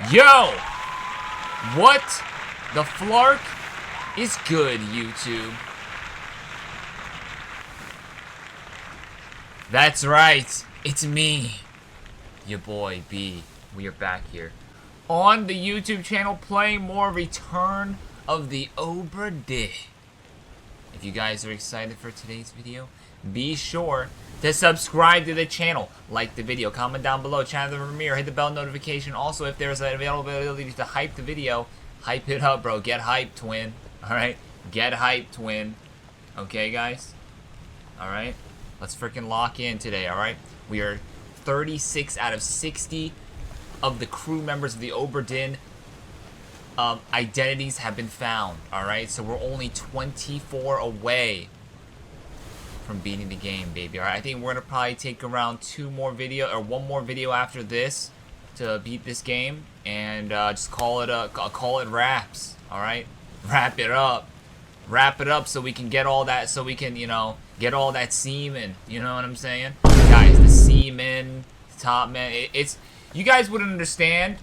Yo! What the flark is good, YouTube? That's right, it's me, your boy B. We are back here on the YouTube channel playing more Return of the Obra Dinn. If you guys are excited for today's video, be sure to subscribe to the channel, like the video, comment down below, channel the premiere, hit the bell notification. Also, if there's an availability to hype the video, hype it up, bro. Get hyped, twin. Alright? Get hyped, twin. Okay, guys? Alright? Let's freaking lock in today, alright? We are 36 out of 60 of the crew members of the Obra Dinn identities have been found, alright? So we're only 24 away from beating the game, baby. Alright, I think we're gonna probably take around one more video after this to beat this game, and just call it wraps. Alright, wrap it up so we can get all that, so we can, you know, get all that semen. You know what I'm saying, guys? The semen, top man. It's you guys wouldn't understand.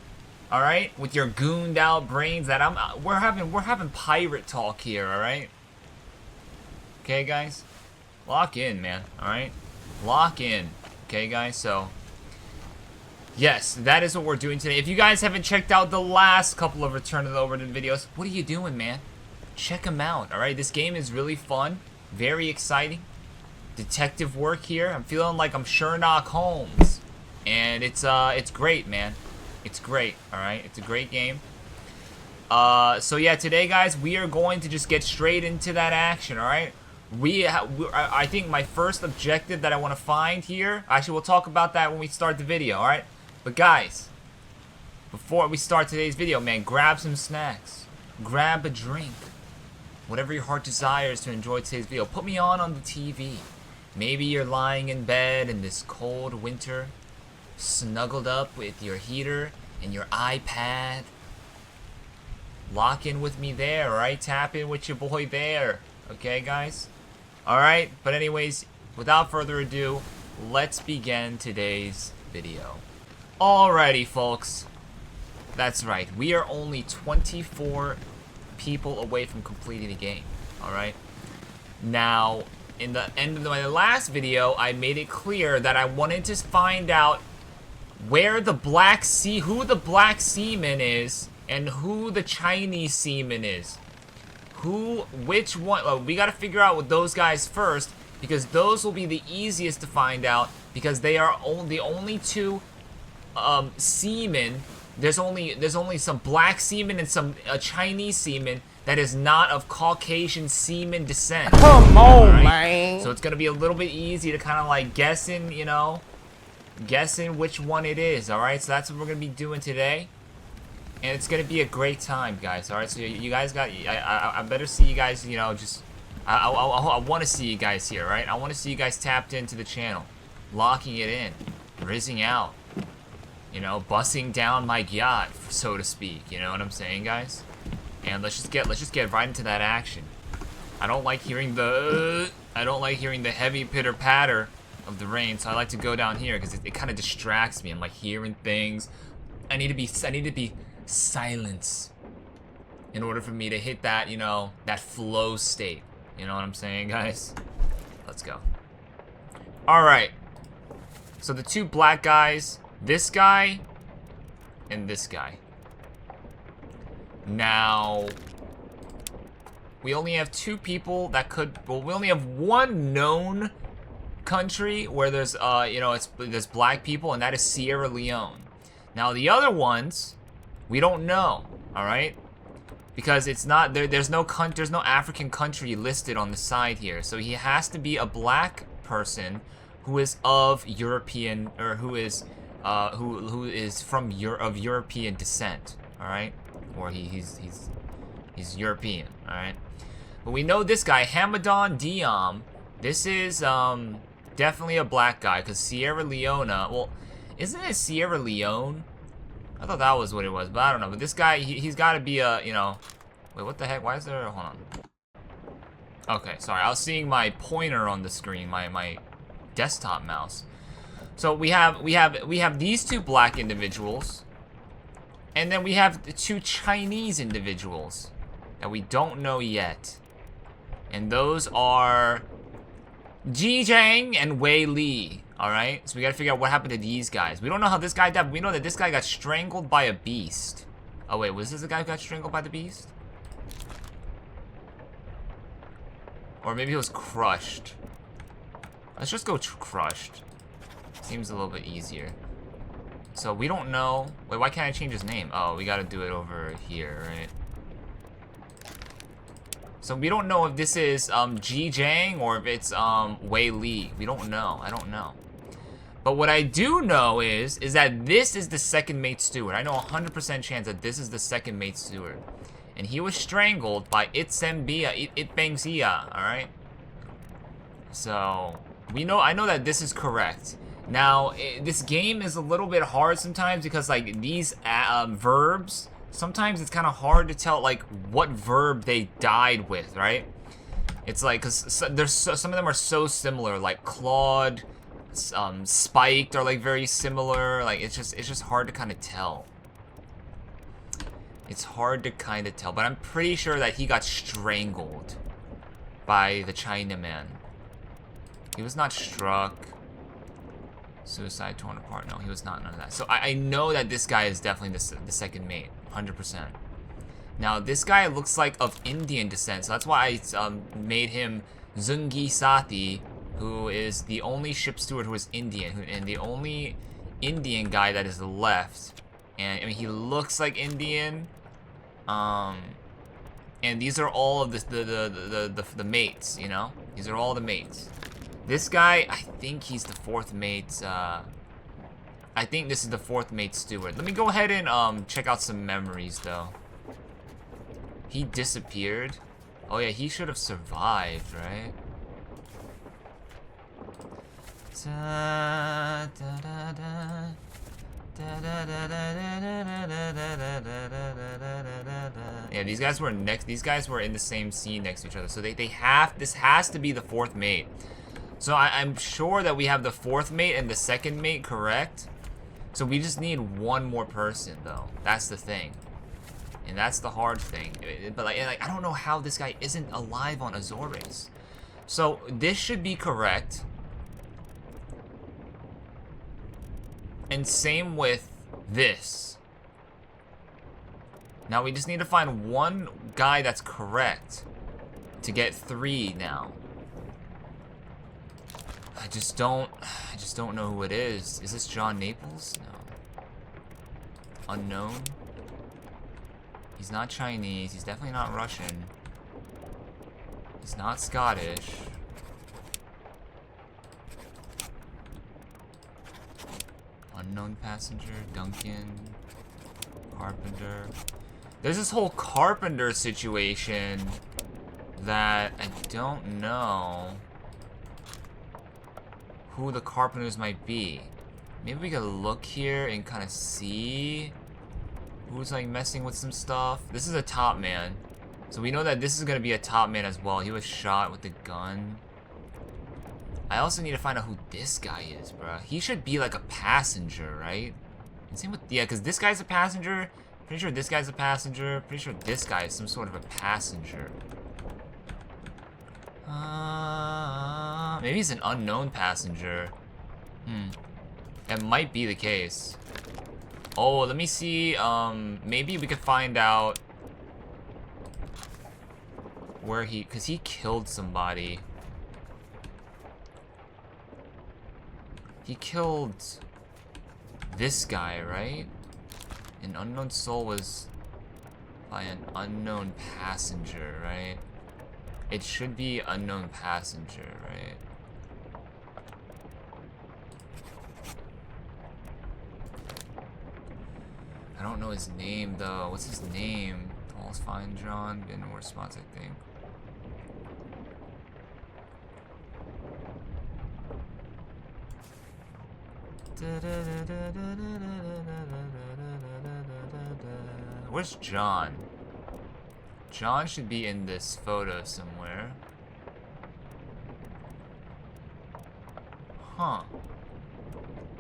All right, with your gooned out brains that we're having pirate talk here. All right, okay, guys. Lock in, man, alright? Lock in, okay, guys? So, yes, that is what we're doing today. If you guys haven't checked out the last couple of Return of the Obra Dinn videos, what are you doing, man? Check them out, alright? This game is really fun, very exciting. Detective work here. I'm feeling like I'm Sherlock Holmes. And it's great, man. It's great, alright? It's a great game. So yeah, today, guys, we are going to just get straight into that action, alright? I think my first objective that I want to find here, actually we'll talk about that when we start the video, alright? But guys, before we start today's video, man, grab some snacks, grab a drink, whatever your heart desires to enjoy today's video. Put me on the TV. Maybe you're lying in bed in this cold winter, snuggled up with your heater and your iPad. Lock in with me there, alright? Tap in with your boy there. Okay, guys? Alright, but anyways, without further ado, let's begin today's video. Alrighty, folks. That's right, we are only 24 people away from completing the game. Alright? Now, in the end of my last video, I made it clear that I wanted to find out who the black seaman is and who the Chinese seaman is. Which one? Well, we gotta figure out with those guys first, because those will be the easiest to find out, because they are the only two seamen. There's only some black seamen and some Chinese seamen that is not of Caucasian seaman descent. Come on, right? man. So it's gonna be a little bit easy to kind of like guessing which one it is. All right, so that's what we're gonna be doing today. And it's gonna be a great time, guys. All right, so you guys got. I better see you guys. You know, just I want to see you guys here, right? I want to see you guys tapped into the channel, locking it in, rizzing out. You know, bussing down my yacht, so to speak. You know what I'm saying, guys? And let's just get right into that action. I don't like hearing the heavy pitter patter of the rain, so I like to go down here because it kind of distracts me. I'm like hearing things. I need to be silence in order for me to hit that, you know, that flow state. You know what I'm saying, guys? Let's go. Alright. So the two black guys, this guy and this guy. Now, we only have two people that could, well, we only have one known country where there's, you know, there's black people, and that is Sierra Leone. Now, the other ones, we don't know, all right? Because it's not there's no African country listed on the side here. So he has to be a black person who is of European, or who is of European descent, all right? Or he's European, all right? But we know this guy, Hamadan Diam. This is definitely a black guy, because Sierra Leone, well, isn't it Sierra Leone? I thought that was what it was, but I don't know. But this guy, he's got to be a, you know... Wait, what the heck? Why is there... Hold on. Okay, sorry. I was seeing my pointer on the screen, my desktop mouse. So we have these two black individuals. And then we have the 2 Chinese individuals that we don't know yet. And those are Ji Zhang and Wei Li. Alright? So we gotta figure out what happened to these guys. We don't know how this guy died, but we know that this guy got strangled by a beast. Oh wait, was this the guy who got strangled by the beast? Or maybe he was crushed. Let's just go crushed. Seems a little bit easier. So we don't know. Wait, why can't I change his name? Oh, we gotta do it over here, right? So we don't know if this is Ji Zhang or if it's Wei Li. We don't know. I don't know. But what I do know is that this is the second mate steward. I know 100% chance that this is the second mate steward. And he was strangled by Itzenbia, Itbangzia, alright? So, I know that this is correct. Now, this game is a little bit hard sometimes because, like, these verbs, sometimes it's kind of hard to tell, like, what verb they died with, right? It's like, because some of them are so similar, like clawed, spiked are, like, very similar. Like, it's just hard to kind of tell. It's hard to kind of tell, but I'm pretty sure that he got strangled by the Chinaman. He was not struck. Suicide, torn apart. No, he was not. None of that. So I know that this guy is definitely the second mate. 100%. Now, this guy looks like of Indian descent, so that's why I made him Zungi Sati, who is the only ship steward who is Indian, and the only Indian guy that is left. And, I mean, he looks like Indian. And these are all of the mates, you know? These are all the mates. This guy, I think he's the 4th mate, I think this is the 4th mate steward. Let me go ahead and, check out some memories, though. He disappeared. Oh, yeah, he should have survived, right? Yeah, these guys were in the same scene next to each other. So this has to be the 4th mate. So I'm sure that we have the 4th mate and the 2nd mate correct. So we just need one more person, though. That's the thing. And that's the hard thing. But like I don't know how this guy isn't alive on Azores. So this should be correct. And same with this. Now we just need to find one guy that's correct to get 3 now. I just don't know who it is. Is this John Naples? No. Unknown? He's not Chinese. He's definitely not Russian. He's not Scottish. Unknown passenger, Duncan, Carpenter. There's this whole Carpenter situation that I don't know who the Carpenters might be. Maybe we could look here and kind of see who's like messing with some stuff. This is a top man. So we know that this is going to be a top man as well. He was shot with a gun. I also need to find out who this guy is, bruh. He should be like a passenger, right? And same with, yeah, because this guy's a passenger. Pretty sure this guy's a passenger. Pretty sure this guy is some sort of a passenger. Maybe he's an unknown passenger. That might be the case. Oh, let me see. Maybe we could find out where because he killed somebody. He killed this guy, right? An unknown soul was by an unknown passenger, right? It should be unknown passenger, right? I don't know his name, though. What's his name? Tall's fine, John. Been no response, I think. Where's John? John should be in this photo somewhere. Huh.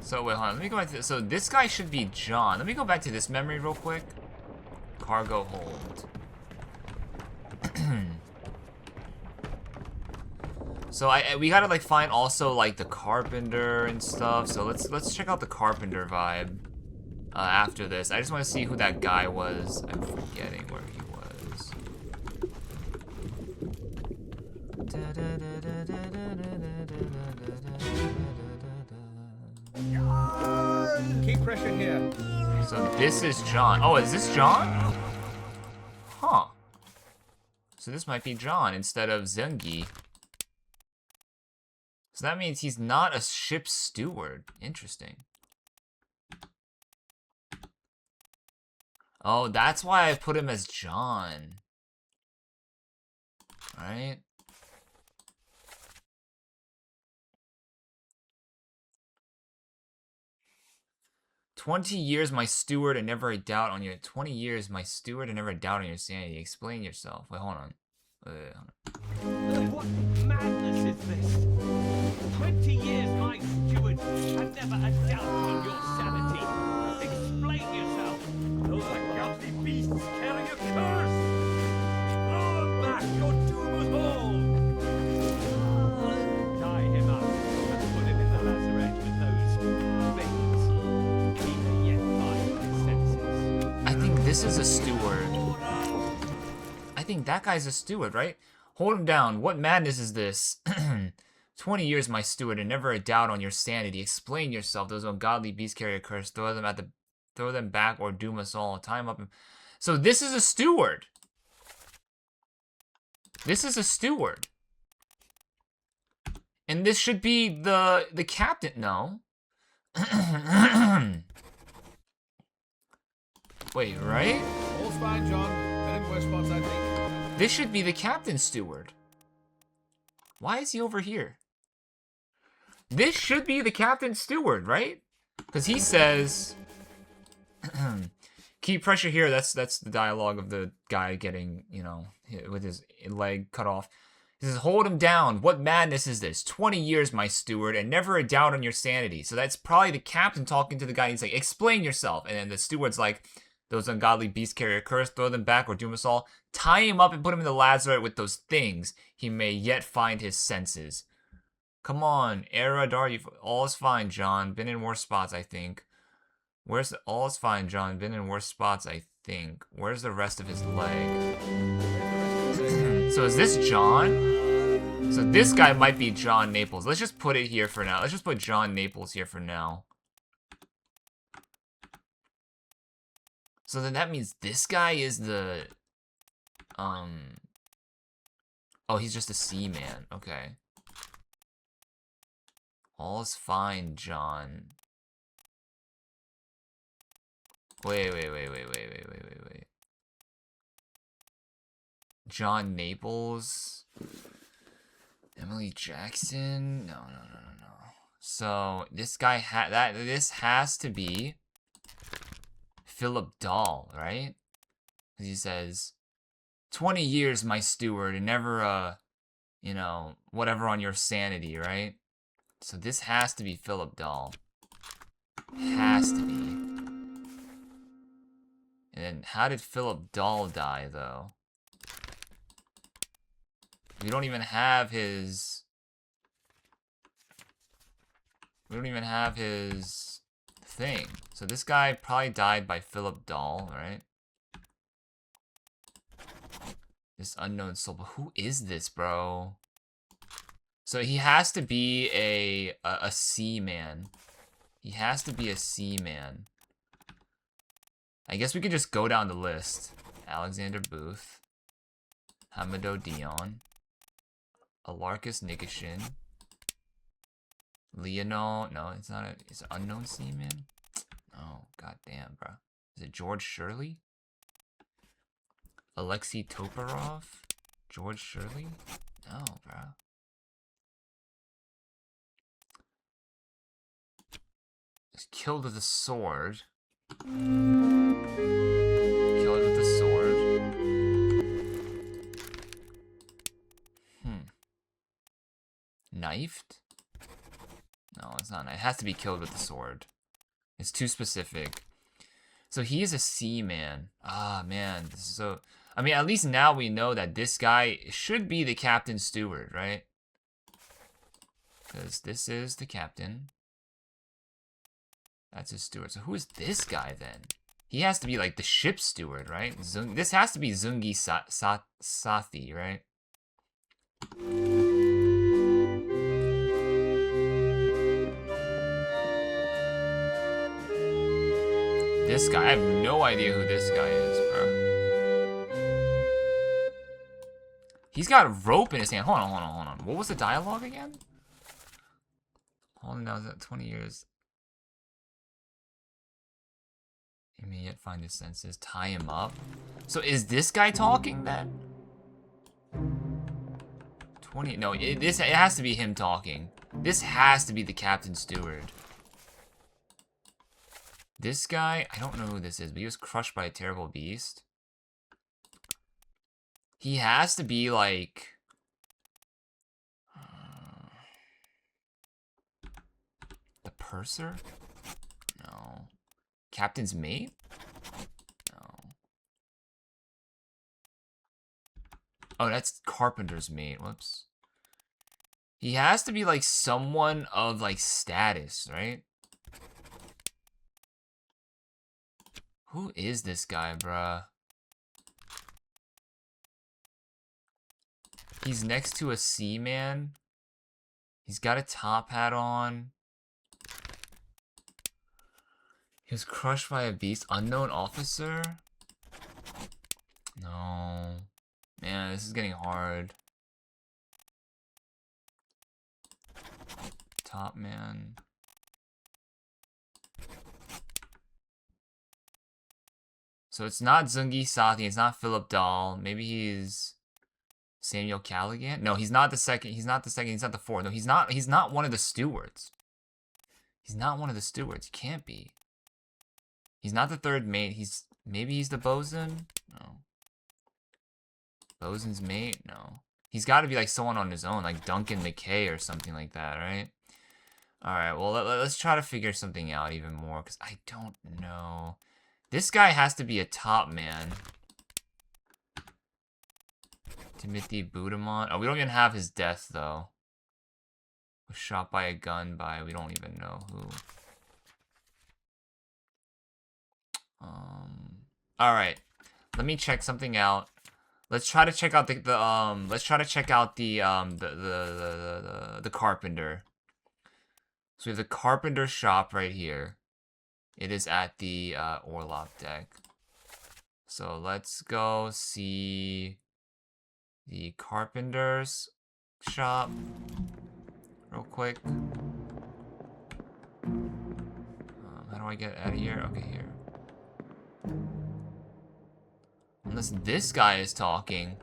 So wait, hold on. Let me go back to this. So this guy should be John. Let me go back to this memory real quick. Cargo hold. So we gotta like find also like the carpenter and stuff. So let's check out the carpenter vibe after this. I just want to see who that guy was. I'm forgetting where he was. Keep pressure here. So this is John. Oh, is this John? Huh. So this might be John instead of Zengi. So that means he's not a ship steward. Interesting. Oh, that's why I put him as John. Right? "20 years, my steward, and never a doubt on your... 20 years, my steward, and never a doubt on your sanity. Explain yourself." Wait, hold on. What madness is this? 20 years, my steward, and never a doubt on your sanity. Explain yourself. Those are ghastly beasts carrying a curse. Throw them back, your doom was all. Tie him up and put him in the lazaret with those things. He may yet find his senses. I think this is a steward. I think that guy's a steward, right? Hold him down. What madness is this? 20 years, my steward, and never a doubt on your sanity. Explain yourself. Those ungodly beasts carry a curse. Throw them back, or doom us all. Tie him up. So this is a steward. This is a steward. And this should be the captain. No. Wait, right? All's fine, John. Been in worse spots, I think. This should be the captain steward. Why is he over here? This should be the captain steward, right? Because he says, "Keep pressure here." That's the dialogue of the guy getting, you know, with his leg cut off. He says, "Hold him down. What madness is this? 20 years, my steward, and never a doubt on your sanity." So that's probably the captain talking to the guy. He's like, "Explain yourself." And then the steward's like, "Those ungodly beasts carry a curse. Throw them back, or doom us all. Tie him up and put him in the lazaret with those things. He may yet find his senses." Come on, Dar, all is fine, John. Been in worse spots, I think. All is fine, John. Been in worse spots, I think. Where's the rest of his leg? So is this John? So this guy might be John Naples. Let's just put it here for now. Let's just put John Naples here for now. So then that means this guy is the... Oh, he's just a seaman. Okay. All's fine, John. Wait. John Naples? Emily Jackson? No. So, this guy this has to be Philip Dahl, right? He says, 20 years, my steward, and never you know, whatever on your sanity, right? So this has to be Philip Dahl. Has to be. And then how did Philip Dahl die, though? We don't even have his... thing. So this guy probably died by Philip Dahl, right? This unknown soul. But who is this, bro? So he has to be a seaman. He has to be a seaman. I guess we could just go down the list. Alexander Booth. Hamado Dion. Alarcus Nikishin. Leonel. No, it's not it's an unknown seaman. Oh, goddamn, bro. Is it George Shirley? Alexei Toporov? George Shirley? No, bro. He's killed with a sword. Killed with a sword. Knifed? No, it's not. It has to be killed with the sword. It's too specific. So he is a seaman. Ah, man. So, I mean, at least now we know that this guy should be the captain steward, right? Because this is the captain. That's his steward. So who is this guy then? He has to be like the ship steward, right? This has to be Zungi Sathi, right? This guy, I have no idea who this guy is, bro. He's got a rope in his hand. Hold on. What was the dialogue again? Hold on, now, is that 20 years? He may yet find his senses. Tie him up. So is this guy talking then? 20, no, it has to be him talking. This has to be the captain steward. This guy, I don't know who this is, but he was crushed by a terrible beast. He has to be like... the purser? No. Captain's mate? No. Oh, that's Carpenter's mate. Whoops. He has to be like someone of like status, right? Who is this guy, bruh? He's next to a seaman. He's got a top hat on. He was crushed by a beast. Unknown officer? No. Man, this is getting hard. Top man. So it's not Zungi Sathi, it's not Philip Dahl. Maybe he's Samuel Callaghan? No, he's not the second, he's not the fourth. No, he's not one of the stewards. He's not one of the stewards. He can't be. He's not the third mate. Maybe he's the bosun? No. Bosun's mate? No. He's got to be like someone on his own, like Duncan McKay or something like that, right? Alright, well, let's try to figure something out even more, because I don't know. This guy has to be a top man. Timothy Budamon. Oh, we don't even have his death, though. Was shot by a gun by, we don't even know who. Alright. Let me check something out. Let's try to check out the carpenter. So we have the carpenter shop right here. It is at the Orlop deck. So let's go see the carpenter's shop real quick. How do I get out of here? Okay, here. Unless this guy is talking.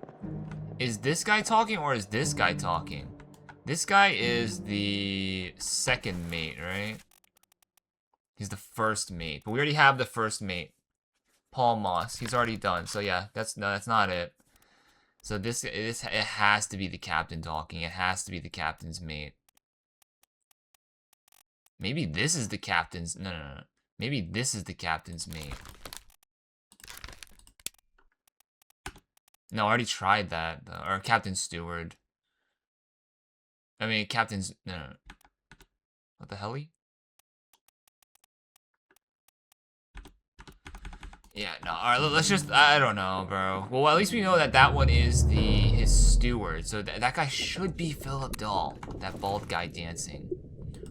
Is this guy talking or is this guy talking? This guy is the second mate, right? He's the first mate. But we already have the first mate. Paul Moss. He's already done. So yeah, that's not it. So it has to be the captain talking. It has to be the captain's mate. Maybe this is the captain's... No. Maybe this is the captain's mate. No, I already tried that. Or Captain Steward. I mean, Captain's... No. What the hell? Yeah, no. Alright, let's just... I don't know, bro. Well, at least we know that one is his steward. So that guy should be Philip Dahl. That bald guy dancing.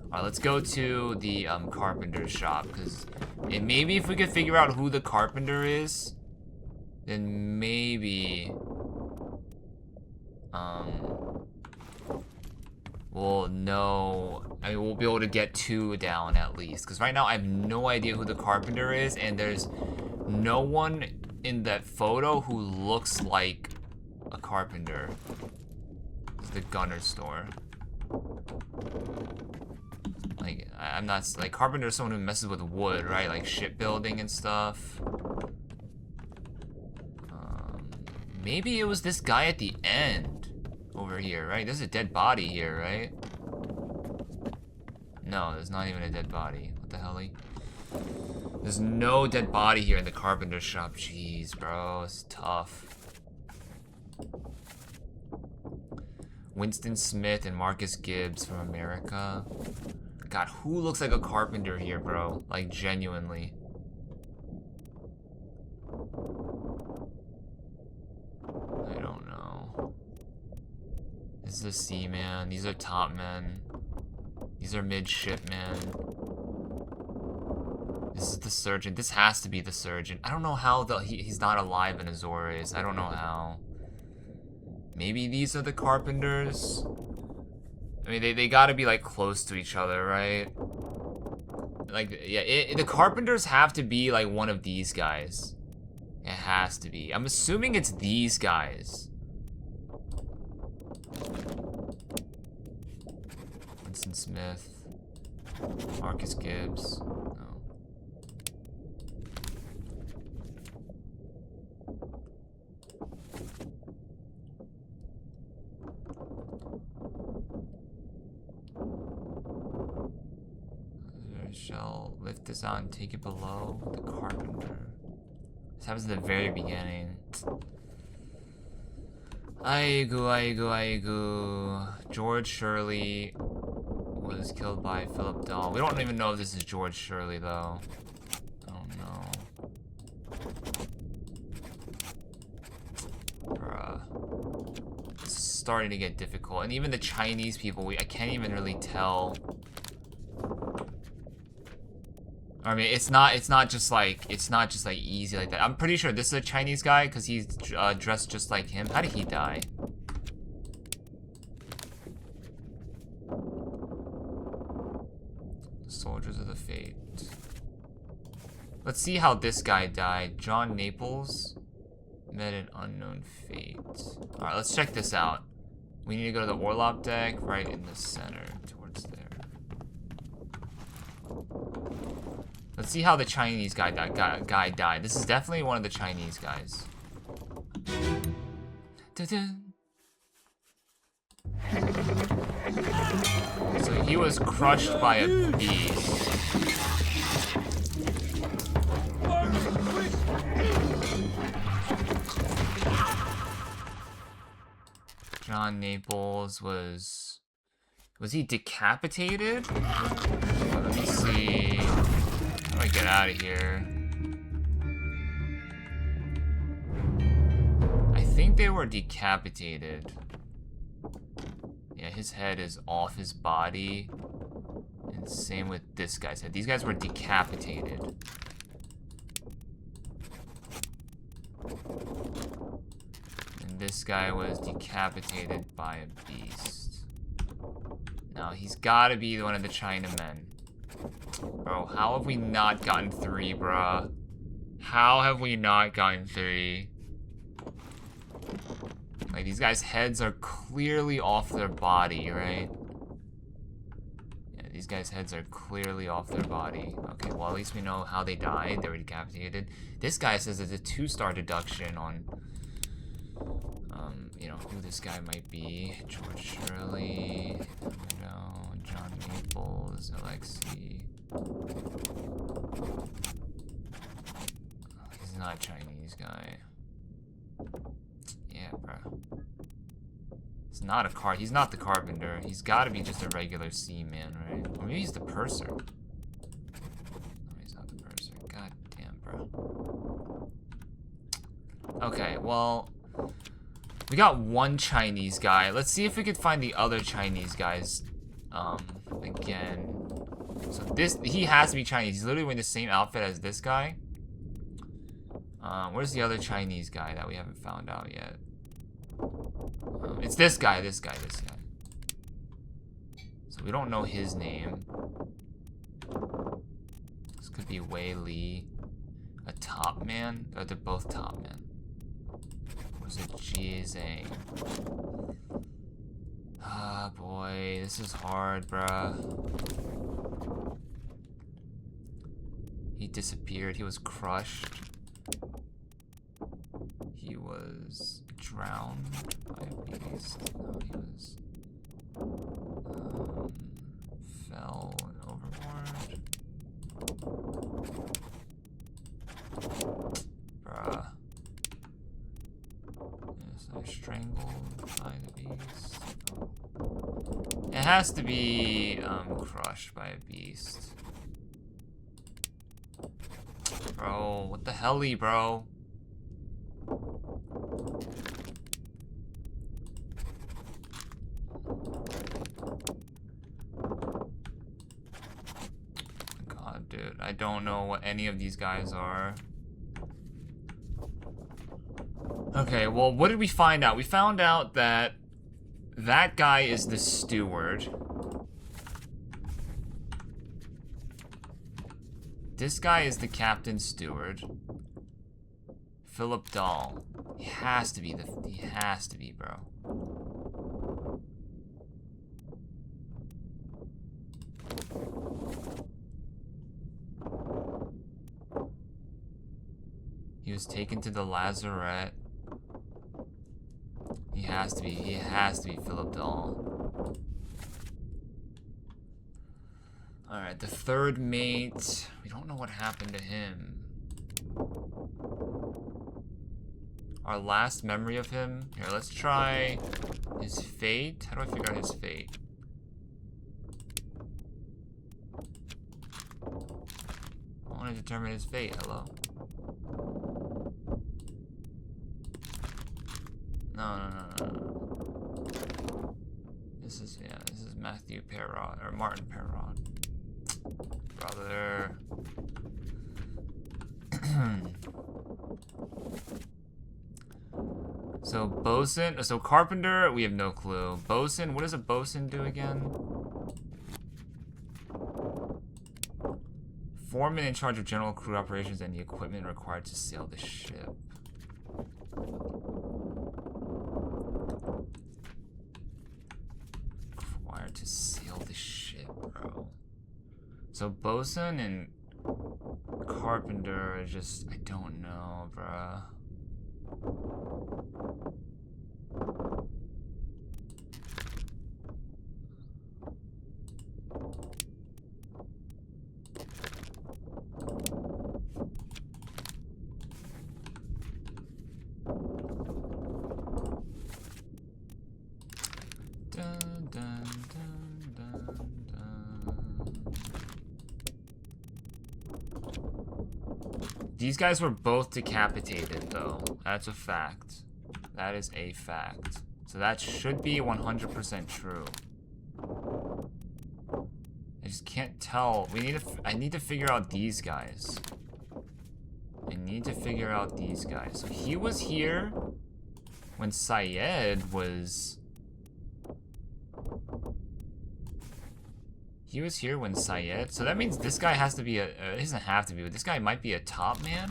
Alright, let's go to the carpenter's shop. Because maybe if we could figure out who the carpenter is... then maybe we'll know. I mean, we'll be able to get 2 down at least. Because right now I have no idea who the carpenter is, and there's no one in that photo who looks like a carpenter. It's the gunner store. Like, I'm not like carpenter is someone who messes with wood, right? Like shipbuilding and stuff. Maybe it was this guy at the end over here, right? There's a dead body here, right? No, there's not even a dead body. What the hell? There's no dead body here in the carpenter shop. Jeez, bro, it's tough. Winston Smith and Marcus Gibbs from America. God, who looks like a carpenter here, bro? Like, genuinely. I don't know. This is a seaman. These are top men. These are midshipmen. This is the surgeon. This has to be the surgeon. I don't know how he's not alive in Azores. I don't know how. Maybe these are the carpenters? I mean, they gotta be, like, close to each other, right? Like, yeah, the carpenters have to be, like, one of these guys. It has to be. I'm assuming it's these guys. Winston Smith. Marcus Gibbs. No. Shall lift this out and take it below the carpenter. This happens at the very beginning. Aigu. George Shirley was killed by Philip Dahl. We don't even know if this is George Shirley though. I don't know. Bruh. This is starting to get difficult. And even the Chinese people, I can't even really tell. I mean, it's not just like easy like that. I'm pretty sure this is a Chinese guy because he's dressed just like him. How did he die? Soldiers of the Fate. Let's see how this guy died. John Naples met an unknown fate. All right, let's check this out. We need to go to the Orlop deck right in the center towards there. Let's see how the Chinese guy died. This is definitely one of the Chinese guys. So he was crushed by a beast. John Naples was he decapitated? Let me see. How do I get out of here? I think they were decapitated. Yeah, his head is off his body. And same with this guy's head. These guys were decapitated. And this guy was decapitated by a beast. Now, he's gotta be one of the Chinamen. Bro, how have we not gotten 3, bruh? How have we not gotten 3? Like, these guys' heads are clearly off their body, right? Yeah, these guys' heads are clearly off their body. Okay, well, at least we know how they died. They were decapitated. This guy says it's a 2-star deduction on, you know, who this guy might be. George Shirley, John Naples, Alexei. He's not a Chinese guy. Yeah, bro. It's not a he's not the carpenter. He's gotta be just a regular seaman, right? Or maybe he's the purser. No, he's not the purser. God damn, bro. Okay, well, we got one Chinese guy. Let's see if we could find the other Chinese guys, again. So he has to be Chinese. He's literally wearing the same outfit as this guy. Where's the other Chinese guy that we haven't found out yet? It's this guy. So we don't know his name. This could be Wei Li. A top man? Or they're both top men. Or is it Jie Zhang? Ah, boy. This is hard, bruh. He disappeared. He was crushed. He was drowned by a beast. No, he was fell. Bruh. Yes, I strangled by the beast. It has to be crushed by a beast. Bro, what the helly, bro? God, dude, I don't know what any of these guys are. Okay, well, what did we find out? We found out that that guy is the steward. This guy is the captain steward. Philip Dahl. He has to be, bro. He was taken to the lazarette. He has to be Philip Dahl. Alright, the third mate. We don't know what happened to him. Our last memory of him. Here, let's try his fate. How do I figure out his fate? I want to determine his fate. Hello? No. This is Matthew Perrot, or Martin Perrot. Brother. So bosun, so carpenter, we have no clue. Bosun, what does a bosun do again? Foreman in charge of general crew operations and the equipment required to sail the ship. Required to sail the ship, bro. So bosun and carpenter are just, I don't know, bruh. Dun, dun, dun, dun, dun. These guys were both decapitated, though. That's a fact. That is a fact. So that should be 100% true. I just can't tell. I need to figure out these guys. I need to figure out these guys. So he was here when Syed was... He was here when Syed... So that means this guy has to be a... it doesn't have to be, but this guy might be a top man?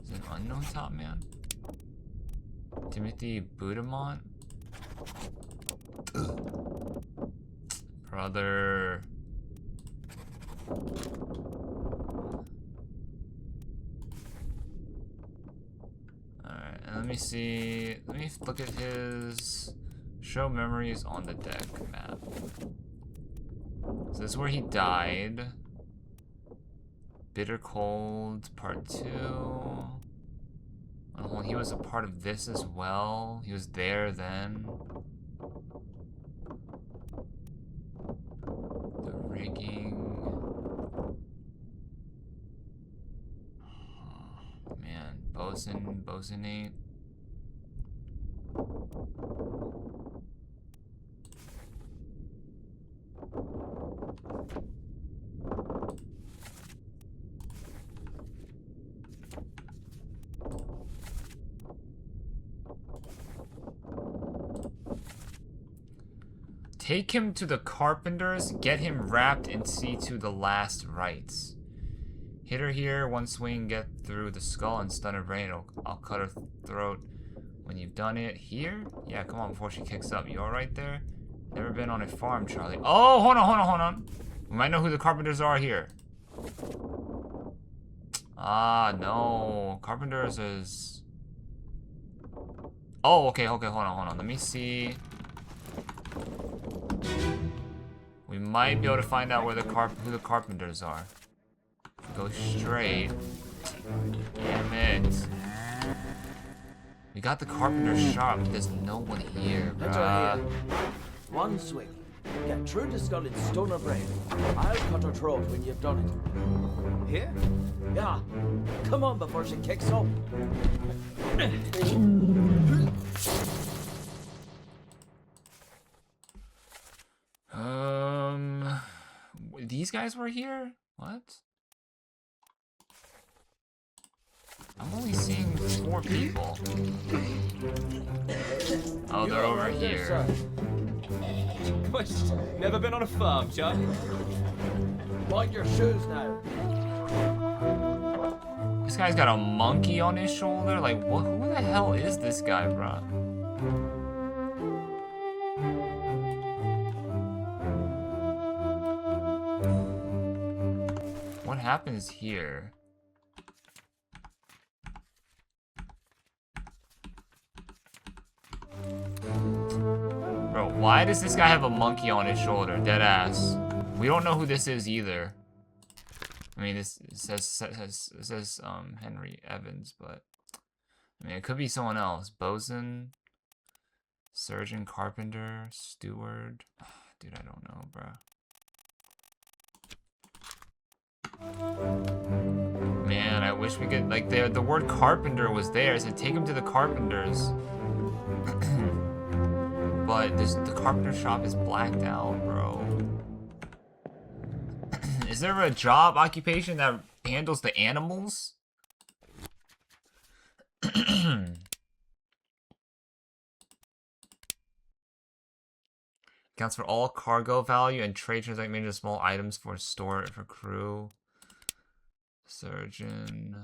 Is it an unknown top man? Timothy Budamont? Brother... Alright, and let me see... Let me look at his... Show memories on the deck map. So this is where he died. Bitter Cold, part 2. Oh, he was a part of this as well. He was there then. The rigging. Oh, man, bosunate. Take him to the carpenters, get him wrapped, and see to the last rites. Hit her here, one swing, get through the skull and stun her brain. I'll cut her throat when you've done it. Here? Yeah, come on, before she kicks up. You alright there? Never been on a farm, Charlie. Oh, hold on. We might know who the carpenters are here. Ah, no. Carpenters is... Oh, okay, hold on. Let me see. We might be able to find out where who the carpenters are. Go straight. Damn it. We got the carpenter shop, but there's no one here, Enter bruh. here. One swing. Get through the skull in stone or brain. I'll cut her throat when you've done it. Here? Yeah. Come on before she kicks up. These guys were here? What? I'm only seeing 4 people. Oh, they're over here. Never been on a farm, John. Mind your shoes now. This guy's got a monkey on his shoulder? Like, what? Who the hell is this guy, bro? What happens here? Bro, why does this guy have a monkey on his shoulder? Deadass. We don't know who this is either. I mean, this says Henry Evans, but I mean, it could be someone else. Bosun, surgeon, carpenter, steward. Dude, I don't know, bro. Man, I wish we could, like, the word carpenter was there. I said take him to the carpenters. But the carpenter shop is blacked out, bro. Is there a job occupation that handles the animals? Accounts for all cargo value and trade transaction small items for store for crew. Surgeon.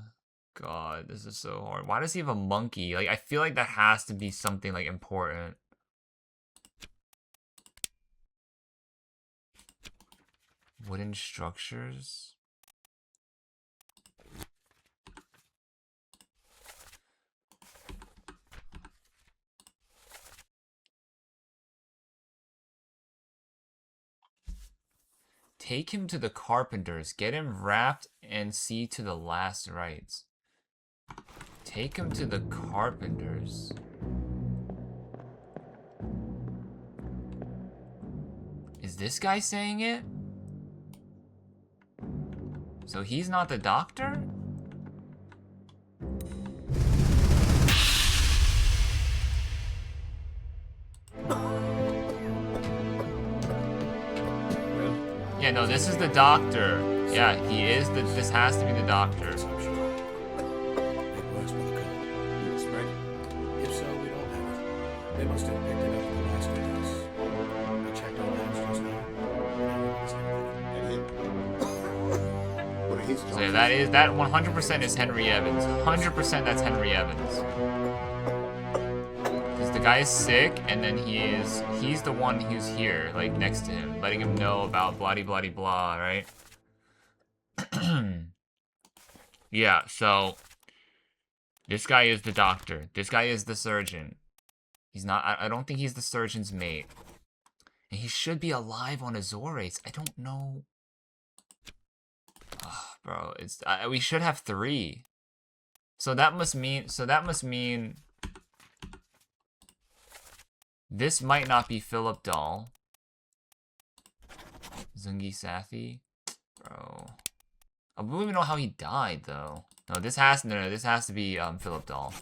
God, this is so hard. Why does he have a monkey? Like, I feel like that has to be something like important. Wooden structures. Take him to the carpenters. Get him wrapped and see to the last rites. Take him to the carpenters. Is this guy saying it? So he's not the doctor? Yeah, no, this is the doctor. Yeah, he is the. This has to be the doctor. It works for the code. Spread? If so, we don't have it. They must have picked it up in the last days. I checked all labs just now. And him? What are his So yeah, that 100% is Henry Evans. 100% that's Henry Evans. Because the guy's sick, and then he's the one who's here, like next to him, letting him know about bloody bloody blah, right? Yeah, so this guy is the doctor. This guy is the surgeon. He's not. I don't think he's the surgeon's mate. And he should be alive on Azores. I don't know. Oh, bro, it's we should have 3. So that must mean. This might not be Philip Dahl. Zungi Sathi, bro. I don't even know how he died though. No, this has to be Philip Dahl.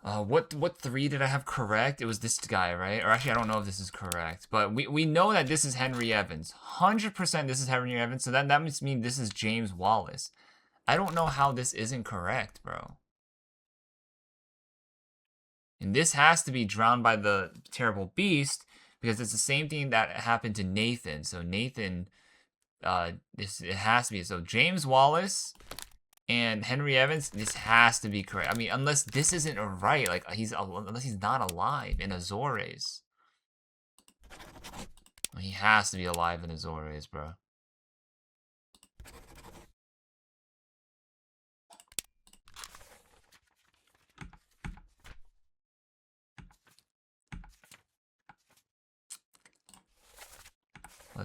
What 3 did I have correct? It was this guy, right? Or actually, I don't know if this is correct, but we know that this is Henry Evans. 100% this is Henry Evans. So that must mean this is James Wallace. I don't know how this isn't correct, bro. And this has to be drowned by the terrible beast because it's the same thing that happened to Nathan. So Nathan, it has to be. So James Wallace and Henry Evans, this has to be correct. I mean, unless this isn't right, like unless he's not alive in Azores. He has to be alive in Azores, bro.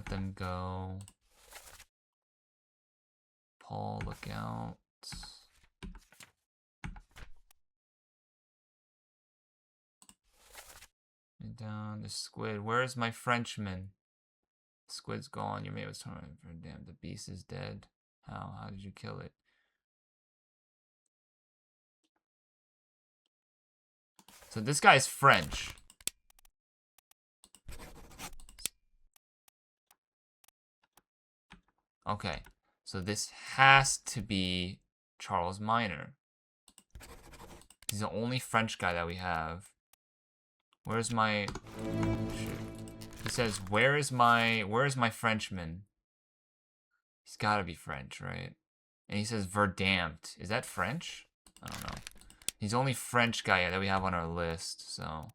them go. Paul, look out. And down the squid. Where's my Frenchman? Squid's gone. Your mate was torn. Damn, the beast is dead. How? How did you kill it? So this guy's French. Okay. So this has to be Charles Minor. He's the only French guy that we have. Where's my... Shit. He says, where is my Frenchman? He's gotta be French, right? And he says Verdampt. Is that French? I don't know. He's the only French guy that we have on our list, so...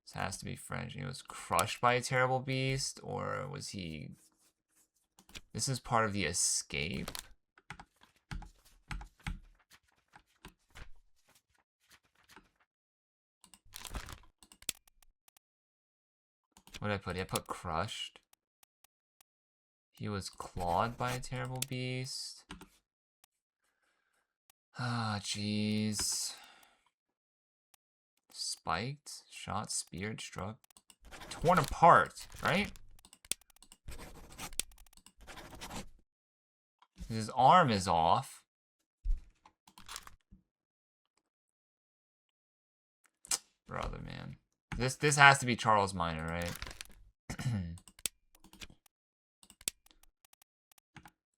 This has to be French. He was crushed by a terrible beast, or was he... This is part of the escape. What did I put? I put crushed. He was clawed by a terrible beast. Ah, jeez. Spiked, shot, speared, struck. Torn apart, right? His arm is off. Brother, man. This has to be Charles Minor, right?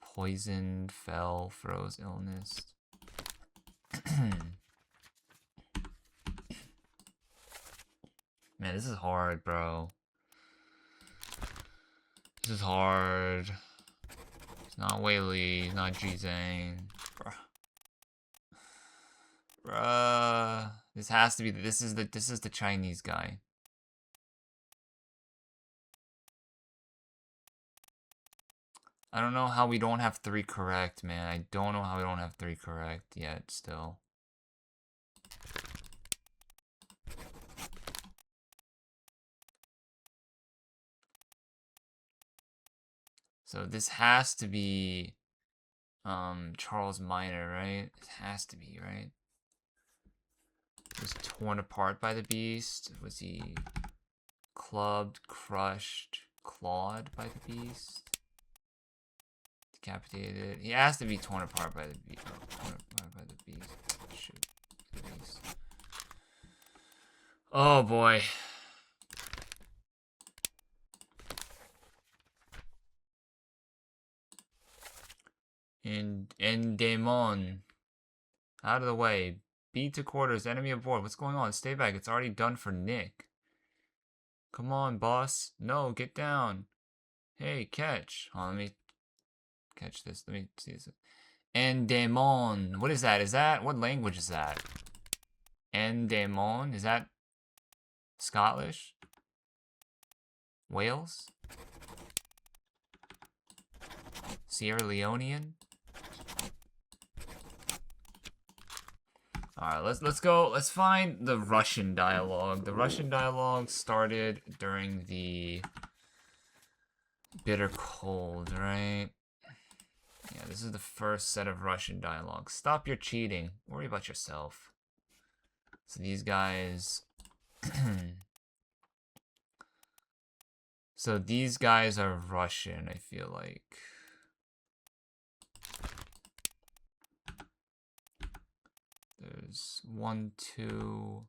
Poisoned, fell, froze, illness. Man, this is hard, bro. This is hard. It's not Wei Li, it's not Ji Zhang. Bruh. This has to be this is the Chinese guy. I don't know how we don't have 3 correct, man. I don't know how we don't have 3 correct yet still. So this has to be Charles Minor, right? It has to be, right? Was torn apart by the beast? Was he clubbed, crushed, clawed by the beast? Decapitated? He has to be torn apart by the beast. Oh, torn apart by the beast. Shoot. The beast. Oh boy. And Demon. Out of the way. B to quarters, enemy aboard. What's going on? Stay back. It's already done for Nick. Come on, boss. No, get down. Hey, catch. Oh, let me catch this. Let me see this. Endemon. What is that? Is that... What language is that? Endemon? Is that Scottish? Wales? Sierra Leonean? Alright, let's go. Let's find the Russian dialogue. The Russian dialogue started during the Bitter Cold, right? Yeah, this is the first set of Russian dialogue. Stop your cheating. Worry about yourself. So these guys... So these guys are Russian, I feel like. There's 1, 2...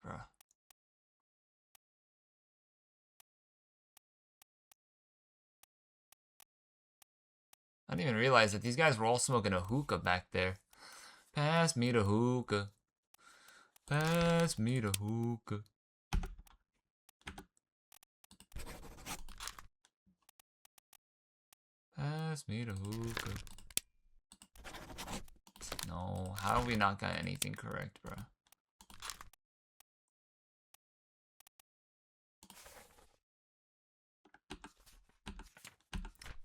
Bruh. I didn't even realize that these guys were all smoking a hookah back there. Pass me the hookah. Pass me the hookah. Pass me the hookah. No, how have we not got anything correct, bro?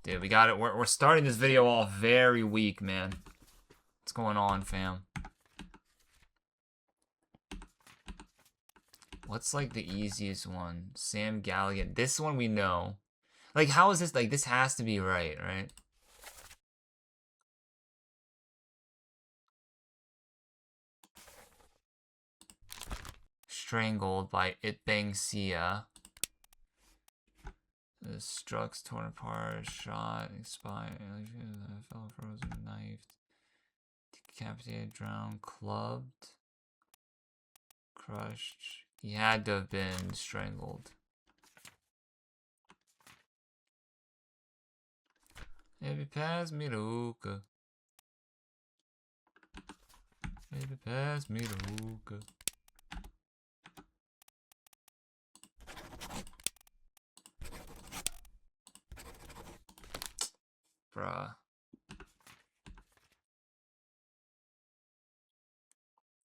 Dude, we got it. We're starting this video off very weak, man. What's going on, fam? What's like the easiest one? Sam Galligan. This one we know. Like, how is this? Like, this has to be right, right? Strangled by Itbang Sia. The Strux torn apart, shot, expired, fell frozen, knifed, decapitated, drowned, clubbed, crushed. He had to have been strangled. Baby, pass me the hookah. Baby, pass me the hookah. Bruh.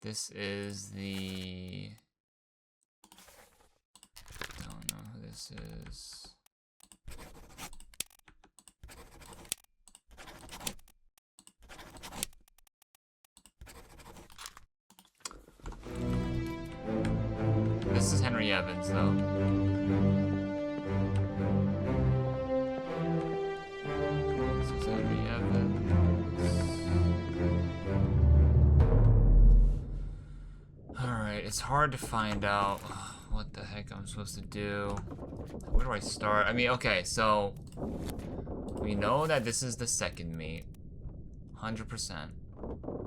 This is the... Don't know who this is. This is Henry Evans, though. It's hard to find out what the heck I'm supposed to do. Where do I start? I mean, okay, so we know that this is the second mate. 100%.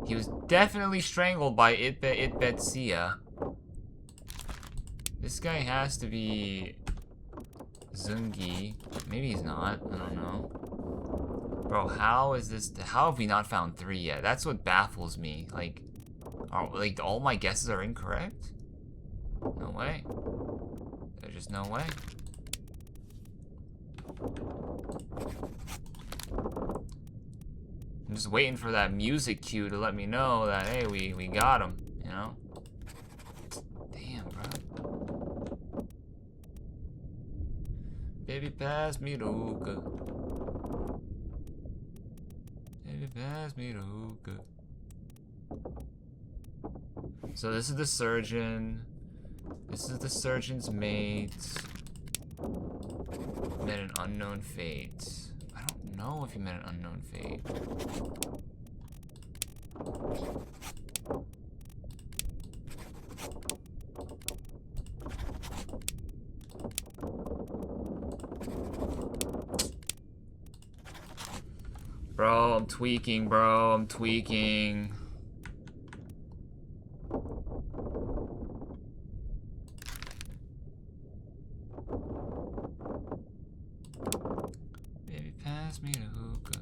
He was definitely strangled by Itbet Sia. This guy has to be Zungi. Maybe he's not. I don't know. Bro, how is this? How have we not found 3 yet? That's what baffles me. Like, all my guesses are incorrect? No way. There's just no way. I'm just waiting for that music cue to let me know that, hey, we got him, you know? Damn, bro. Baby, pass me the hookah. Baby, pass me the hookah. So this is the surgeon. This is the surgeon's mate. Met an unknown fate. I don't know if he met an unknown fate. Bro, I'm tweaking, bro. I'm tweaking. Baby, pass me the hookah.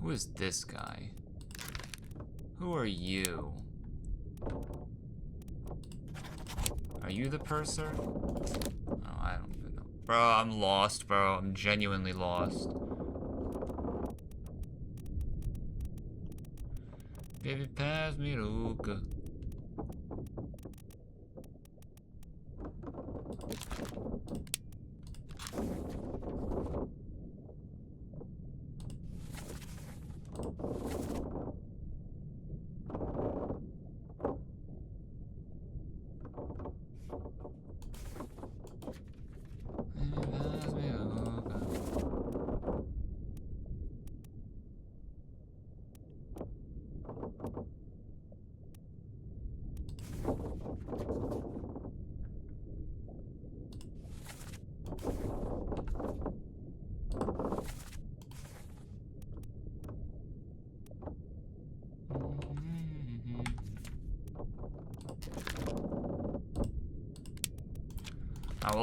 Who is this guy? Who are you? Are you the purser? Oh, I don't even know. Bro, I'm lost, bro. I'm genuinely lost. Baby, pass me the hookah.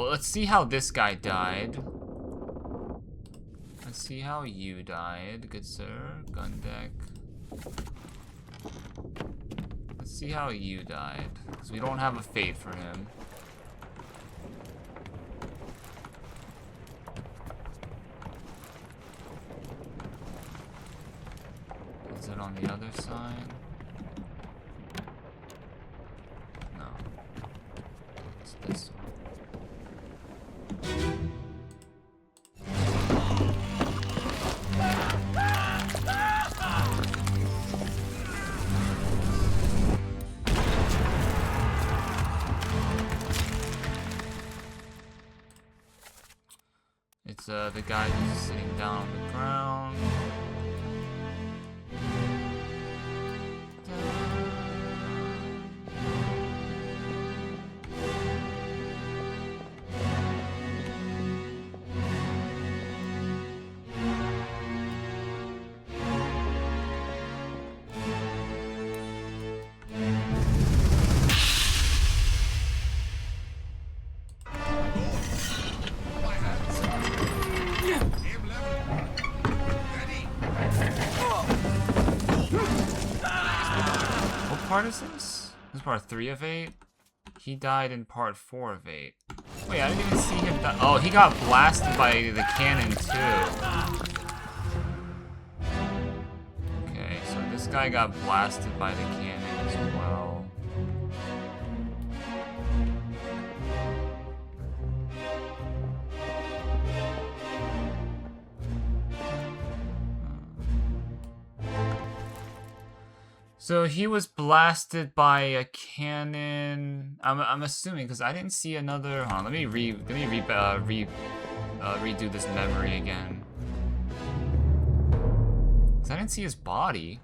Well, let's see how this guy died. Let's see how you died, good sir. Gun deck. Let's see how you died. Because we don't have a fate for him. Is it on the other side? No. It's this one. It's the guy who's sitting down on the ground. Part is this? This is part 3 of 8? He died in part 4 of 8. Wait, I didn't even see him die. Oh, he got blasted by the cannon too. Okay, so this guy got blasted by the cannon as well. So he was blasted by a cannon. I'm assuming because I didn't see another. Hold on, let me redo this memory again. Because I didn't see his body.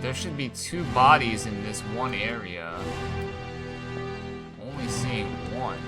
There should be 2 bodies in this one area. Only seeing one.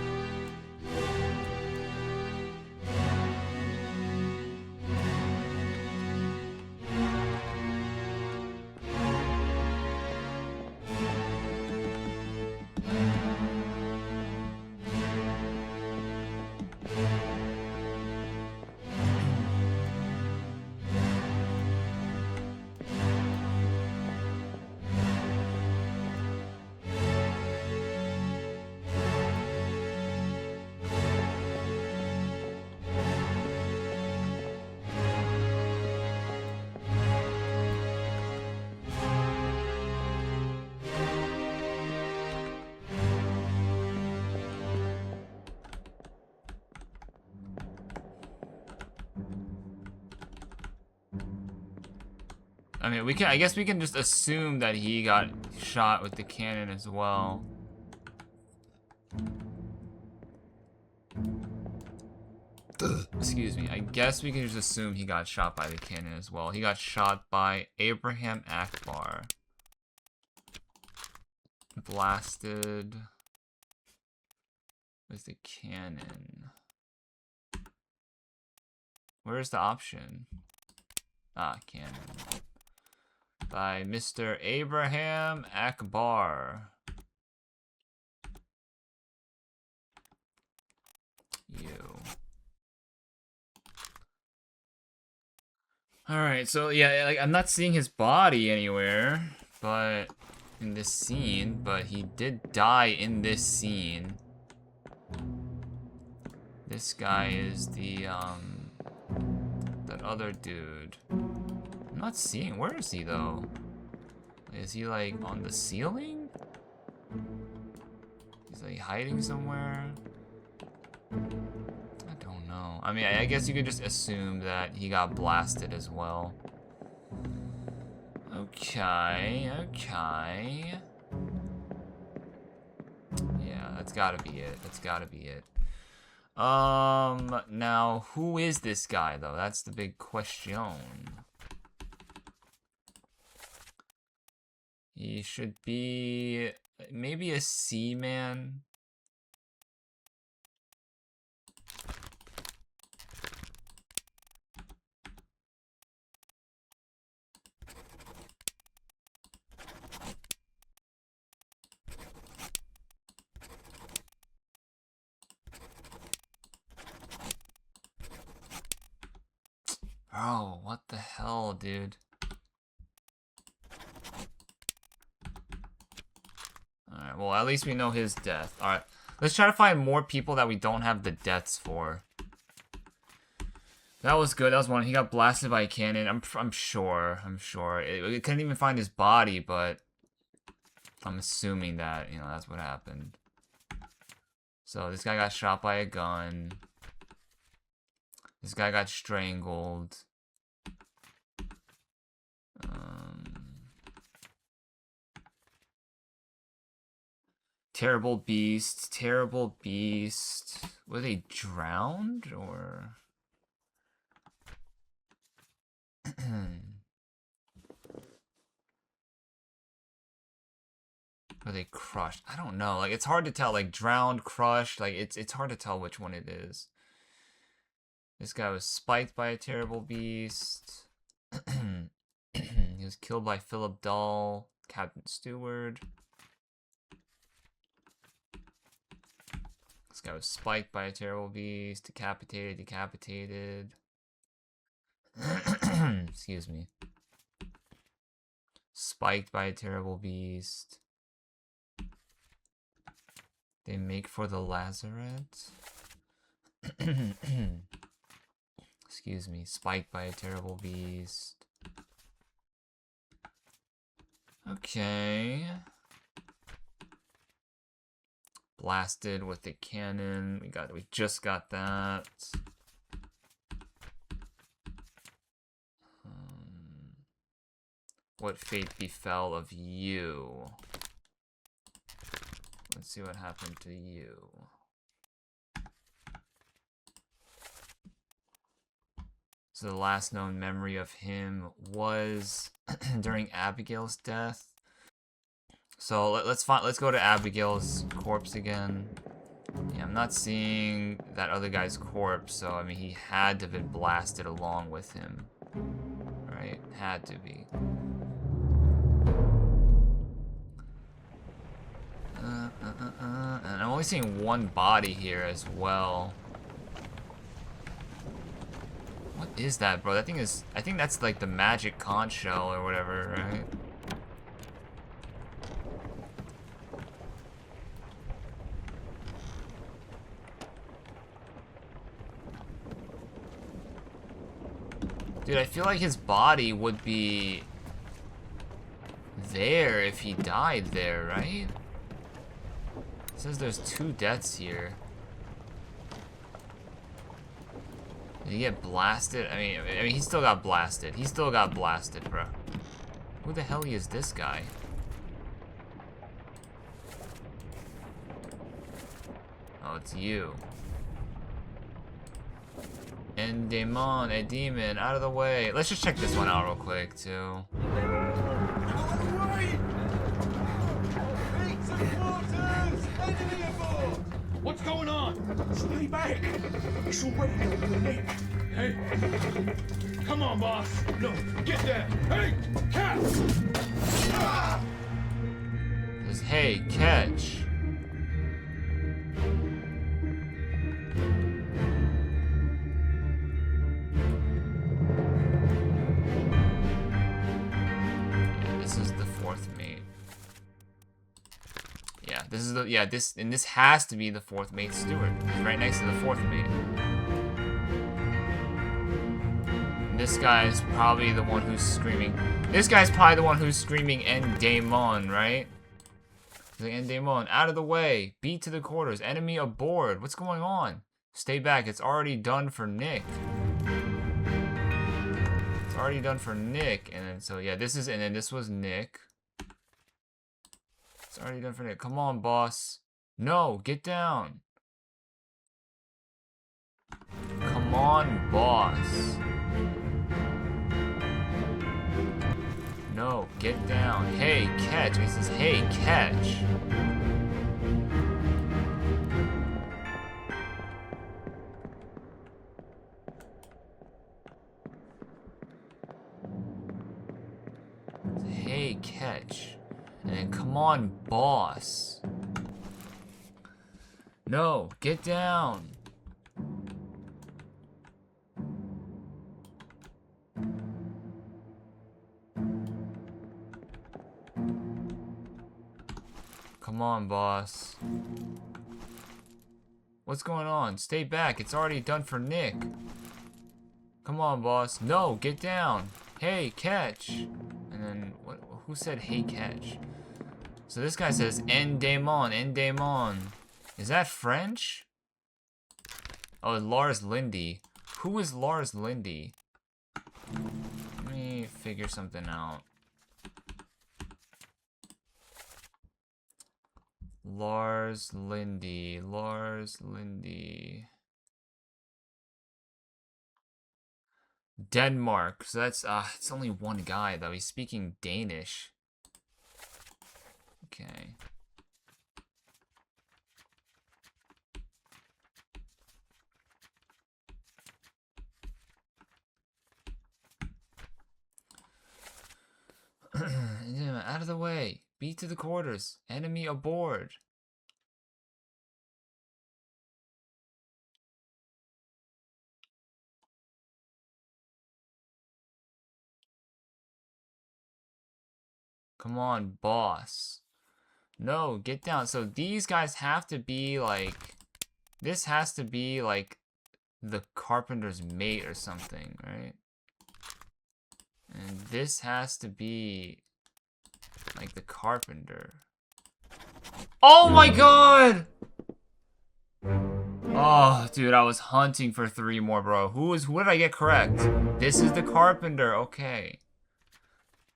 I mean, I guess we can just assume that he got shot with the cannon as well. Excuse me. I guess we can just assume he got shot by the cannon as well. He got shot by Abraham Akbar. Blasted with the cannon. Where's the option? Ah, cannon. By Mr. Abraham Akbar. You. Alright, so yeah, like, I'm not seeing his body anywhere, but in this scene, but he did die in this scene. This guy is the, that other dude. I'm not seeing, where is he though? Is he like on the ceiling? He's like hiding somewhere? I don't know. I mean, I guess you could just assume that he got blasted as well. Okay, okay. Yeah, that's gotta be it. That's gotta be it. Now, who is this guy though? That's the big question. He should be Maybe a seaman. Bro, what the hell, dude? Alright, well, at least we know his death. Alright, let's try to find more people that we don't have the deaths for. That was good. That was one. He got blasted by a cannon. I'm sure. It couldn't even find his body, but I'm assuming that, you know, that's what happened. So this guy got shot by a gun. This guy got strangled. Terrible beast. Terrible beast. Were they drowned or? Were they crushed? I don't know. Like, it's hard to tell. Like, drowned, crushed. Like, it's hard to tell which one it is. This guy was spiked by a terrible beast. He was killed by Philip Dahl, Captain Steward. This guy was spiked by a terrible beast, decapitated. Excuse me. Spiked by a terrible beast. They make for the lazaret. Excuse me. Spiked by a terrible beast. Okay. Blasted with the cannon. We just got that. What fate befell of you? Let's see what happened to you. So the last known memory of him was during Abigail's death. So let's go to Abigail's corpse again. Yeah, I'm not seeing that other guy's corpse, so I mean he had to have been blasted along with him. Right? Had to be. And I'm only seeing one body here as well. What is that, bro? That thing is... I think that's like the magic conch shell or whatever, right? Dude, I feel like his body would be there if he died there, right? It says there's 2 deaths here. Did he get blasted? I mean, he still got blasted. He still got blasted, bro. Who the hell is this guy? Oh, it's you. And demon, a demon, out of the way. Let's just check this one out real quick, too. What's going on? Stay back! It's already got your neck. Hey, come on, boss. No, get there. Hey, catch! Says, hey, catch. This has to be the 4th mate steward. He's right next to the 4th mate. And this guy's probably the one who's screaming. This guy's probably the one who's screaming "En Daemon," right? He's like, "En Daemon, out of the way! Beat to the quarters! Enemy aboard! What's going on? Stay back! It's already done for Nick." It's already done for Nick, and then so yeah, this is, and then this was Nick. It's already done for Nick. Come on, boss. No, get down. Come on, boss. No, get down. Hey, catch. It says, hey, catch. Hey, catch. And then, come on, boss. No, get down. Come on, boss. What's going on? Stay back. It's already done for Nick. Come on, boss. No, get down. Hey, catch. And then, what? Who said hey, catch? So this guy says en démon, en démon. Is that French? Oh, Lars Lindy. Who is Lars Lindy? Let me figure something out. Lars Lindy. Lars Lindy. Denmark. So that's it's only one guy though. He's speaking Danish. Okay. Out of the way. Beat to the quarters. Enemy aboard. Come on, boss. No, get down. So these guys have to be like... This has to be like the carpenter's mate or something, right? And this has to be like the carpenter. Oh my god! Oh, dude, I was hunting for 3 more, bro. Who did I get correct? This is the carpenter, okay.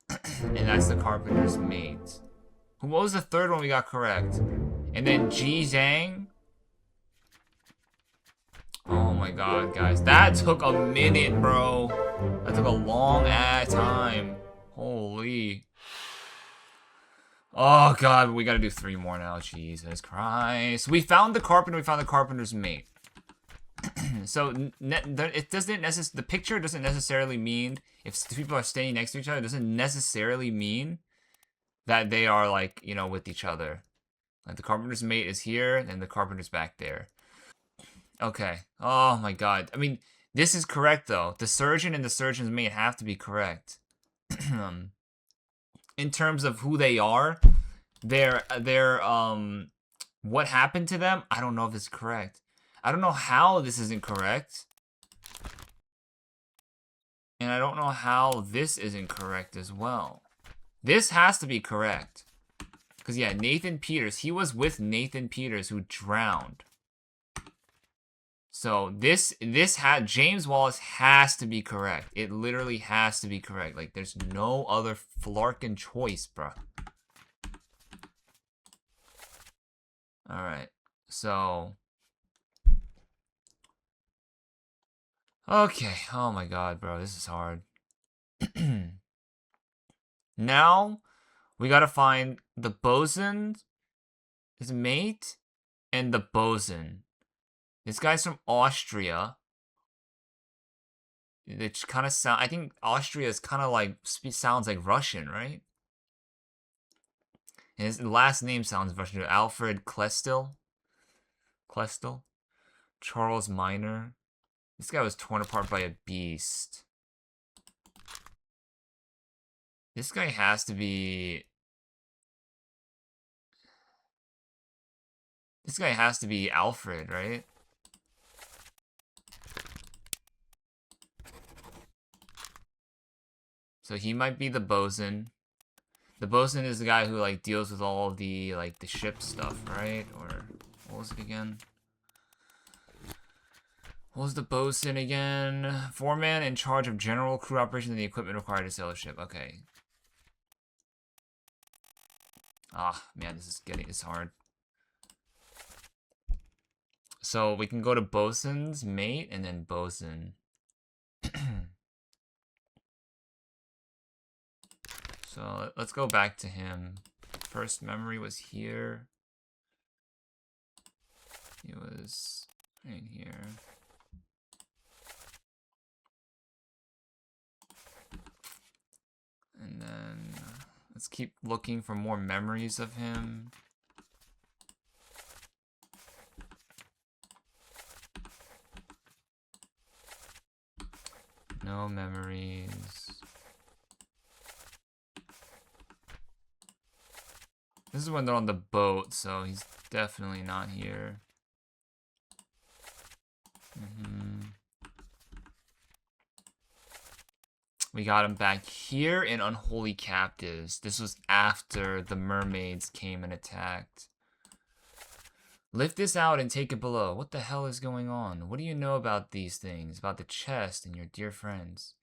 And that's the carpenter's mate. What was the 3rd one we got correct? And then Ji Zhang? Oh my god, guys. That took a minute, bro. That took a long ass time. Holy. Oh god, we gotta do 3 more now. Jesus Christ. We found the carpenter, we found the carpenter's mate. So, it doesn't necessarily, the picture doesn't necessarily mean, if people are staying next to each other, it doesn't necessarily mean that they are, like, you know, with each other. Like, the carpenter's mate is here, and the carpenter's back there. Okay. Oh my god. I mean, this is correct, though. The surgeon and the surgeon's mate have to be correct. In terms of who they are, what happened to them, I don't know if it's correct. I don't know how this isn't correct. And I don't know how this isn't correct as well. This has to be correct. Because, yeah, Nathan Peters. He was with Nathan Peters who drowned. So, James Wallace has to be correct. It literally has to be correct. Like, there's no other flarkin' choice, bruh. Alright. So... Okay, oh my god, bro, this is hard. Now, we gotta find the bosun, his mate, and the bosun. This guy's from Austria. It kind of sound, I think Austria is kind of like, sounds like Russian, right? And his last name sounds Russian too. Alfred Klestil? Charles Minor. This guy was torn apart by a beast. This guy has to be... This guy has to be Alfred, right? So he might be the bosun. The bosun is the guy who, like, deals with all of the, like, the ship stuff, right? Or, what was it again? What was the bosun again? Foreman in charge of general crew operations and the equipment required to sail a ship. Okay. Ah, man, this is hard. So we can go to bosun's mate and then bosun. So let's go back to him. First memory was here. He was right here. And then let's keep looking for more memories of him. No memories. This is when they're on the boat, so he's definitely not here. We got him back here in Unholy Captives. This was after the mermaids came and attacked. Lift this out and take it below. What the hell is going on? What do you know about these things? About the chest and your dear friends?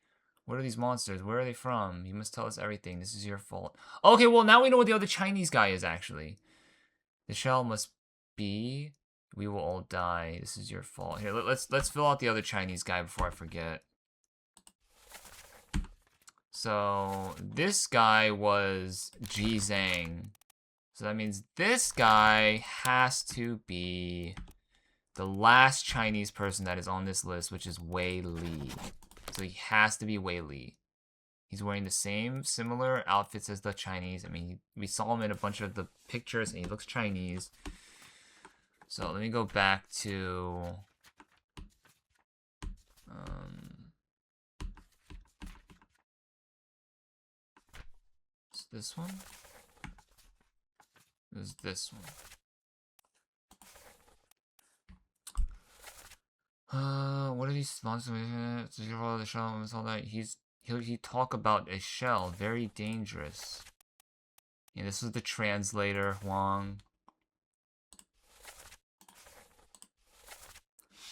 What are these monsters? Where are they from? You must tell us everything. This is your fault. Okay, well, now we know what the other Chinese guy is, actually. The shell must be... We will all die. This is your fault. Here, let's fill out the other Chinese guy before I forget. So, this guy was Ji Zhang. So that means this guy has to be the last Chinese person that is on this list, which is Wei Li. So he has to be Wei Li. He's wearing the same similar outfits as the Chinese. I mean, we saw him in a bunch of the pictures and he looks Chinese. So let me go back to... is this one? Is this one? What are these sponsors? The shell and all that. He talk about a shell, very dangerous. Yeah, this was the translator, Huang.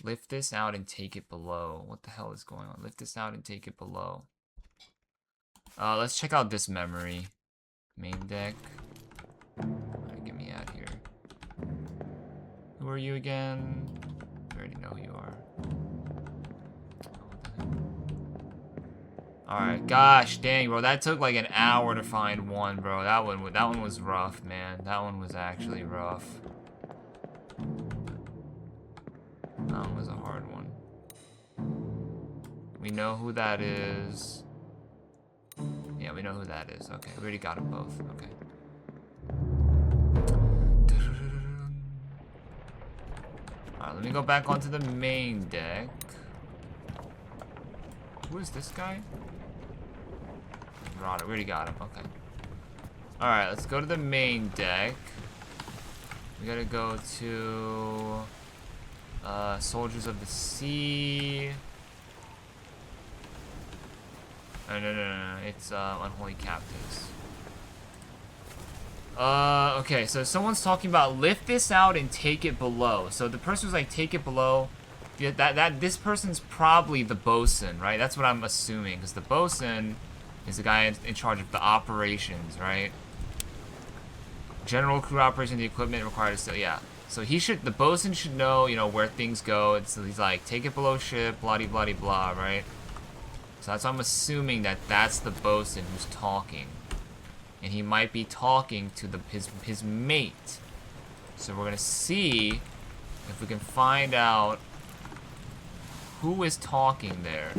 Lift this out and take it below. What the hell is going on? Lift this out and take it below. Let's check out this memory. Main deck. Alright, get me out of here. Who are you again? I already know who you are. Alright, gosh dang, bro. That took like an hour to find one, bro. That one was rough, man. That one was actually rough. That one was a hard one. We know who that is. Yeah, we know who that is. Okay, we already got them both. Okay. Alright, let me go back onto the main deck. Who is this guy? We already got him. Okay. Alright, let's go to the main deck. We gotta go to... Soldiers of the Sea. No. It's Unholy Captives. Okay, so someone's talking about lift this out and take it below. So the person who's like, take it below, this person's probably the bosun, right? That's what I'm assuming, because the bosun is the guy in charge of the operations, right? General crew operation, the equipment required to still, yeah. So the bosun should know, you know, where things go. So he's like, take it below ship, blah blah blah, right? So that's why I'm assuming that that's the bosun who's talking. And he might be talking to his mate. So we're gonna see if we can find out who is talking there.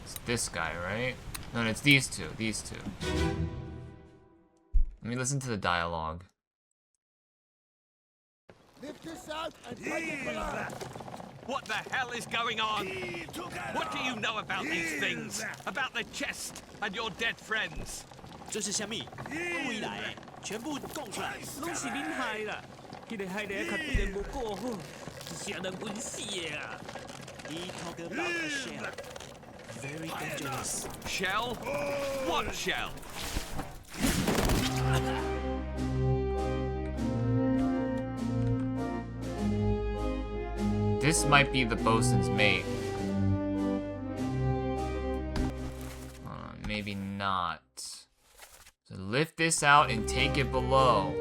It's this guy, right? No, it's these two. Let me listen to the dialogue. Lift this out and take it below. What the hell is going on? What do you know about these things? About the chest and your dead friends? 这是虾米？未来全部供出来。拢是恁害啦！迄个害得较电无顾好，是谁人温死的啊 He talk about a shell. Very dangerous. Shell? What shell? This might be the bosun's mate. Maybe not. So lift this out and take it below.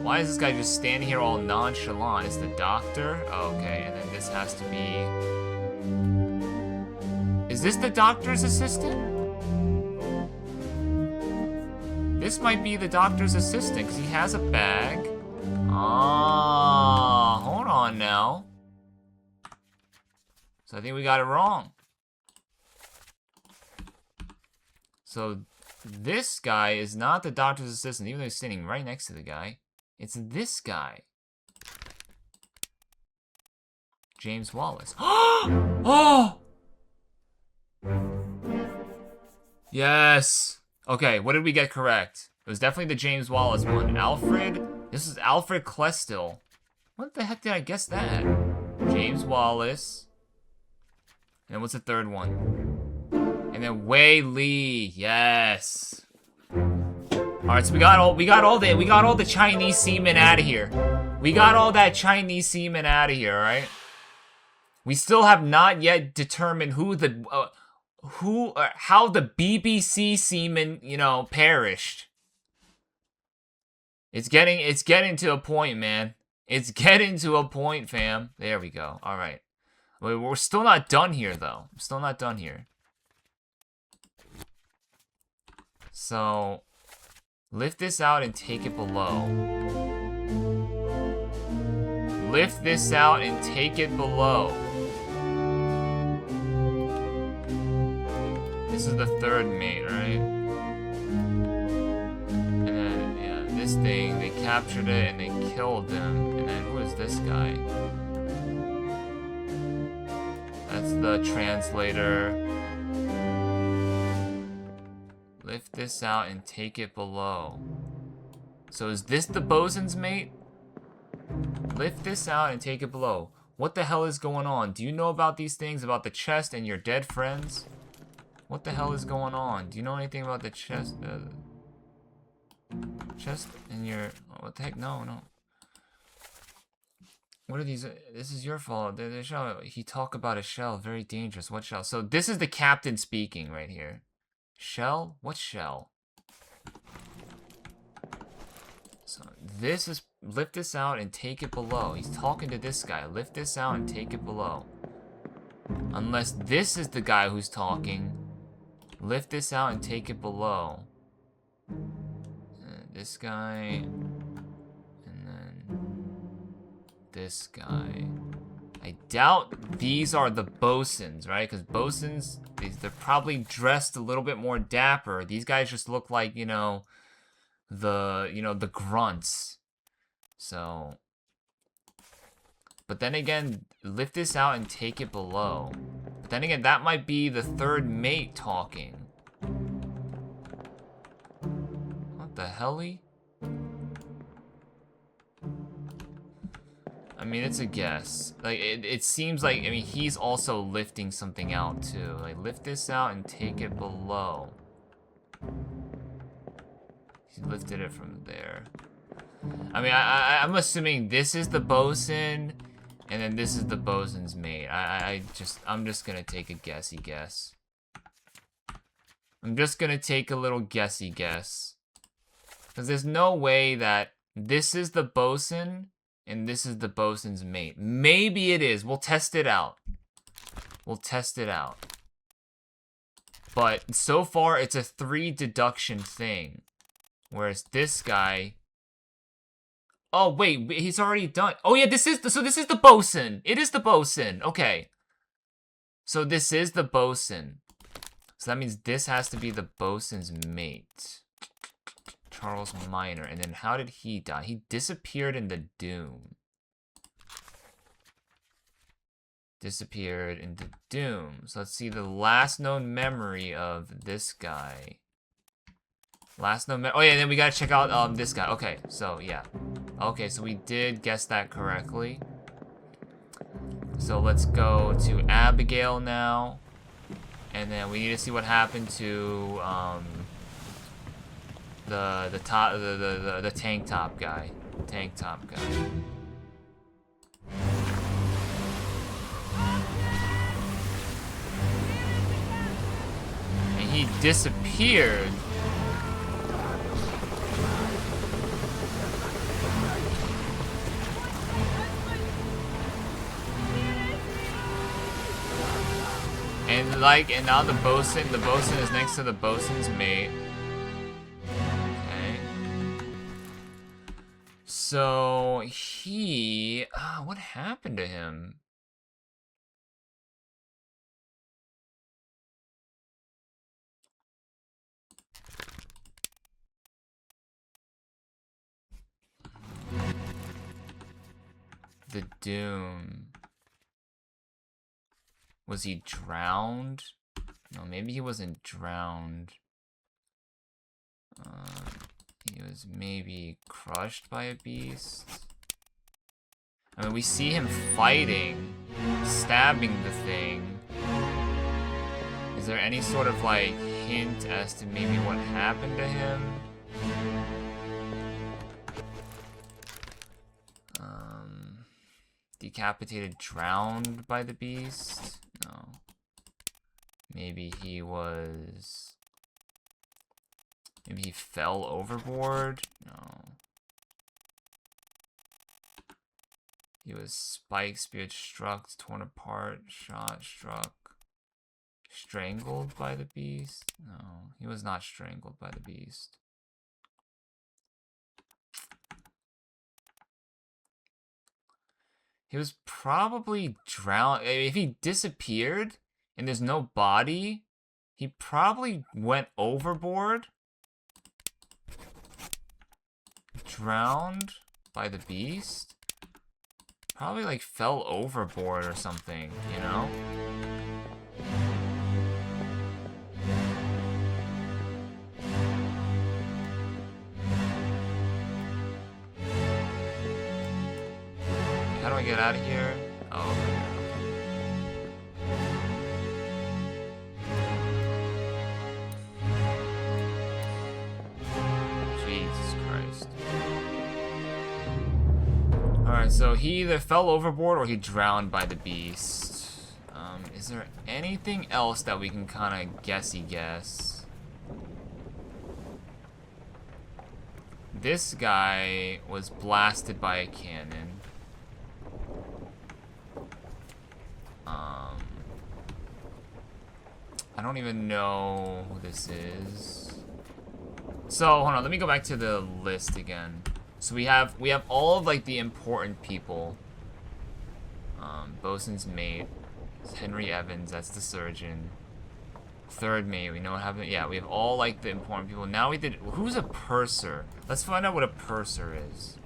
Why is this guy just standing here all nonchalant? It's the doctor? Oh, okay, and then this has to be... Is this the doctor's assistant? This might be the doctor's assistant because he has a bag. Ah, hold on now. So I think we got it wrong. So this guy is not the doctor's assistant, even though he's sitting right next to the guy. It's this guy. James Wallace. Oh! Yes. Okay, what did we get correct? It was definitely the James Wallace one. Alfred. This is Alfred Klestill. What the heck did I guess that? James Wallace. And what's the third one? And then Wei Li. Yes. Alright, so we got all the Chinese seamen out of here. We got all that Chinese seamen out of here, alright? We still have not yet determined how the BBC seamen, you know, perished. It's getting to a point, man. It's getting to a point, fam. There we go. All right. We're still not done here, though. I'm still not done here. So, lift this out and take it below. Lift this out and take it below. This is the third mate, right? And then, yeah, this thing, they captured it and they killed him. And then, who is this guy? That's the translator. Lift this out and take it below. So is this the bosun's mate? Lift this out and take it below. What the hell is going on? Do you know about these things? About the chest and your dead friends? What the hell is going on? Do you know anything about the chest? Chest and your... What the heck? No. What are these? This is your fault. The shell. He talked about a shell. Very dangerous. What shell? So this is the captain speaking right here. Shell? What shell? So this is... Lift this out and take it below. He's talking to this guy. Lift this out and take it below. Unless this is the guy who's talking. Lift this out and take it below. This guy. And then this guy. I doubt these are the bosuns, right? Because bosuns, they're probably dressed a little bit more dapper. These guys just look like, you know, the grunts. So, but then again, lift this out and take it below. But then again, that might be the third mate talking. What the helly? I mean, it's a guess. Like, it seems like, I mean, he's also lifting something out too. Like, lift this out and take it below. He lifted it from there. I mean, I'm assuming this is the bosun, and then this is the bosun's mate. I'm just gonna take a guessy guess. I'm just gonna take a little guessy guess. Because there's no way that this is the bosun, and this is the bosun's mate. Maybe it is. We'll test it out. We'll test it out. But so far, it's a 3 deduction thing. Whereas this guy... Oh, wait, he's already done. Oh, yeah, this is the bosun. It is the bosun. Okay. So this is the bosun. So that means this has to be the bosun's mate. Charles Minor. And then how did he die? He disappeared in the Doom. Disappeared into Doom. So let's see the last known memory of this guy. Last known oh yeah, then we gotta check out this guy. Okay, so yeah. Okay, so we did guess that correctly. So let's go to Abigail now. And then we need to see what happened to the tank top guy. Tank top guy. And he disappeared. And And like, and now the bosun is next to the bosun's mate. Okay. So he, what happened to him? The Doom. Was he drowned? No, maybe he wasn't drowned. He was maybe crushed by a beast. I mean, we see him fighting, stabbing the thing. Is there any sort of, like, hint as to maybe what happened to him? Decapitated, drowned by the beast? No. Maybe he was... Maybe he fell overboard? No. He was spiked, speared, struck, torn apart, shot, struck. Strangled by the beast? No, he was not strangled by the beast. He was probably drowned. If he disappeared and there's no body, he probably went overboard. Drowned by the beast. Probably like fell overboard or something, you know? How do I get out of here? Oh, over here. Jesus Christ. Alright, so he either fell overboard or he drowned by the beast. Is there anything else that we can kind of guess? This guy was blasted by a cannon. I don't even know who this is. So, hold on, let me go back to the list again. So we have all of like the important people. Bosun's mate, Henry Evans, that's the surgeon. Third mate, we know what happened. Yeah, we have all like the important people. Now we did, who's a purser? Let's find out what a purser is.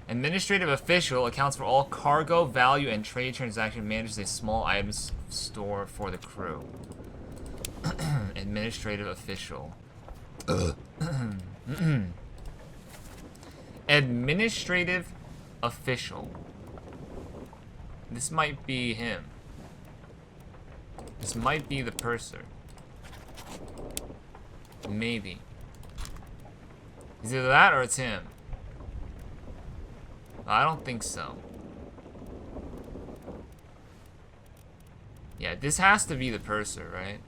Administrative official accounts for all cargo, value, and trade transaction, manages a small items store for the crew. Administrative official. Administrative official. This might be him. This might be the purser. Maybe. It's either that or it's him. I don't think so. Yeah, this has to be the purser, right?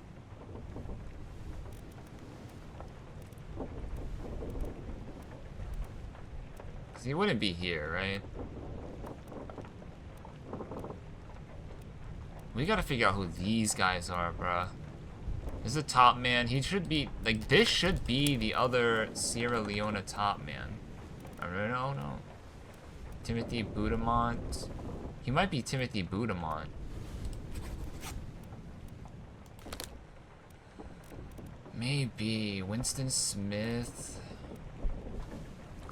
Because he wouldn't be here, right? We gotta figure out who these guys are, bruh. This is the top man. He should be, like, this should be the other Sierra Leone top man. I don't know. Timothy Boudamont. He might be Timothy Boudamont. Maybe Winston Smith.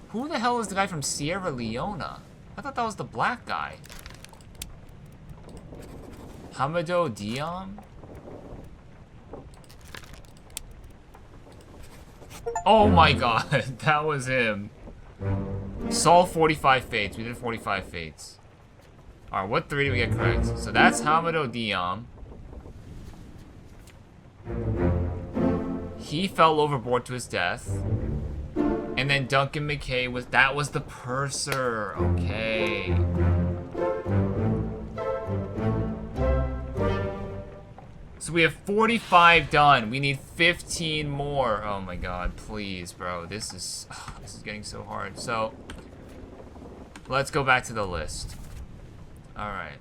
Who the hell is the guy from Sierra Leone? I thought that was the black guy. Hamado Diom? Oh my god, that was him. Solve 45 fates. We did 45 fates. Alright, what 3 did we get correct? So that's Hamado Diom. He fell overboard to his death. And then Duncan McKay was, that was the purser. Okay. So we have 45 done. We need 15 more. Oh my god, please, bro. This is getting so hard. So let's go back to the list. Alright.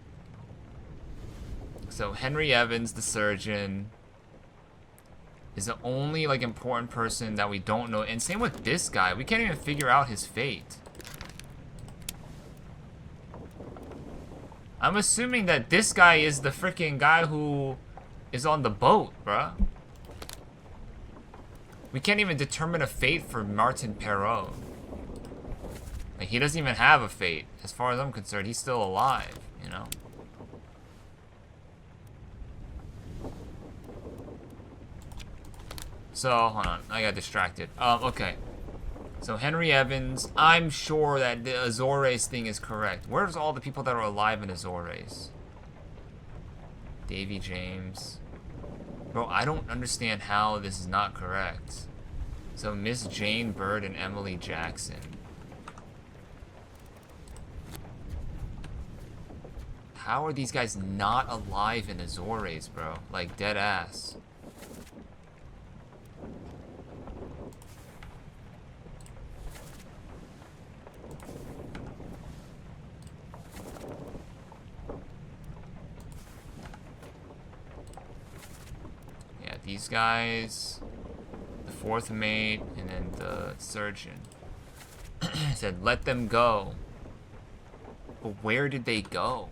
So Henry Evans, the surgeon, is the only like important person that we don't know. And same with this guy. We can't even figure out his fate. I'm assuming that this guy is the freaking guy who is on the boat, bruh. We can't even determine a fate for Martin Perrault. Like, he doesn't even have a fate. As far as I'm concerned, he's still alive, you know? So, hold on. I got distracted. Okay. So, Henry Evans. I'm sure that the Azores thing is correct. Where's all the people that are alive in Azores? Davy James. Bro, I don't understand how this is not correct. So, Miss Jane Bird and Emily Jackson. How are these guys not alive in Azores, bro? Like, dead ass. Yeah, these guys, the fourth mate, and then the surgeon. Said, let them go. But where did they go?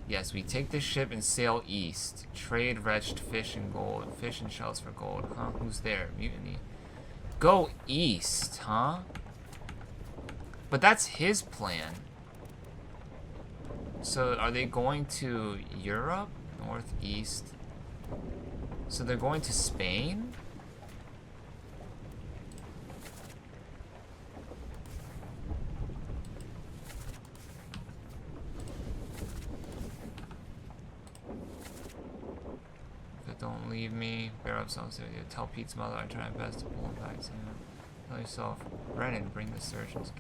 Yes, we take this ship and sail east. Trade wretched fish and gold. Fish and shells for gold. Huh? Who's there? Mutiny. Go east, huh? But that's his plan. So are they going to Europe? Northeast. So they're going to Spain? Don't leave me. Bear up something. Tell Pete's mother I try my best to pull him back. So, tell yourself, Brennan, bring the surgeon's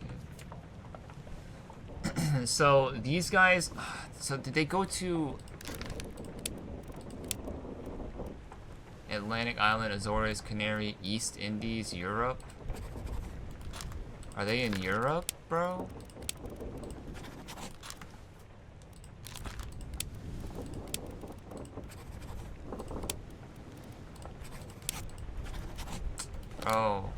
kid. So these guys. So did they go to Atlantic Island, Azores, Canary, East Indies, Europe? Are they in Europe, bro? Oh.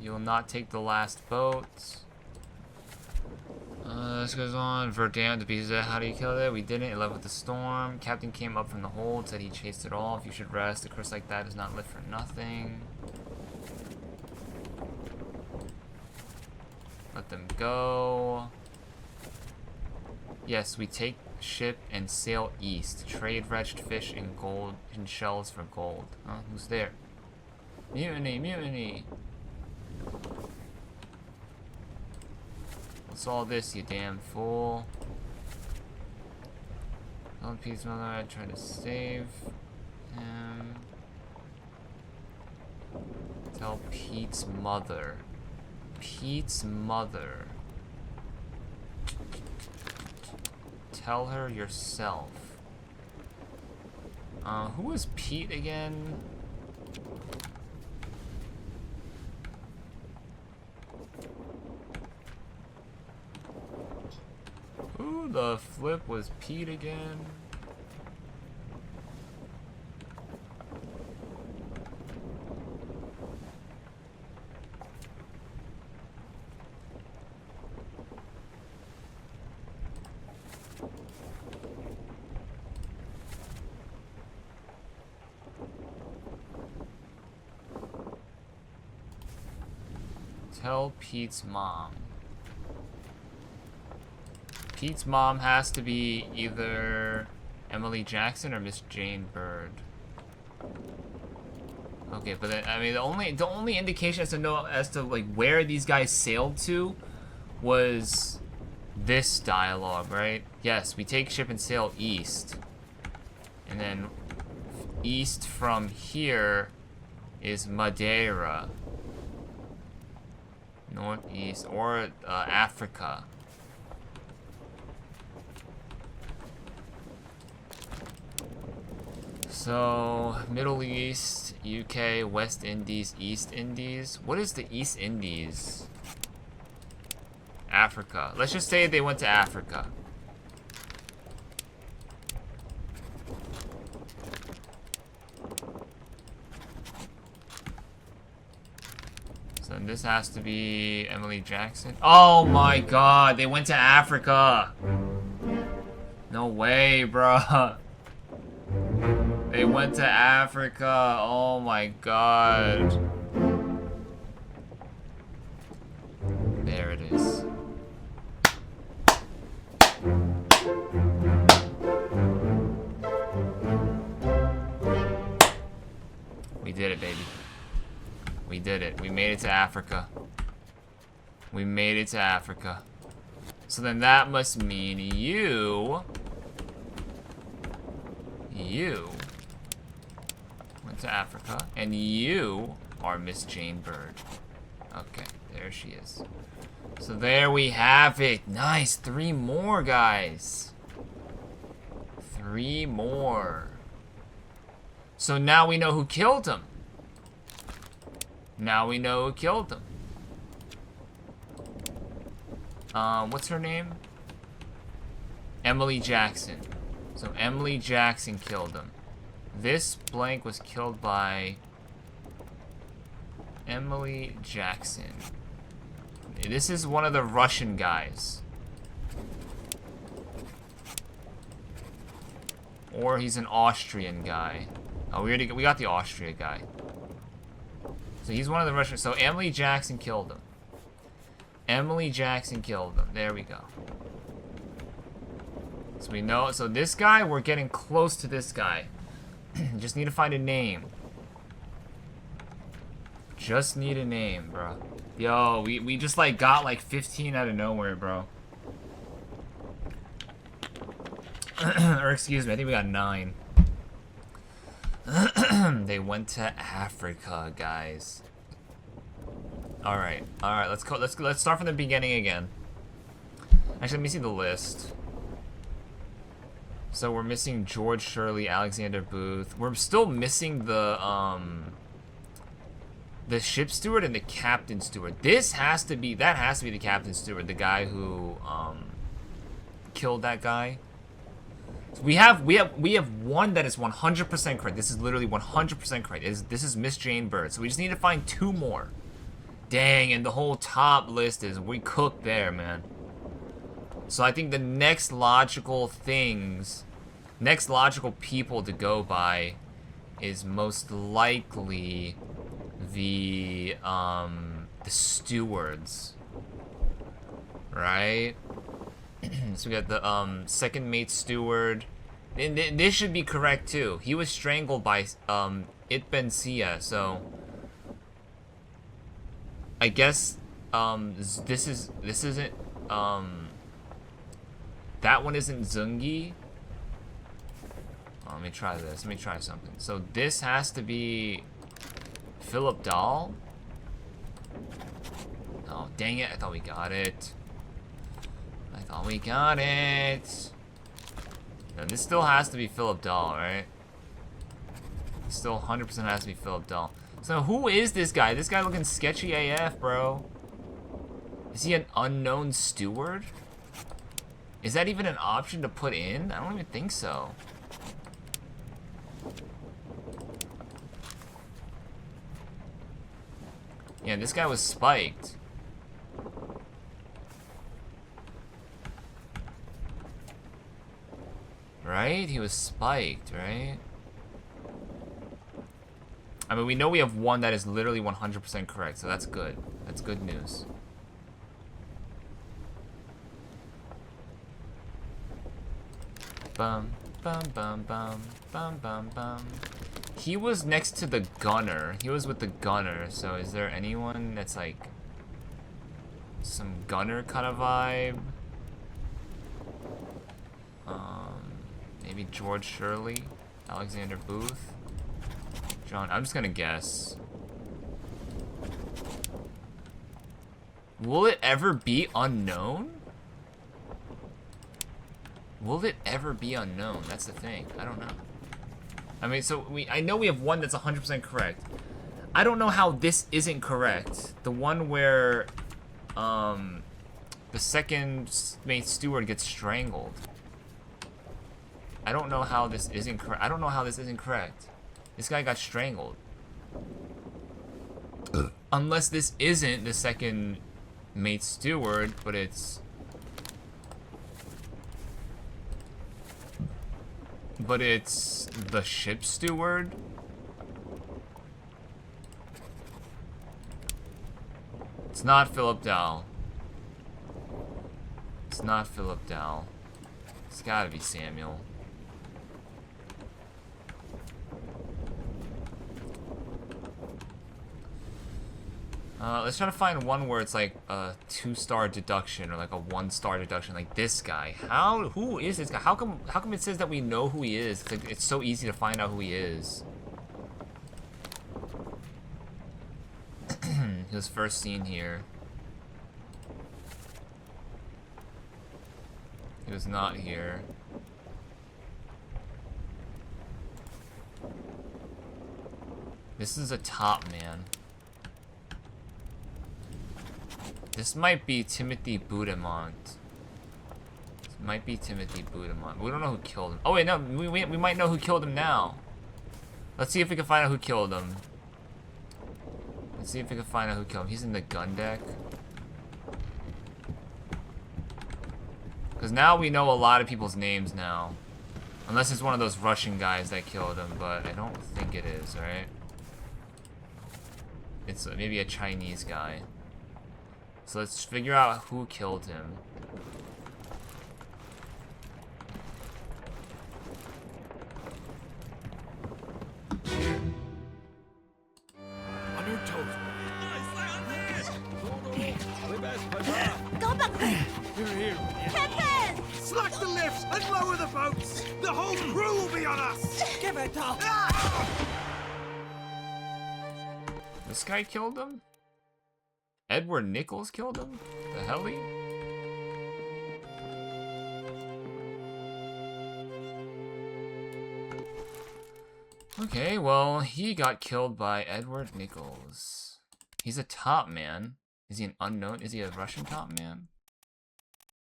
You'll not take the last boat. This goes on. Verdun, the pieces. How do you kill it? We didn't. It left with the storm. Captain came up from the hold, said he chased it off. You should rest. A curse like that does not live for nothing. Let them go. Yes, we take ship and sail east. Trade wretched fish and gold and shells for gold. Huh? Who's there? Mutiny, mutiny. What's all this, you damn fool? Tell Pete's mother I tried to save him. Tell Pete's mother. Pete's mother. Tell her yourself. Who is Pete again? Who the flip was Pete again? Tell Pete's mom. Pete's mom has to be either Emily Jackson or Miss Jane Bird. Okay, but then, I mean, the only indication as to like where these guys sailed to was this dialogue, right? Yes, we take ship and sail east, and then east from here is Madeira. Northeast, or Africa. So, Middle East, UK, West Indies, East Indies. What is the East Indies? Africa. Let's just say they went to Africa. So this has to be Emily Jackson. Oh my god, they went to Africa. No way, bruh. They went to Africa. Oh my god. There it is. We did it, baby. We did it. We made it to Africa. We made it to Africa. So then that must mean you went to Africa, and you are Miss Jane Bird. Okay, there she is. So there we have it. Nice. 3 more, guys. 3 more. So now we know who killed him. Now we know who killed him. What's her name? Emily Jackson. So Emily Jackson killed him. This blank was killed by Emily Jackson. This is one of the Russian guys. Or he's an Austrian guy. Oh, we got the Austria guy. So he's one of the Russians. So Emily Jackson killed him. Emily Jackson killed him. There we go. So we know. So this guy, we're getting close to this guy. Just need to find a name. Just need a name, bro. Yo, we just like got like 15 out of nowhere, bro. Or excuse me, I think we got 9. They went to Africa, guys. All right. Let's start from the beginning again. Actually, let me see the list. So we're missing George Shirley, Alexander Booth. We're still missing the ship steward and the captain steward. That has to be the captain steward, the guy who killed that guy. So we have one that is 100% correct. This is literally 100% correct. This is Miss Jane Bird. So we just need to find 2 more. Dang, and the whole top list is we cooked there, man. So I think the next logical people to go by is most likely the stewards, right? So we got the second mate steward. And this should be correct too. He was strangled by Itben Sia, so I guess this isn't that one isn't Zungi. Let me try this. Let me try something. So this has to be Philip Dahl. Oh, dang it. I thought we got it. No, this still has to be Philip Dahl, right? Still 100% has to be Philip Dahl. So who is this guy? This guy looking sketchy AF, bro. Is he an unknown steward? Is that even an option to put in? I don't even think so. Yeah, this guy was spiked. Right? He was spiked, right? I mean, we know we have one that is literally 100% correct, so that's good. That's good news. Bum, bum, bum, bum, bum, bum, bum. He was next to the gunner. He was with the gunner, so is there anyone that's like some gunner kind of vibe? Maybe George Shirley, Alexander Booth, John. I'm just gonna guess. Will it ever be unknown? Will it ever be unknown? That's the thing. I don't know. I mean, so I know we have one that's 100% correct. I don't know how this isn't correct. The one where the second mate steward gets strangled. I don't know how this isn't correct. I don't know how this isn't correct. This guy got strangled. Unless this isn't the second mate steward, but it's... But it's the ship steward? It's not Philip Dow. It's not Philip Dow. It's gotta be Samuel. Let's try to find one where it's like a 2-star deduction or like a 1-star deduction, like this guy. Who is this guy? How come it says that we know who he is? It's like, it's so easy to find out who he is. He was first seen here. He was not here. This is a top man. This might be Timothy Boudemont. This might be Timothy Boudemont. We don't know who killed him. Oh wait, no, we might know who killed him now. Let's see if we can find out who killed him. Let's see if we can find out who killed him. He's in the gun deck. Because now we know a lot of people's names now. Unless it's one of those Russian guys that killed him, but I don't think it is, right? It's maybe a Chinese guy. So let's figure out who killed him. On your toes. Go back there! Here. Captain! Slack the lifts and lower the boats! The whole crew will be on us! Give it up! This guy killed him? Edward Nichols killed him? The hell? Okay, well, he got killed by Edward Nichols. He's a top man. Is he an unknown? Is he a Russian top man?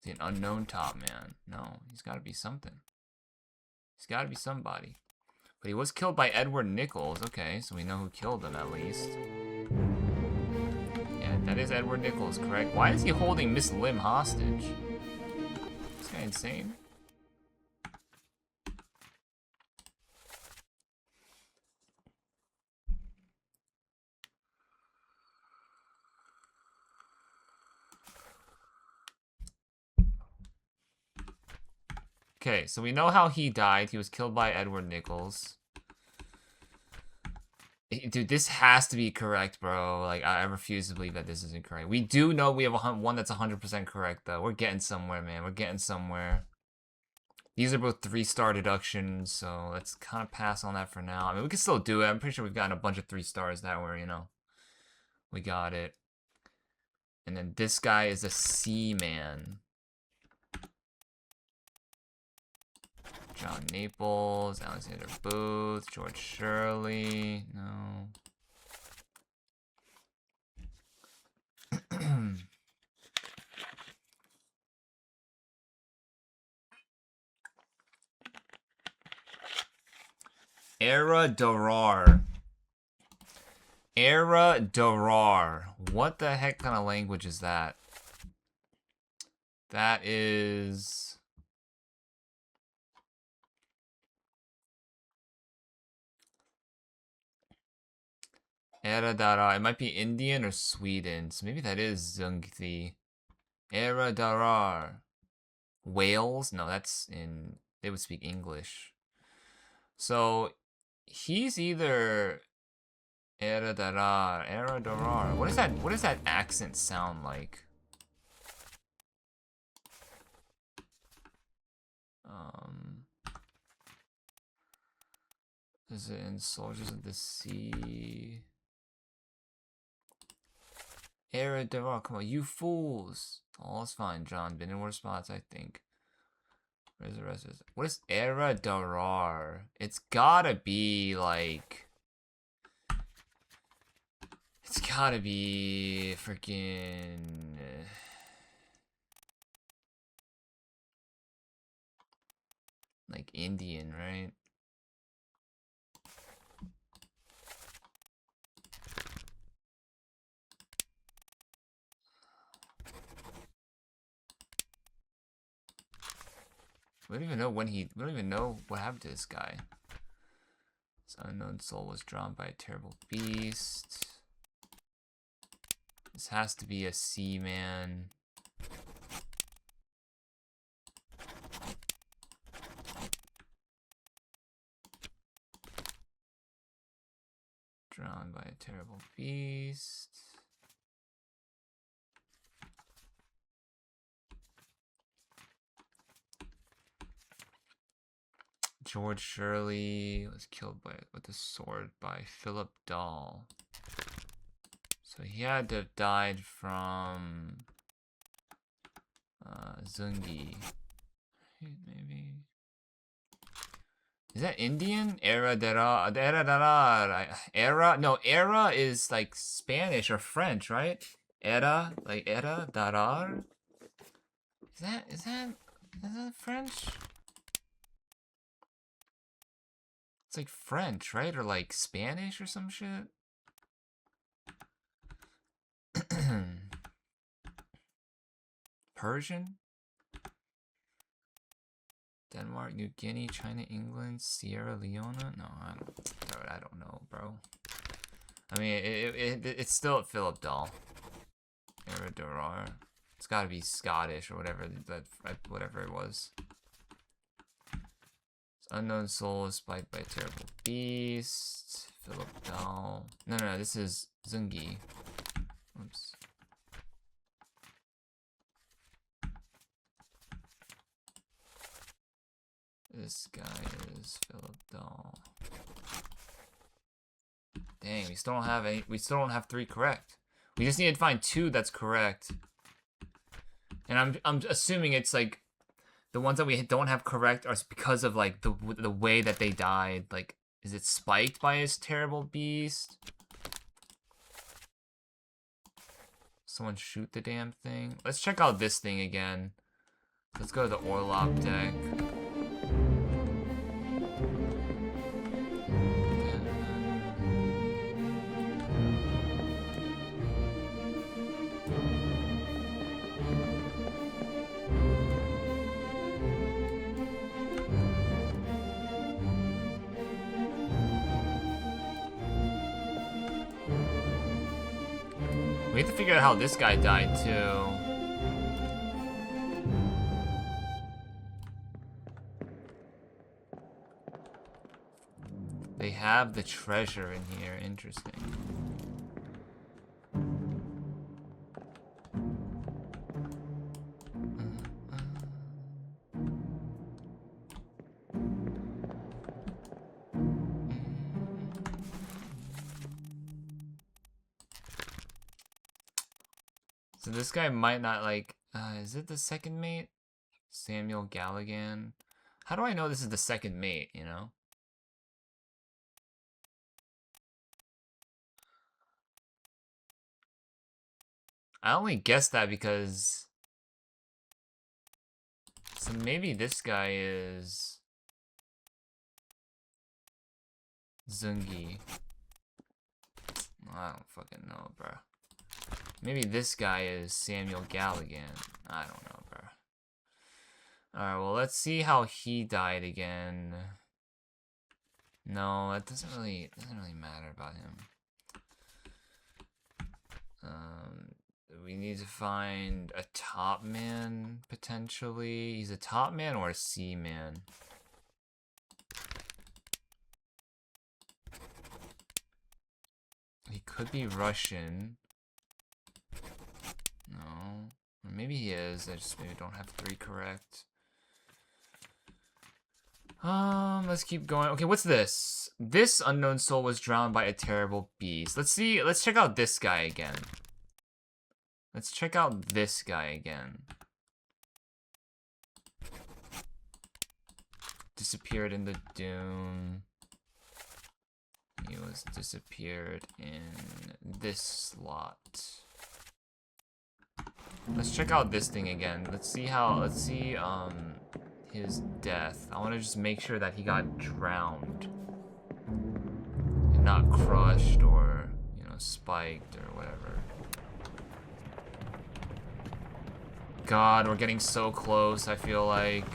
Is he an unknown top man? No, he's gotta be something. He's gotta be somebody. But he was killed by Edward Nichols. Okay, so we know who killed him at least. Yeah, that is Edward Nichols, correct? Why is he holding Miss Lim hostage? This guy insane? Okay, so we know how he died. He was killed by Edward Nichols. Dude, this has to be correct, bro. Like, I refuse to believe that this isn't correct. We do know we have one that's 100% correct, though. We're getting somewhere, man. We're getting somewhere. These are both 3-star deductions, so let's kind of pass on that for now. I mean, we can still do it. I'm pretty sure we've gotten a bunch of 3 stars that were, you know, we got it. And then this guy is a seaman. John Naples, Alexander Booth, George Shirley, no. Era Darar. Era Darar. What the heck kind of language is that? That is... Era Darar. It might be Indian or Sweden. So maybe that is Zungthi. Era Darar. Wales? No, that's in... They would speak English. So, he's either... Era Darar. Era Darar. What does that accent sound like? Is it in Soldiers of the Sea? Era Darar, come on, you fools. All's fine, John. Been in worse spots, I think. Where's the rest of this? What is Era Darar? It's gotta be like. It's gotta be freaking. Like Indian, right? We don't even know when we don't even know what happened to this guy. This unknown soul was drawn by a terrible beast. This has to be a seaman. Drawn by a terrible beast. George Shirley was killed with a sword by Philip Dahl. So he had to have died from Zungi. Maybe. Is that Indian? Era Darar. Era? No, Era is like Spanish or French, right? Era? Like Era Darar? Is that French? It's like French, right? Or like Spanish or some shit? Persian? Denmark, New Guinea, China, England, Sierra Leone? No, I don't know, bro. I mean, it's still Philip Dahl. Era Darar. It's gotta be Scottish or whatever whatever it was. Unknown soul is spiked by a terrible beast. Philip Dahl. No, this is Zungi. Oops. This guy is Philip Dahl. Dang, we still don't have 3 correct. We just need to find 2 that's correct. And I'm assuming it's like the ones that we don't have correct are because of like the way that they died. Like, is it spiked by his terrible beast? Someone shoot the damn thing. Let's check out this thing again. Let's go to the Orlop deck. We have to figure out how this guy died, too. They have the treasure in here. Interesting. So this guy might not like, is it the second mate? Samuel Galligan. How do I know this is the second mate, you know? I only guessed that because... So maybe this guy is... Zungi. I don't fucking know, bro. Maybe this guy is Samuel Galligan. I don't know, bro. Alright, well, let's see how he died again. No, that doesn't really matter about him. We need to find a top man, potentially. He's a top man or a sea man? He could be Russian. No. Or maybe he is. I just maybe don't have 3 correct. Let's keep going. Okay, what's this? This unknown soul was drowned by a terrible beast. Let's check out this guy again. Let's check out this guy again. Disappeared in the dune. He was disappeared in this slot. Let's check out this thing again. Let's see his death. I want to just make sure that he got drowned and not crushed or, you know, spiked or whatever. God, we're getting so close, I feel like.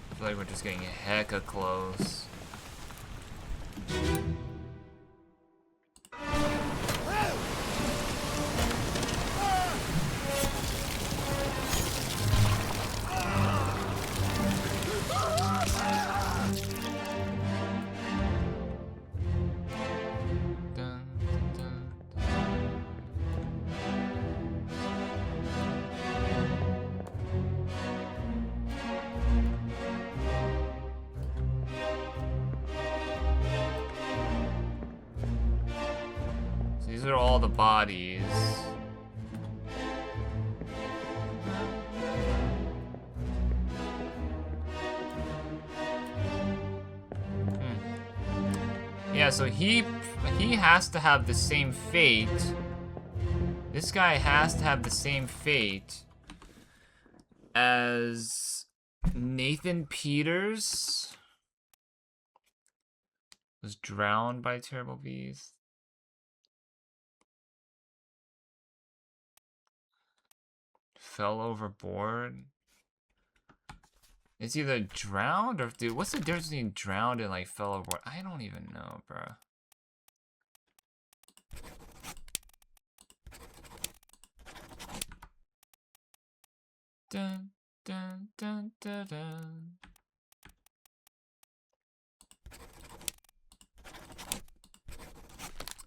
I feel like we're just getting hecka close. These are all the bodies. Yeah, so he has to have the same fate. This guy has to have the same fate as Nathan Peters. Was drowned by terrible bees. Fell overboard. It's either drowned or, dude, what's the difference between drowned and like fell overboard? I don't even know, bro. Dun dun dun dun dun.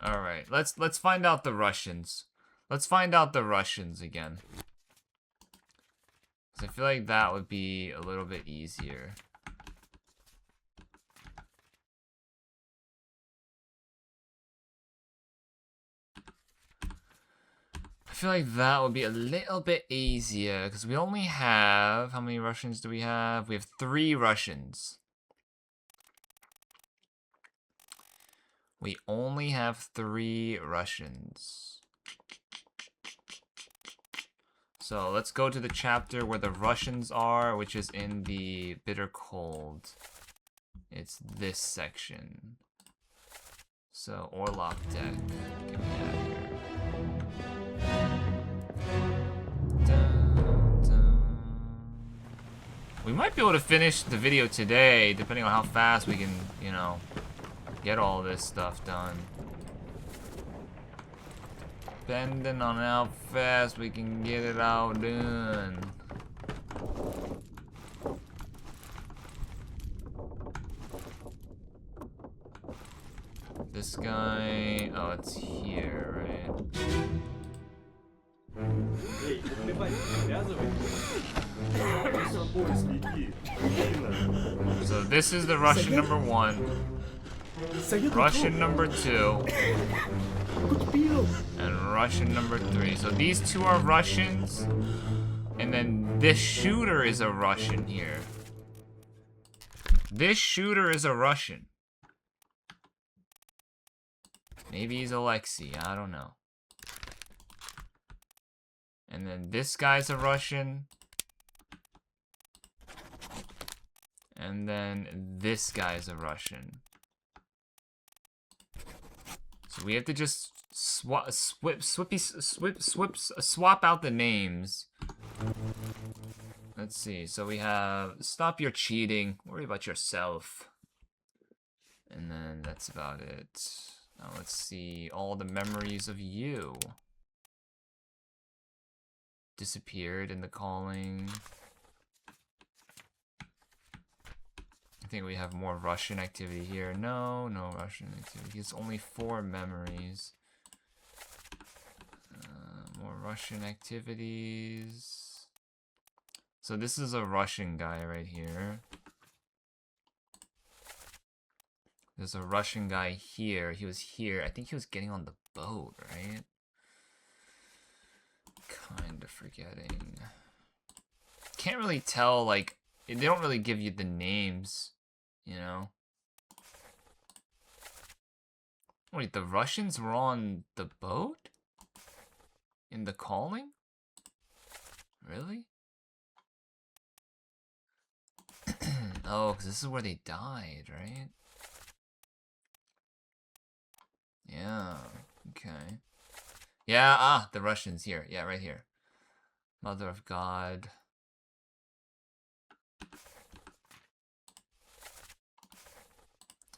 All right, let's find out the Russians. Let's find out the Russians again. I feel like that would be a little bit easier. I feel like that would be a little bit easier because we only have, how many Russians do we have? We have 3 Russians. We only have 3 Russians. So let's go to the chapter where the Russians are, which is in the Bitter Cold. It's this section. So, Orlok deck. Get me out of here. Dun, dun. We might be able to finish the video today, depending on how fast we can, you know, get all this stuff done. Depending on how fast we can get it all done. This guy, oh, it's here, right? So this is the Russian number 1. Russian number 2. And Russian number 3. So these 2 are Russians. And then this shooter is a Russian here. This shooter is a Russian. Maybe he's Alexei, I don't know. And then this guy's a Russian. And then this guy's a Russian. So we have to just swap out the names. Let's see. So we have stop your cheating. Worry about yourself. And then that's about it. Now let's see all the memories of you. Disappeared in the calling. I think we have more Russian activity here. No Russian activity. It's only 4 memories. More Russian activities. So this is a Russian guy right here. There's a Russian guy here. He was here. I think he was getting on the boat, right? Kind of forgetting. Can't really tell, like, they don't really give you the names, you know? Wait, the Russians were on the boat? In the Calling? Really? Oh, because this is where they died, right? Yeah, okay. Yeah, the Russians here. Yeah, right here. Mother of God.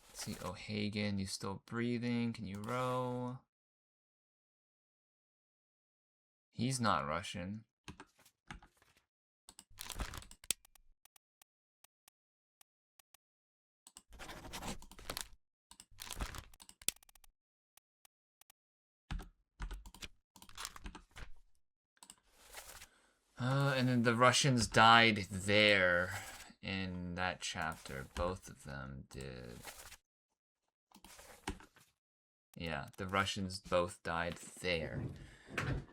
Let's see, O'Hagan, you still breathing? Can you row? He's not Russian. And then the Russians died there in that chapter. Both of them did. Yeah, the Russians both died there.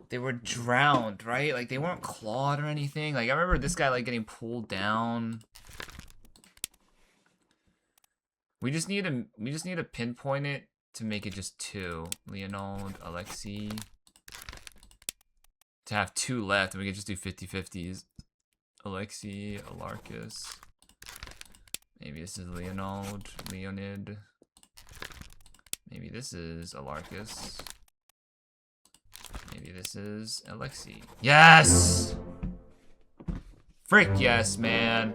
They were drowned, right? Like, they weren't clawed or anything. Like, I remember this guy, like, getting pulled down. We just need to pinpoint it to make it just 2. Leonid, Alexei. To have 2 left, and we can just do 50-50s. Alexei, Alarcus. Maybe this is Leonid. Maybe this is Alarcus. Maybe this is Alexei. Yes! Frick yes, man.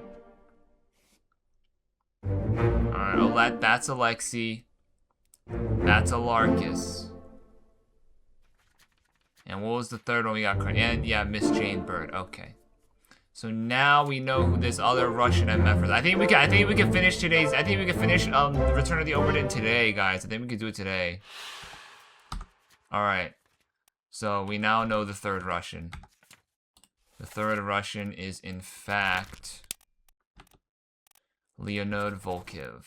Alright, that's Alexei. That's Alarcus. And what was the third one we got? And yeah, Miss Jane Bird. Okay. So now we know who this other Russian MF is. I think we can finish today's. I think we can finish Return of the Obra Dinn today, guys. I think we can do it today. All right. So we now know the third Russian. The third Russian is in fact Leonid Volkov.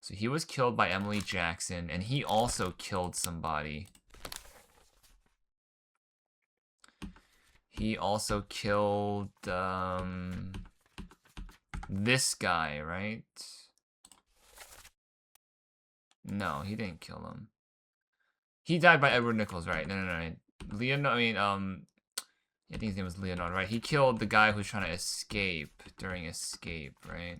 So he was killed by Emily Jackson, and he also killed somebody. He also killed this guy, right? No, he didn't kill him. He died by Edward Nichols, right? No. Leonid, I think his name was Leonid, right? He killed the guy who was trying to escape during escape, right?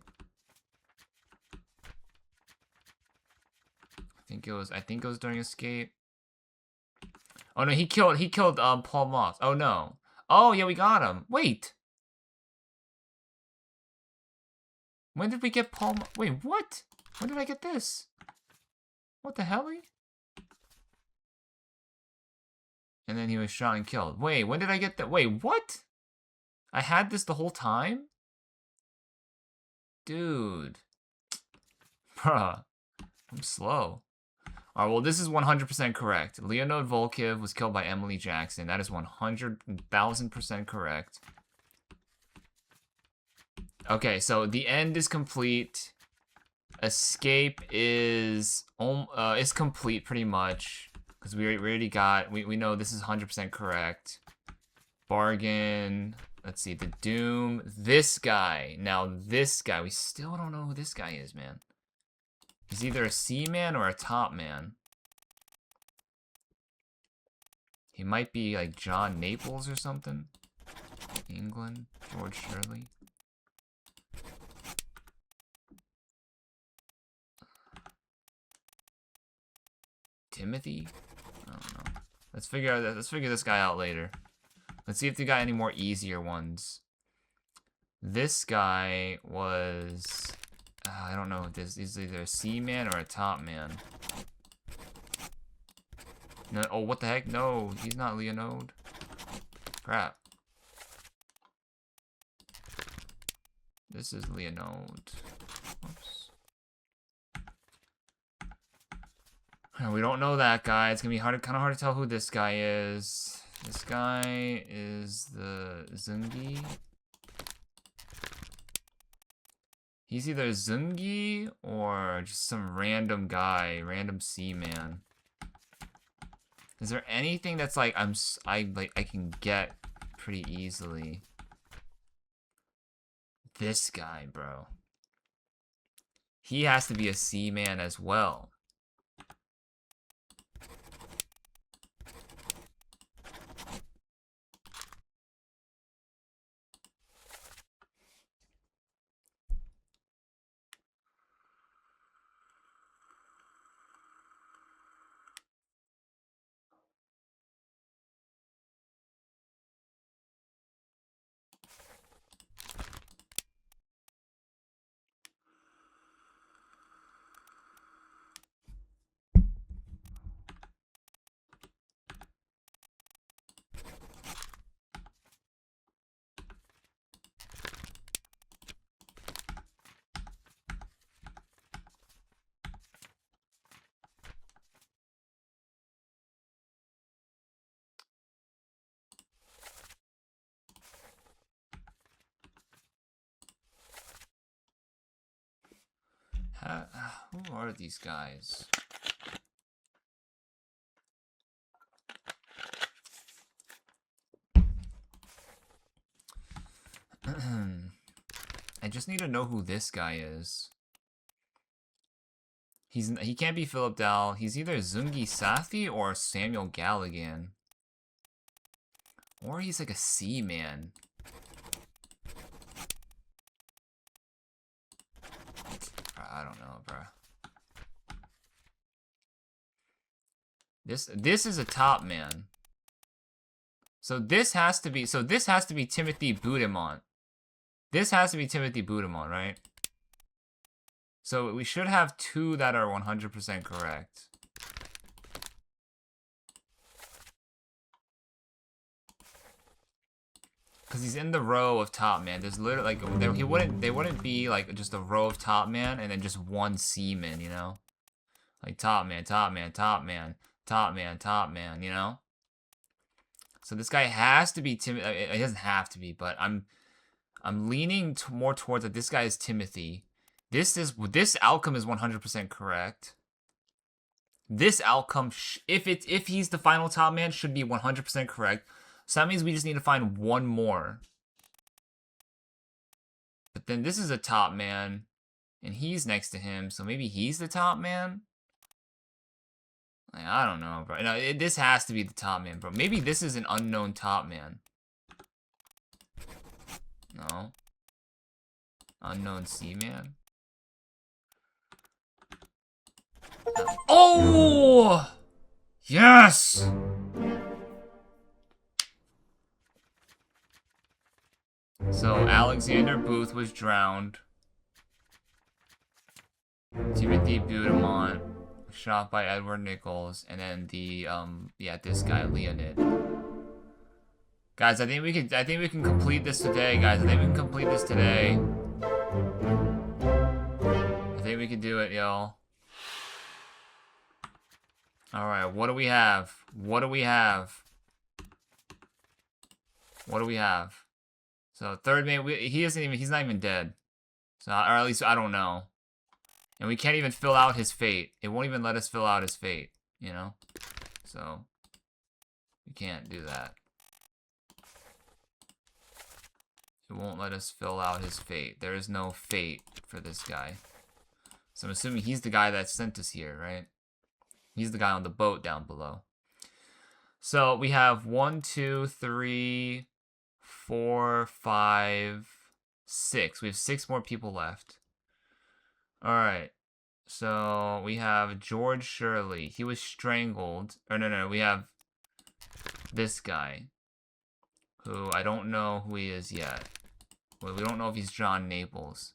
I think it was during escape. Oh no, he killed Paul Moss. Oh no. Oh yeah, we got him. Wait. When did we get Paul? Wait, what? When did I get this? What the hell? And then he was shot and killed. Wait, when did I get that? Wait, what? I had this the whole time? Dude. Bruh. I'm slow. Alright, well, this is 100% correct. Leonid Volkov was killed by Emily Jackson. That is 100,000% correct. Okay, so the end is complete. Escape is complete pretty much. Because we already got, we know this is 100% correct. Bargain. Let's see, the Doom. This guy. Now, this guy. We still don't know who this guy is, man. He's either a seaman or a top man. He might be like John Naples or something. England. George Shirley. Timothy? I don't know. Let's figure this guy out later. Let's see if they got any more easier ones. This guy was... I don't know if this is either a seaman or a top man. No, oh, what the heck? No, he's not Leonid. Crap. This is Leonid. Oops. We don't know that guy. It's gonna be kind of hard to tell who this guy is. This guy is the Zungi. He's either Zungi or just some random guy, random seaman. Is there anything that's like I can get pretty easily? This guy, bro. He has to be a seaman as well. Who are these guys? I just need to know who this guy is. He can't be Philip Dal. He's either Zungi Sathi or Samuel Galligan. Or he's like a seaman. I don't know, bro. This is a top man. So this has to be Timothy Boudemont. This has to be Timothy Boudemont, right? So we should have two that are 100% correct. Cause he's in the row of top man. There's literally like they wouldn't be like just a row of top man and then just one seaman, you know? Like top man, top man, top man, top man, top man, you know? So this guy has to be Timothy. It doesn't have to be, but I'm leaning more towards that this guy is Timothy. This outcome is 100% correct. This outcome, if he's the final top man, should be 100% correct. So that means we just need to find one more. But then this is a top man, and he's next to him, so maybe he's the top man? Like, I don't know, bro. No, this has to be the top man, bro. Maybe this is an unknown top man. No. Unknown seaman. Oh! Yes! So Alexander Booth was drowned. Timothy Boudemont was shot by Edward Nichols, and then the this guy Leonid. Guys, I think we can complete this today, guys. I think we can complete this today. I think we can do it, y'all. Alright, what do we have? What do we have? What do we have? So third man, he's not even dead. So, or at least I don't know. And we can't even fill out his fate. It won't even let us fill out his fate, you know? So, we can't do that. It won't let us fill out his fate. There is no fate for this guy. So I'm assuming he's the guy that sent us here, right? He's the guy on the boat down below. So we have 1, 2, 3, 4, 5, 6. We have 6 more people left. Alright. So we have George Shirley. He was strangled. Or no. We have this guy. Who I don't know who he is yet. Well, we don't know if he's John Naples.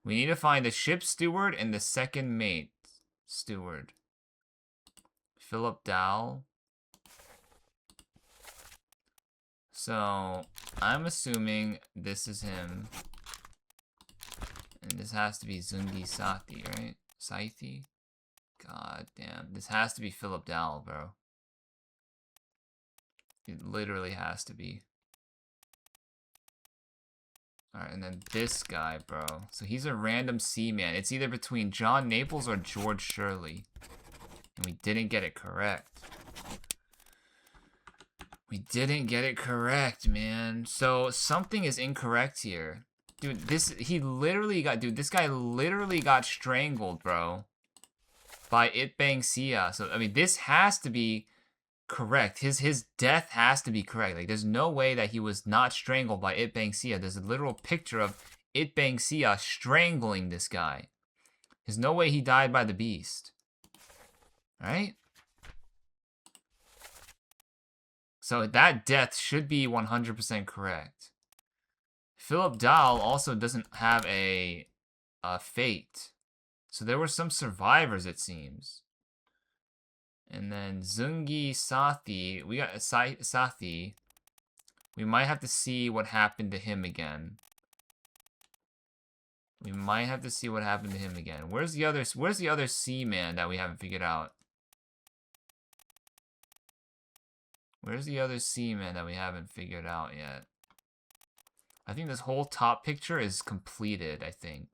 We need to find the ship's steward and the second mate steward. Philip Dal. So, I'm assuming this is him. And this has to be Zungi Sathi, right? Sathi? God damn. This has to be Philip Dal, bro. It literally has to be. Alright, and then this guy, bro. So he's a random C-man. It's either between John Naples or George Shirley. And we didn't get it correct. We didn't get it correct, man. So something is incorrect here. Dude, this guy literally got strangled, bro. By It Bang Sia. So, I mean, this has to be correct. His death has to be correct. Like, there's no way that he was not strangled by It Bang Sia. There's a literal picture of It Bang Sia strangling this guy. There's no way he died by the beast. Right? So that death should be 100% correct. Philip Dahl also doesn't have a fate. So there were some survivors, it seems. And then Zungi Sathi, we got Sathi. We might have to see what happened to him again. Where's the other C-man that we haven't figured out? Where's the other C-man that we haven't figured out yet? I think this whole top picture is completed, I think.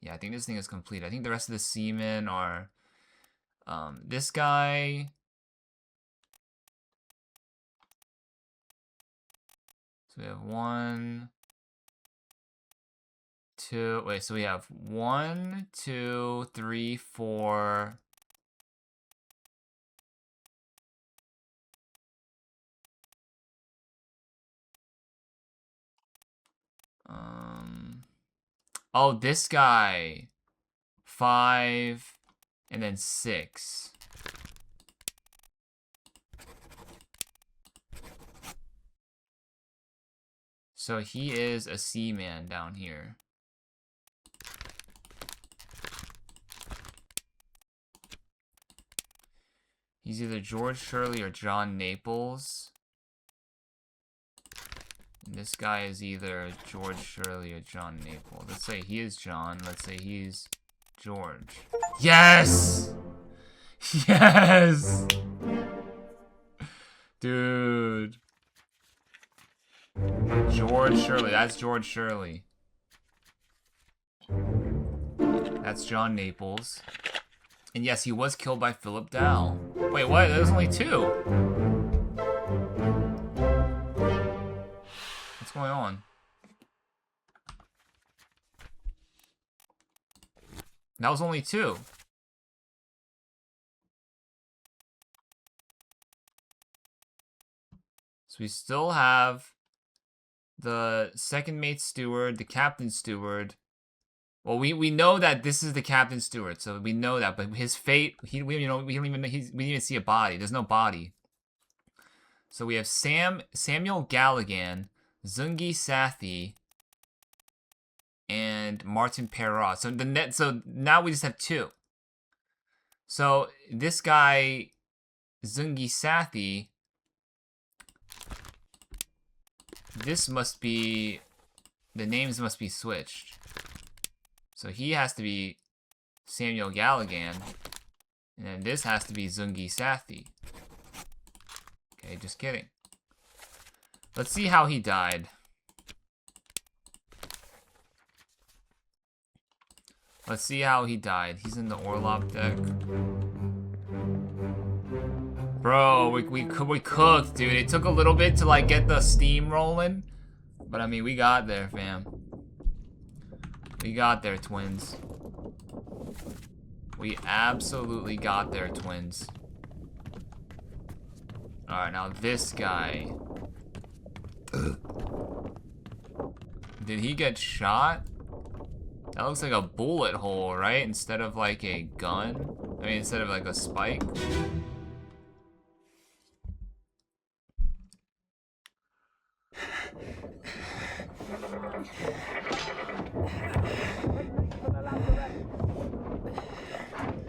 Yeah, I think this thing is complete. I think the rest of the seamen are this guy. So we have 1, 2. Wait, so we have 1, 2, 3, 4. Oh, this guy. 5, and then 6. So he is a C-man down here. He's either George Shirley or John Naples. And this guy is either George Shirley or John Naples. Let's say he is John. Let's say he's George. Yes! Yes! Dude. George Shirley. That's George Shirley. That's John Naples. And yes, he was killed by Philip Dahl. Wait, what? There's only 2. What's going on? That was only 2. So we still have the second mate steward, the captain steward. Well, we know that this is the captain steward, so we know that. But his fate, we don't even see a body. There's no body. So we have Samuel Galligan, Zungi Sathi, and Martin Perrault. So now we just have 2. So this guy, Zungi Sathi, this must be, the names must be switched. So he has to be Samuel Galligan, and then this has to be Zungi Sathi. Okay, just kidding. Let's see how he died. Let's see how he died. He's in the Orlop deck. Bro, we cooked, dude. It took a little bit to like get the steam rolling, but I mean we got there, fam. We got there, twins. We absolutely got there, twins. Alright, now this guy. Did he get shot? That looks like a bullet hole, right? Instead of like a gun. I mean, instead of like a spike.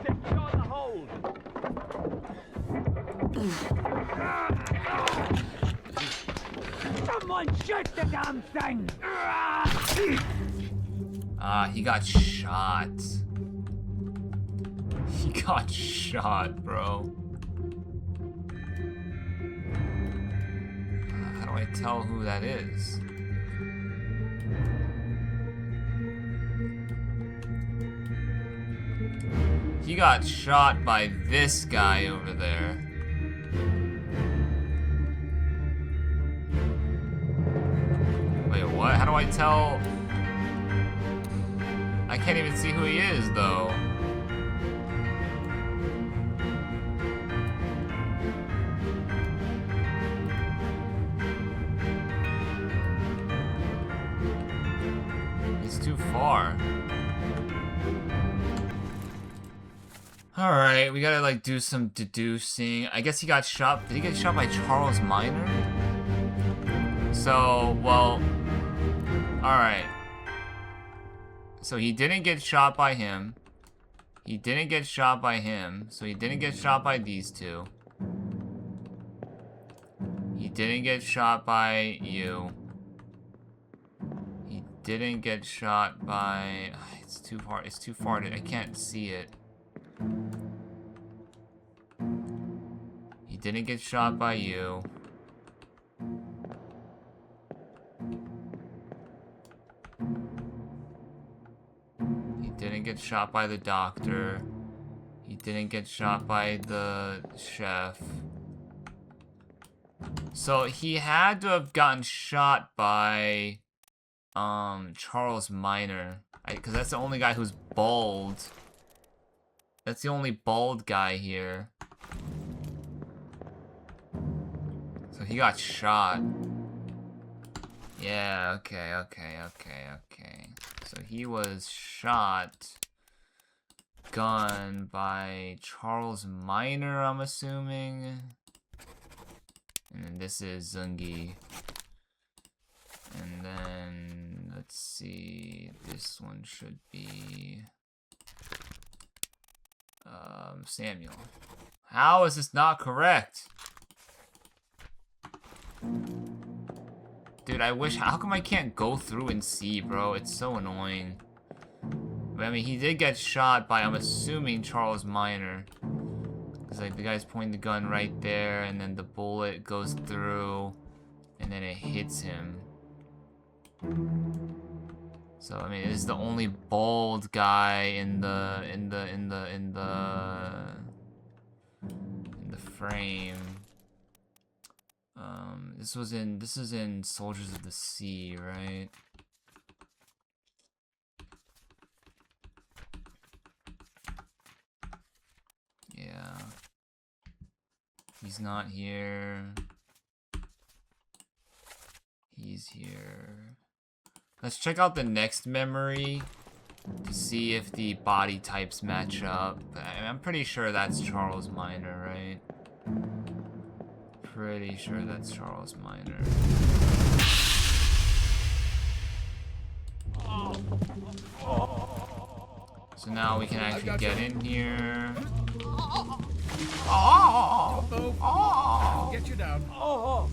Secure the hold. Someone shoot the damn thing! He got shot. He got shot, bro. How do do I tell who that is? He got shot by this guy over there. Wait, what? How do I tell? I can't even see who he is, though. He's too far. Alright, we gotta like do some deducing. I guess he got shot. Did he get shot by Charles Minor? So, well, alright. So he didn't get shot by him. He didn't get shot by him. So he didn't get shot by these two. He didn't get shot by you. He didn't get shot by... It's too far. It's too far. I can't see it. He didn't get shot by you. He didn't get shot by the doctor. He didn't get shot by the chef. So he had to have gotten shot by Charles Minor. Because that's the only guy who's bald. That's the only bald guy here. So he got shot. Yeah, okay. So he was shot, gun by Charles Minor, I'm assuming. And then this is Zungi. And then, let's see, this one should be... Samuel. How is this not correct? Dude, I wish... How come I can't go through and see, bro? It's so annoying. But, I mean, he did get shot by, I'm assuming, Charles Minor. Because, like, the guy's pointing the gun right there, and then the bullet goes through, and then it hits him. So, I mean, this is the only bald guy in the frame. This is in Soldiers of the Sea, right? Yeah. He's not here. He's here. Let's check out the next memory to see if the body types match up. I'm pretty sure that's Charles Minor, right? Pretty sure that's Charles Minor. So now we can actually get in here. Don't move. I'll get you down. Oh.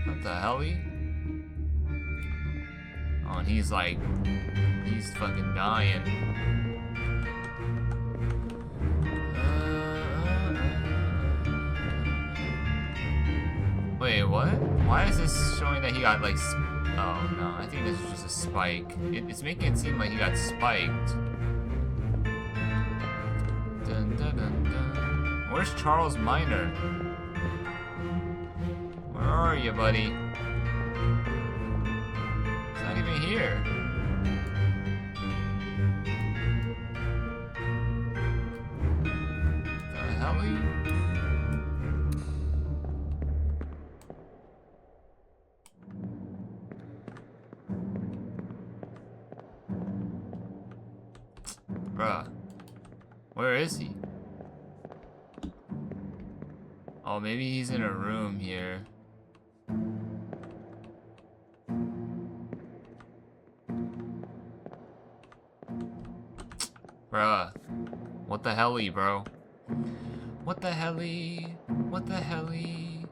What the hell? Oh, and he's like, he's fucking dying. Wait, what? Why is this showing that he got like? Oh no, I think this is just a spike. It's making it seem like he got spiked. Dun, dun, dun, dun. Where's Charles Minor? Where are you, buddy? He's not even here. The hell are you? Bruh. Where is he? Oh, maybe he's in a room here. Bruh. What the helly, bro? What the helly? What the helly?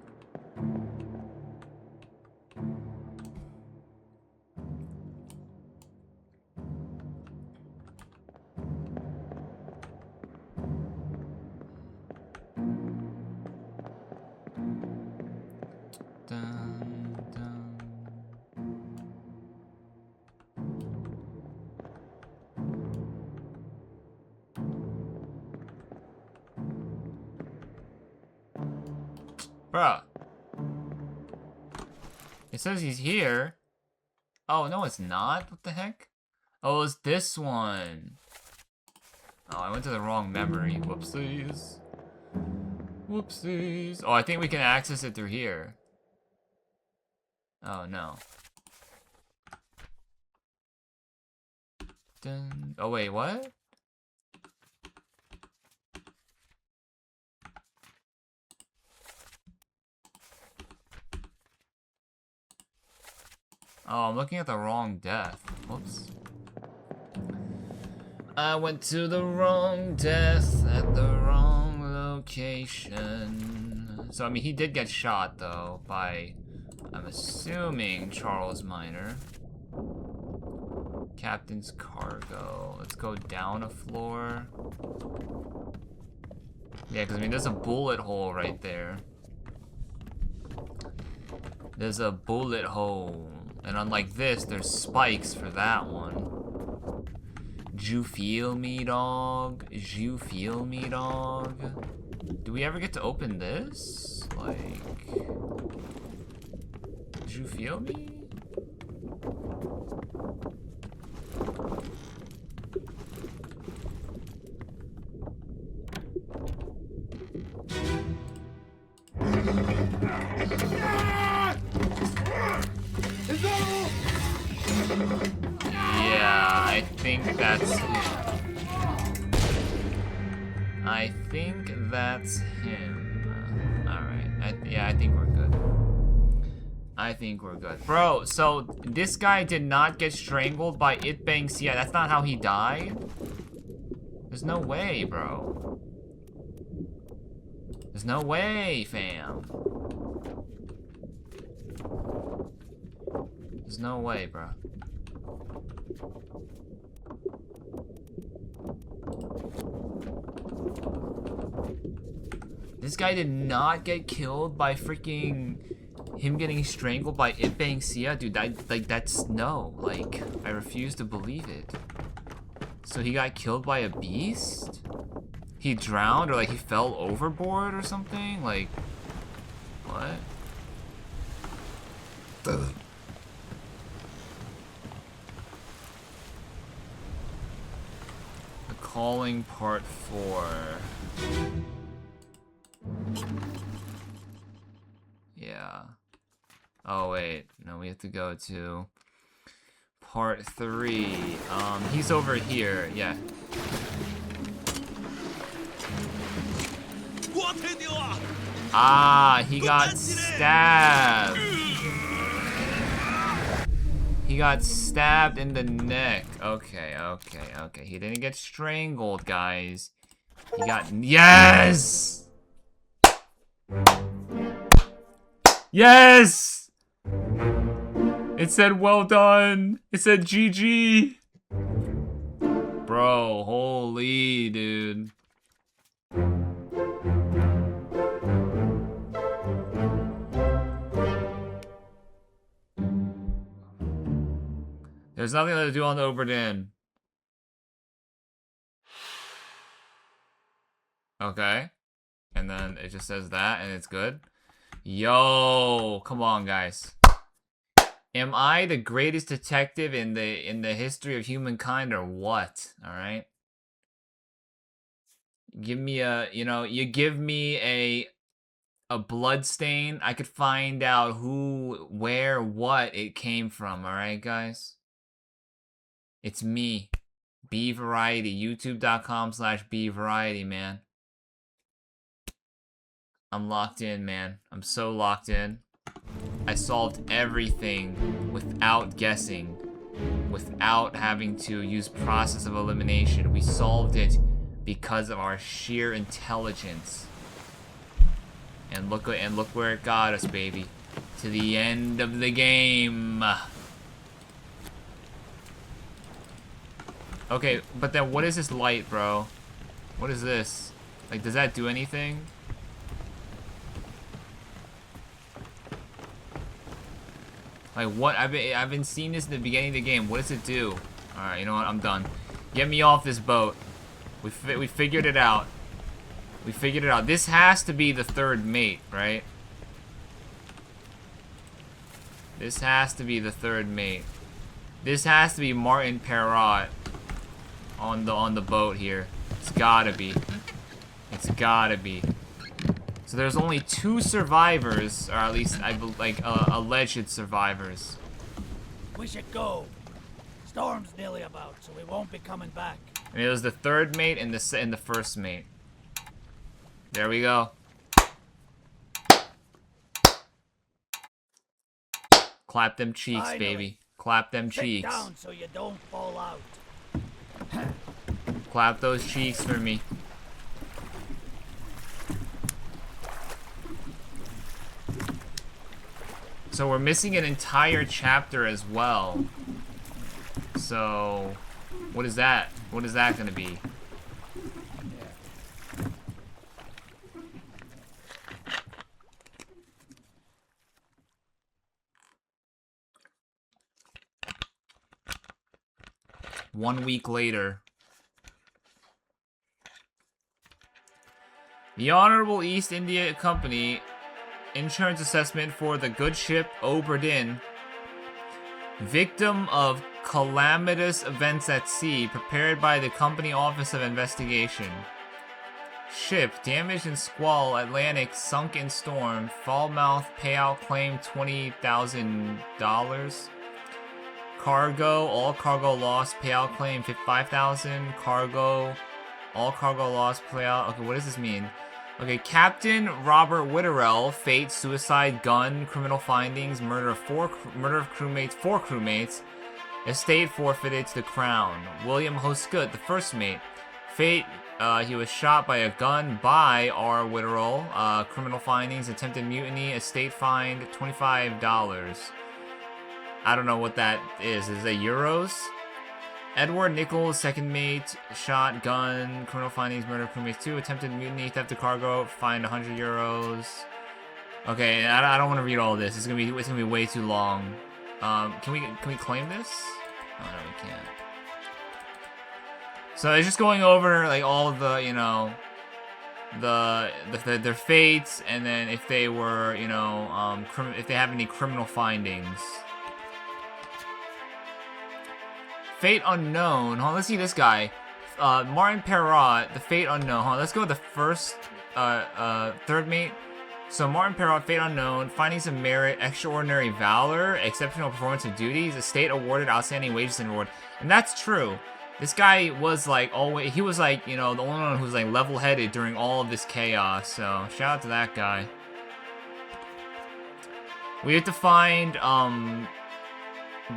Dun, dun. Bruh. It says he's here. Oh, no, it's not. What the heck? Oh, it's this one. Oh, I went to the wrong memory. Whoopsies. Whoopsies. Oh, I think we can access it through here. Oh, no. Dun. Oh, wait, what? Oh, I'm looking at the wrong death. Whoops. I went to the wrong death at the wrong location. So, I mean, he did get shot, though, by, I'm assuming, Charles Minor. Captain's cargo. Let's go down a floor. Yeah, because, I mean, there's a bullet hole right there. There's a bullet hole. And unlike this, there's spikes for that one. D'you feel me, dog? D'you feel me, dog? Do we ever get to open this? Like... D'you feel me? Yeah, I think that's him. I think that's him. Alright, yeah, I think we're good. I think we're good. Bro, so this guy did not get strangled by it bang CI. That's not how he died? There's no way, bro. There's no way, fam. There's no way, bro. This guy did not get killed by freaking him getting strangled by it bang Sia? Dude, that's no. Like, I refuse to believe it. So he got killed by a beast? He drowned or like he fell overboard or something? Like, what? The Calling Part 4. Yeah. Oh wait, no, we have to go to Part 3. He's over here, yeah. Ah, he got stabbed. He got stabbed in the neck. Okay. He didn't get strangled, guys. He got... Yes! Yes! It said well done. It said GG. Bro, holy dude. There's nothing to do on the Obra Dinn. Okay. And then it just says that and it's good. Yo, come on, guys. Am I the greatest detective in the history of humankind or what? All right. Give me a, you give me a blood stain, I could find out who, where, what it came from, all right, guys? It's me, beevariety, youtube.com/beevariety, man. I'm locked in, man. I'm so locked in. I solved everything without guessing, without having to use process of elimination. We solved it because of our sheer intelligence. And look where it got us, baby. To the end of the game. Okay, but then what is this light, bro? What is this? Like, does that do anything? Like, what? I've been seeing this in the beginning of the game. What does it do? Alright, you know what? I'm done. Get me off this boat. We figured it out. We figured it out. This has to be the third mate, right? This has to be the third mate. This has to be Martin Parrot on the boat here. It's gotta be. It's gotta be. So there's only 2 survivors, or at least alleged survivors. We should go. Storm's nearly about, so we won't be coming back. And it was the third mate and the first mate. There we go. Clap them cheeks, Finally. baby. Clap them Sit cheeks. down so you don't fall out. Clap those cheeks for me. So we're missing an entire chapter as well. So, what is that? What is that gonna be? One week later. The Honorable East India Company insurance assessment for the good ship Obra Dinn, victim of calamitous events at sea, prepared by the Company Office of Investigation. Ship damaged in squall, Atlantic sunk in storm, Falmouth payout claim $20,000. Cargo, all cargo lost, payout claim $5,000. Cargo, all cargo lost, payout. Okay, what does this mean? Okay, Captain Robert Witterell, fate, suicide, gun, criminal findings, murder of crewmates, 4 crewmates, estate forfeited to the Crown. William Hoscut, the first mate, fate, he was shot by a gun by R. Witterell. Criminal findings, attempted mutiny, estate fined $25. I don't know what that is. Is it euros? Edward Nichols, second mate, shot, gun, criminal findings, murder of crewmates 2, attempted mutiny, theft of cargo, fined 100 euros. Okay, I don't want to read all of this. It's gonna be way too long. Can we claim this? Oh no, we can't. So it's just going over like all of the, you know, their fates, and then if they were, you know, if they have any criminal findings. Fate unknown. Hold on, let's see this guy. Martin Parrot, the fate unknown. Hold on, let's go with the first, third mate. So Martin Parrot, fate unknown, findings of merit, extraordinary valor, exceptional performance of duties, estate awarded, outstanding wages and reward. And that's true. This guy was like always, he was like, you know, the only one who was like level-headed during all of this chaos. So shout out to that guy. We have to find,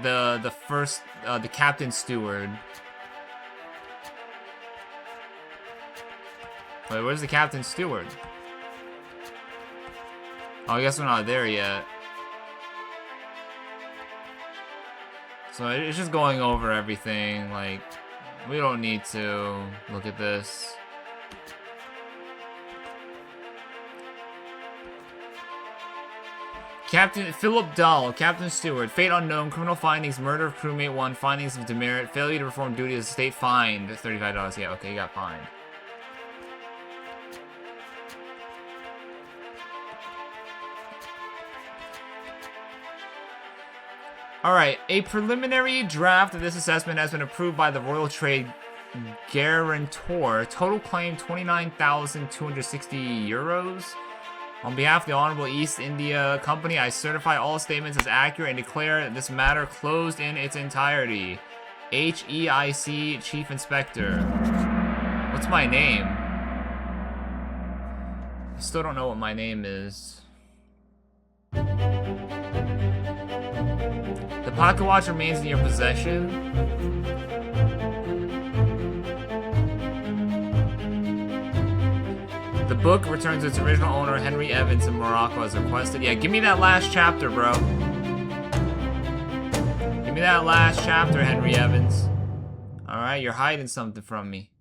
the first, the captain steward. Wait, where's the captain steward? Oh, I guess we're not there yet. So it's just going over everything, like, we don't need to look at this. Captain Philip Dahl, Captain Stewart, fate unknown, criminal findings, murder of crewmate 1, findings of demerit, failure to perform duty as a state fined, $35. Yeah, okay, you got fined. Alright, a preliminary draft of this assessment has been approved by the Royal Trade Guarantor. Total claim 29,260 euros. On behalf of the Honorable East India Company, I certify all statements as accurate and declare this matter closed in its entirety. HEIC Chief Inspector. What's my name? I still don't know what my name is. The pocket watch remains in your possession. The book returns to its original owner, Henry Evans, in Morocco, as requested. Yeah, give me that last chapter, bro. Give me that last chapter, Henry Evans. Alright, you're hiding something from me.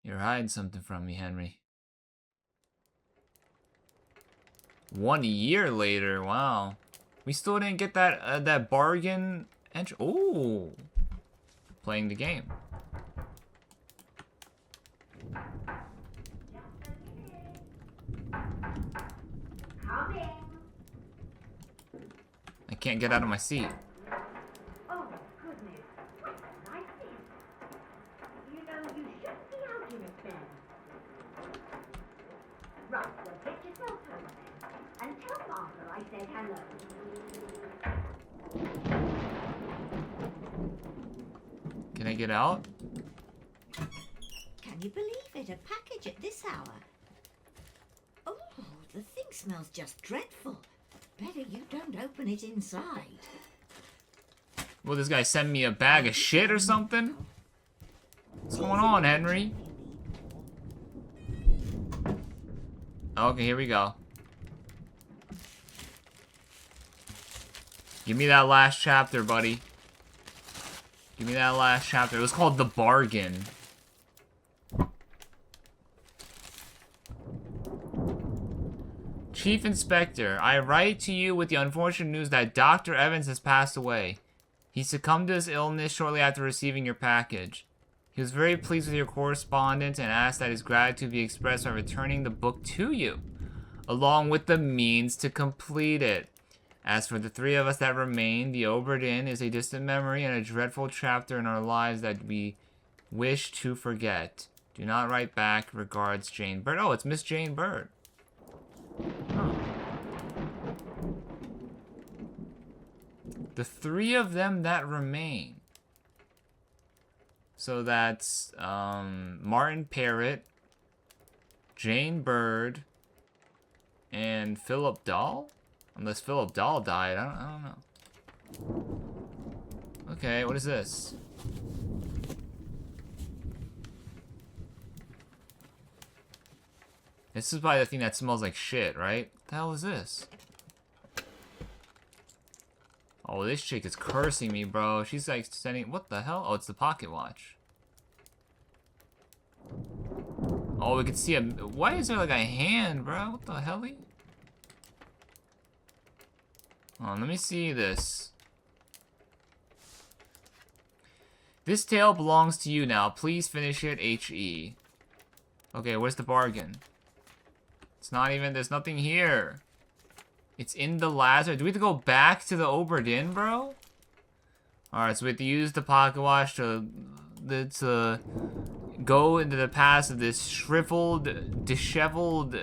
You're hiding something from me, Henry. 1 year later, wow. We still didn't get that that bargain entry. Oh, playing the game. I can't get out of my seat. Oh, goodness. What's like this? You know, you shouldn't be out in a bed. Right, well, get yourself home then. And tell Martha I said hello. Can I get out? Can you believe it? A package at this hour? Oh, the thing smells just dreadful. Better you don't open it inside. Will this guy send me a bag of shit or something? What's going on, Henry? Okay, here we go. Give me that last chapter, buddy. Give me that last chapter. It was called The Bargain. Chief Inspector, I write to you with the unfortunate news that Dr. Evans has passed away. He succumbed to his illness shortly after receiving your package. He was very pleased with your correspondence and asked that his gratitude be expressed by returning the book to you, along with the means to complete it. As for the three of us that remain, the Obra Dinn is a distant memory and a dreadful chapter in our lives that we wish to forget. Do not write back. Regards, Jane Bird. Oh, it's Miss Jane Bird. Huh. The three of them that remain. So that's Martin Parrott, Jane Bird, and Philip Dahl? Unless Philip Dahl died, I don't know. Okay, what is this? This is probably the thing that smells like shit, right? What the hell is this? Oh, this chick is cursing me, bro. She's like sending... What the hell? Oh, it's the pocket watch. Oh, we can see a... Why is there like a hand, bro? What the hell? Oh, let me see this. This tale belongs to you now. Please finish it, H.E. Okay, where's the bargain? It's not even... There's nothing here. It's in the Lazarus. Do we have to go back to the Obra Dinn, bro? Alright, so we have to use the pocket watch to go into the past of this shriveled, disheveled,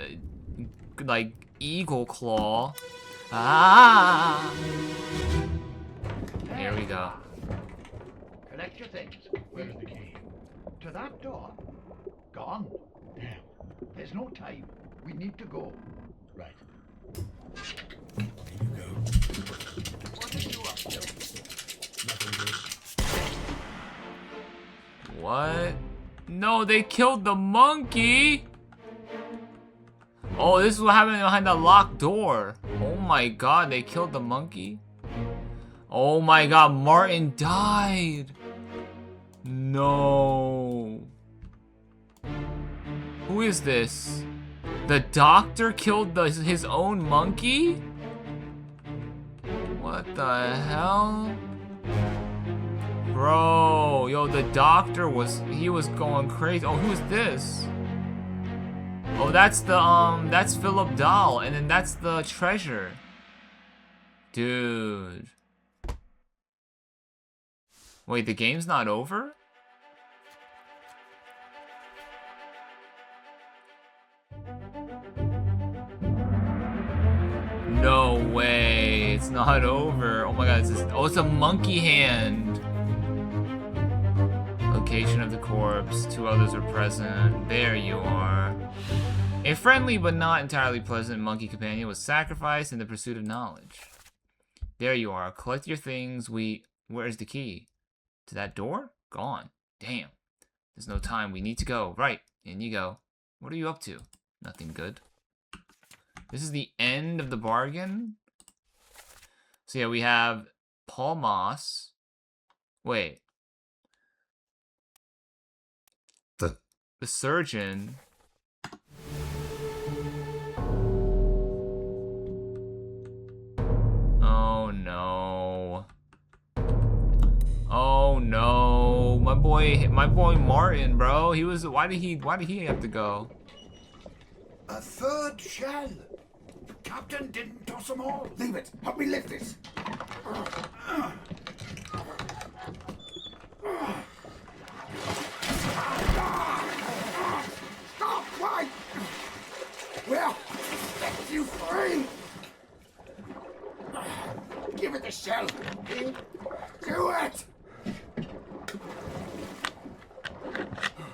like, eagle claw. Ah! Here we go. Collect your things. Where's the key? To that door. Gone. Damn. There's no time. We need to go. Right. Here you go. What are you up to? Nothing good. What? No, they killed the monkey! Oh, this is what happened behind the locked door. Oh my god, they killed the monkey? Oh my god, Martin died! No. Who is this? The doctor killed his own monkey? What the hell? Bro, yo, the doctor he was going crazy. Oh, who's this? Oh, that's that's Philip Dahl, and then that's the treasure. Dude. Wait, the game's not over? No way, it's not over. Oh my god, it's a monkey hand. Location of the corpse, 2 others are present. There you are. A friendly but not entirely pleasant monkey companion was sacrificed in the pursuit of knowledge. There you are. Collect your things. Where's the key? To that door? Gone. Damn. There's no time. We need to go. Right. In you go. What are you up to? Nothing good. This is the end of the bargain. So yeah, we have Paul Moss. Wait. The surgeon. boy Martin, bro. He was. Why did he have to go? A third shell. The captain didn't toss them all. Leave it. Help me lift this. Stop! Why? Well, set you free. Give it the shell. Do it.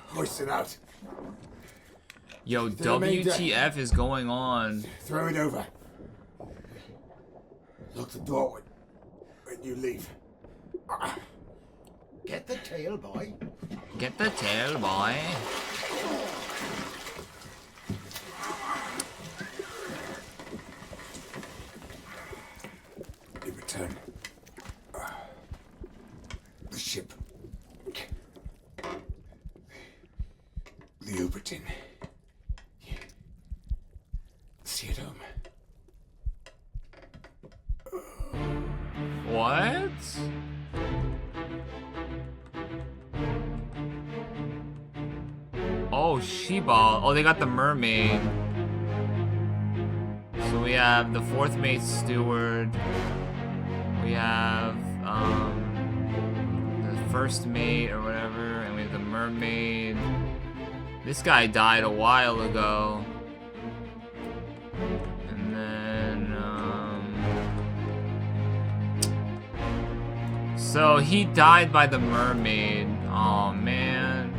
Hoist it out. Yo, WTF is going on? Throw it over. Lock the door when you leave. Get the tail, boy. Get the tail, boy. You return. The ship. The Obra Dinn. See it home. What? Oh, Sheba. Oh, they got the mermaid. So we have the fourth mate steward. We have the first mate or whatever, and we have the mermaid. This guy died a while ago. And then so he died by the mermaid. Oh man.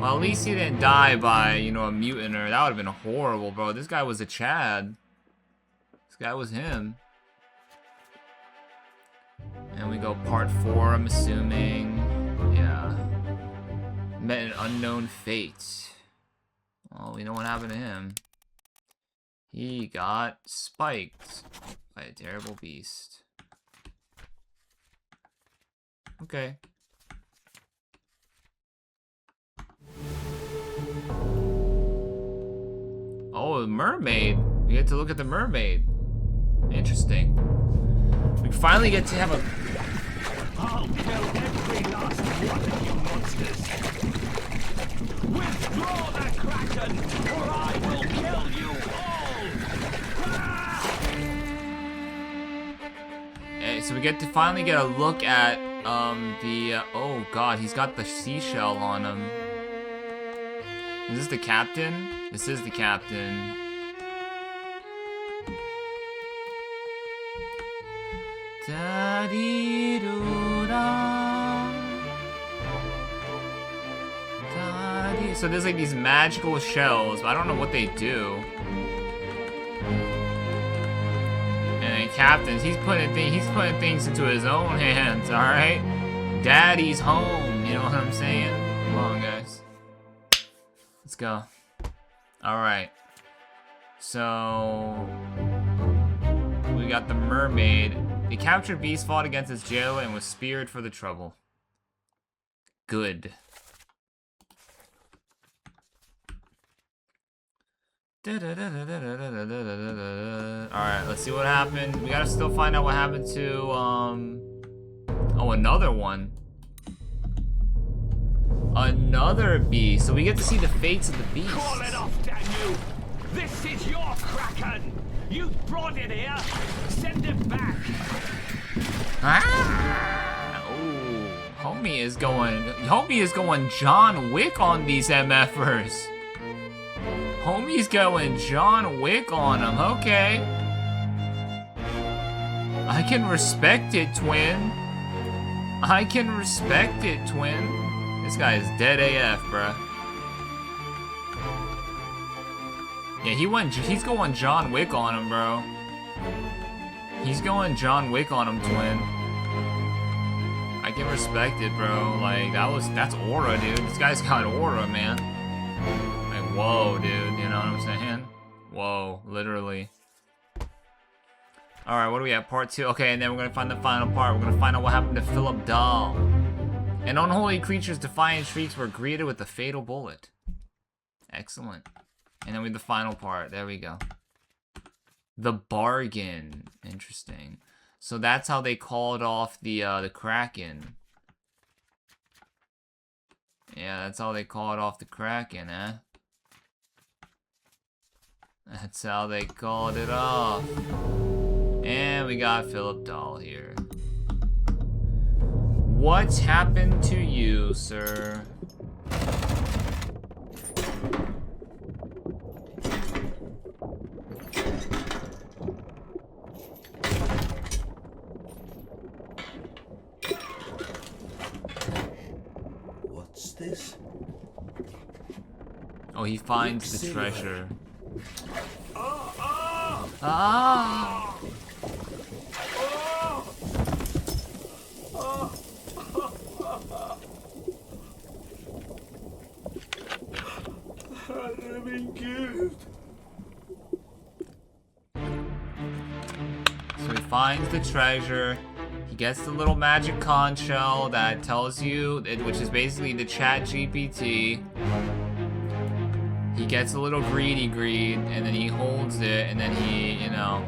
Well, at least he didn't die by, you know, a mutiner. That would have been horrible, bro. This guy was a Chad. This guy was him. And we go part 4, I'm assuming. Yeah. Met an unknown fate. Well, we know what happened to him. He got spiked by a terrible beast. Okay. Oh, the mermaid. We get to look at the mermaid. Interesting. We finally get to have a... I'll kill every last one of you monsters. Withdraw the Kraken, or I will kill you all! Hey, so we get to finally get a look at oh god, he's got the seashell on him. Is this the captain? This is the captain. So there's like these magical shells, but I don't know what they do. And then captains, he's putting things into his own hands, alright? Daddy's home, you know what I'm saying? Come on, guys. Let's go. Alright. So we got the mermaid. The captured beast fought against its jailer and was speared for the trouble. Good. Alright, let's see what happened. We gotta still find out what happened to, oh, another one. Another beast. So we get to see the fates of the beast. Call it off, damn you! This is your Kraken! You brought it here! Send it back! Ah! Oh, homie is going John Wick on these MFers. Homie's going John Wick on him, okay. I can respect it, twin. I can respect it, twin. This guy is dead AF, bruh. Yeah, he's going John Wick on him, bro. He's going John Wick on him, twin. I can respect it, bro. Like, that's aura, dude. This guy's got aura, man. Like, whoa, dude. You know what I'm saying? Whoa, literally. Alright, what do we have? Part 2. Okay, and then we're gonna find the final part. We're gonna find out what happened to Philip Dahl. An unholy creature's defiant shrieks were greeted with a fatal bullet. Excellent. And then we have the final part. There we go. The bargain. Interesting. So that's how they called off the Kraken. Yeah, that's how they call it off the Kraken, eh? That's how they called it off. And we got Philip Dahl here. What's happened to you, sir? What's this? Oh, he finds the Silver. treasure. Ah! So he finds the treasure. He gets the little magic conch shell that tells you, which is basically the chat GPT. He gets a little greedy greed, and then he holds it, and then he, you know,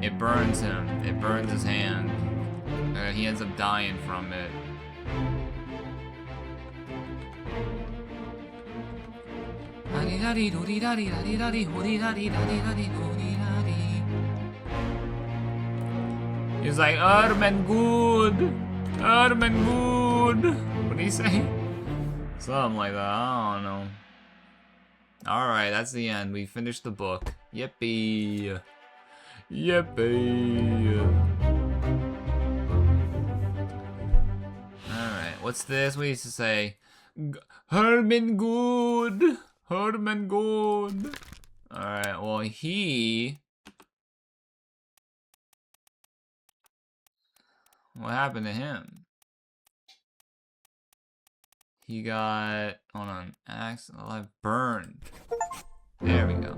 it burns him. It burns his hand. He ends up dying from it. He's like, Ermengood! Ermengood! What did he say? Something like that, I don't know. Alright, that's the end. We finished the book. Yippee! Yippee! Alright, what's this? What used to say? Hermengood! Hermengood! Alright, well, what happened to him? He got, hold on, axe alive, burned. There we go.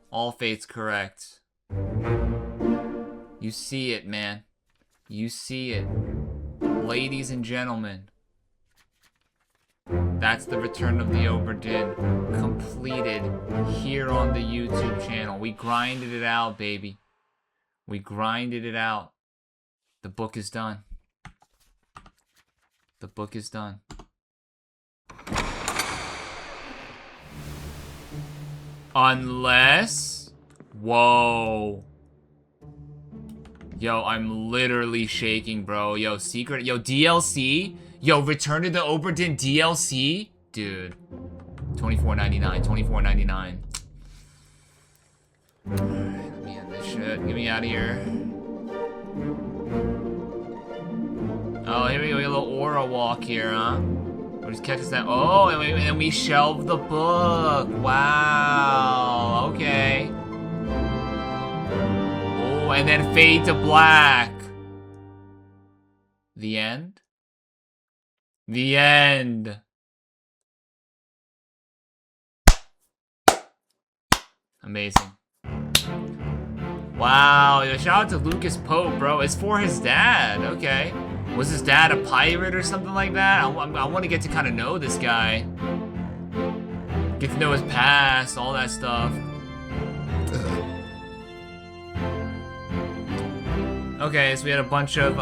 All fates correct. You see it, man. You see it. Ladies and gentlemen. That's the return of the Obra Dinn. Completed here on the YouTube channel. We grinded it out, baby. We grinded it out. The book is done. The book is done. Unless... Whoa. Yo, I'm literally shaking, bro. Yo, secret... Yo, DLC? Yo, Return to the Obra Dinn DLC? Dude. $24.99. $24.99. Alright, let me end this shit. Get me out of here. Oh, here we go. A little aura walk here, huh? We'll just catch us that. Oh, and then we shelve the book. Wow. Okay. Oh, and then fade to black. The end? The end. Amazing. Wow, yo, shout out to Lucas Pope, bro. It's for his dad. Okay. Was his dad a pirate or something like that? I want to get to kind of know this guy. Get to know his past, all that stuff. Okay, so we had a bunch of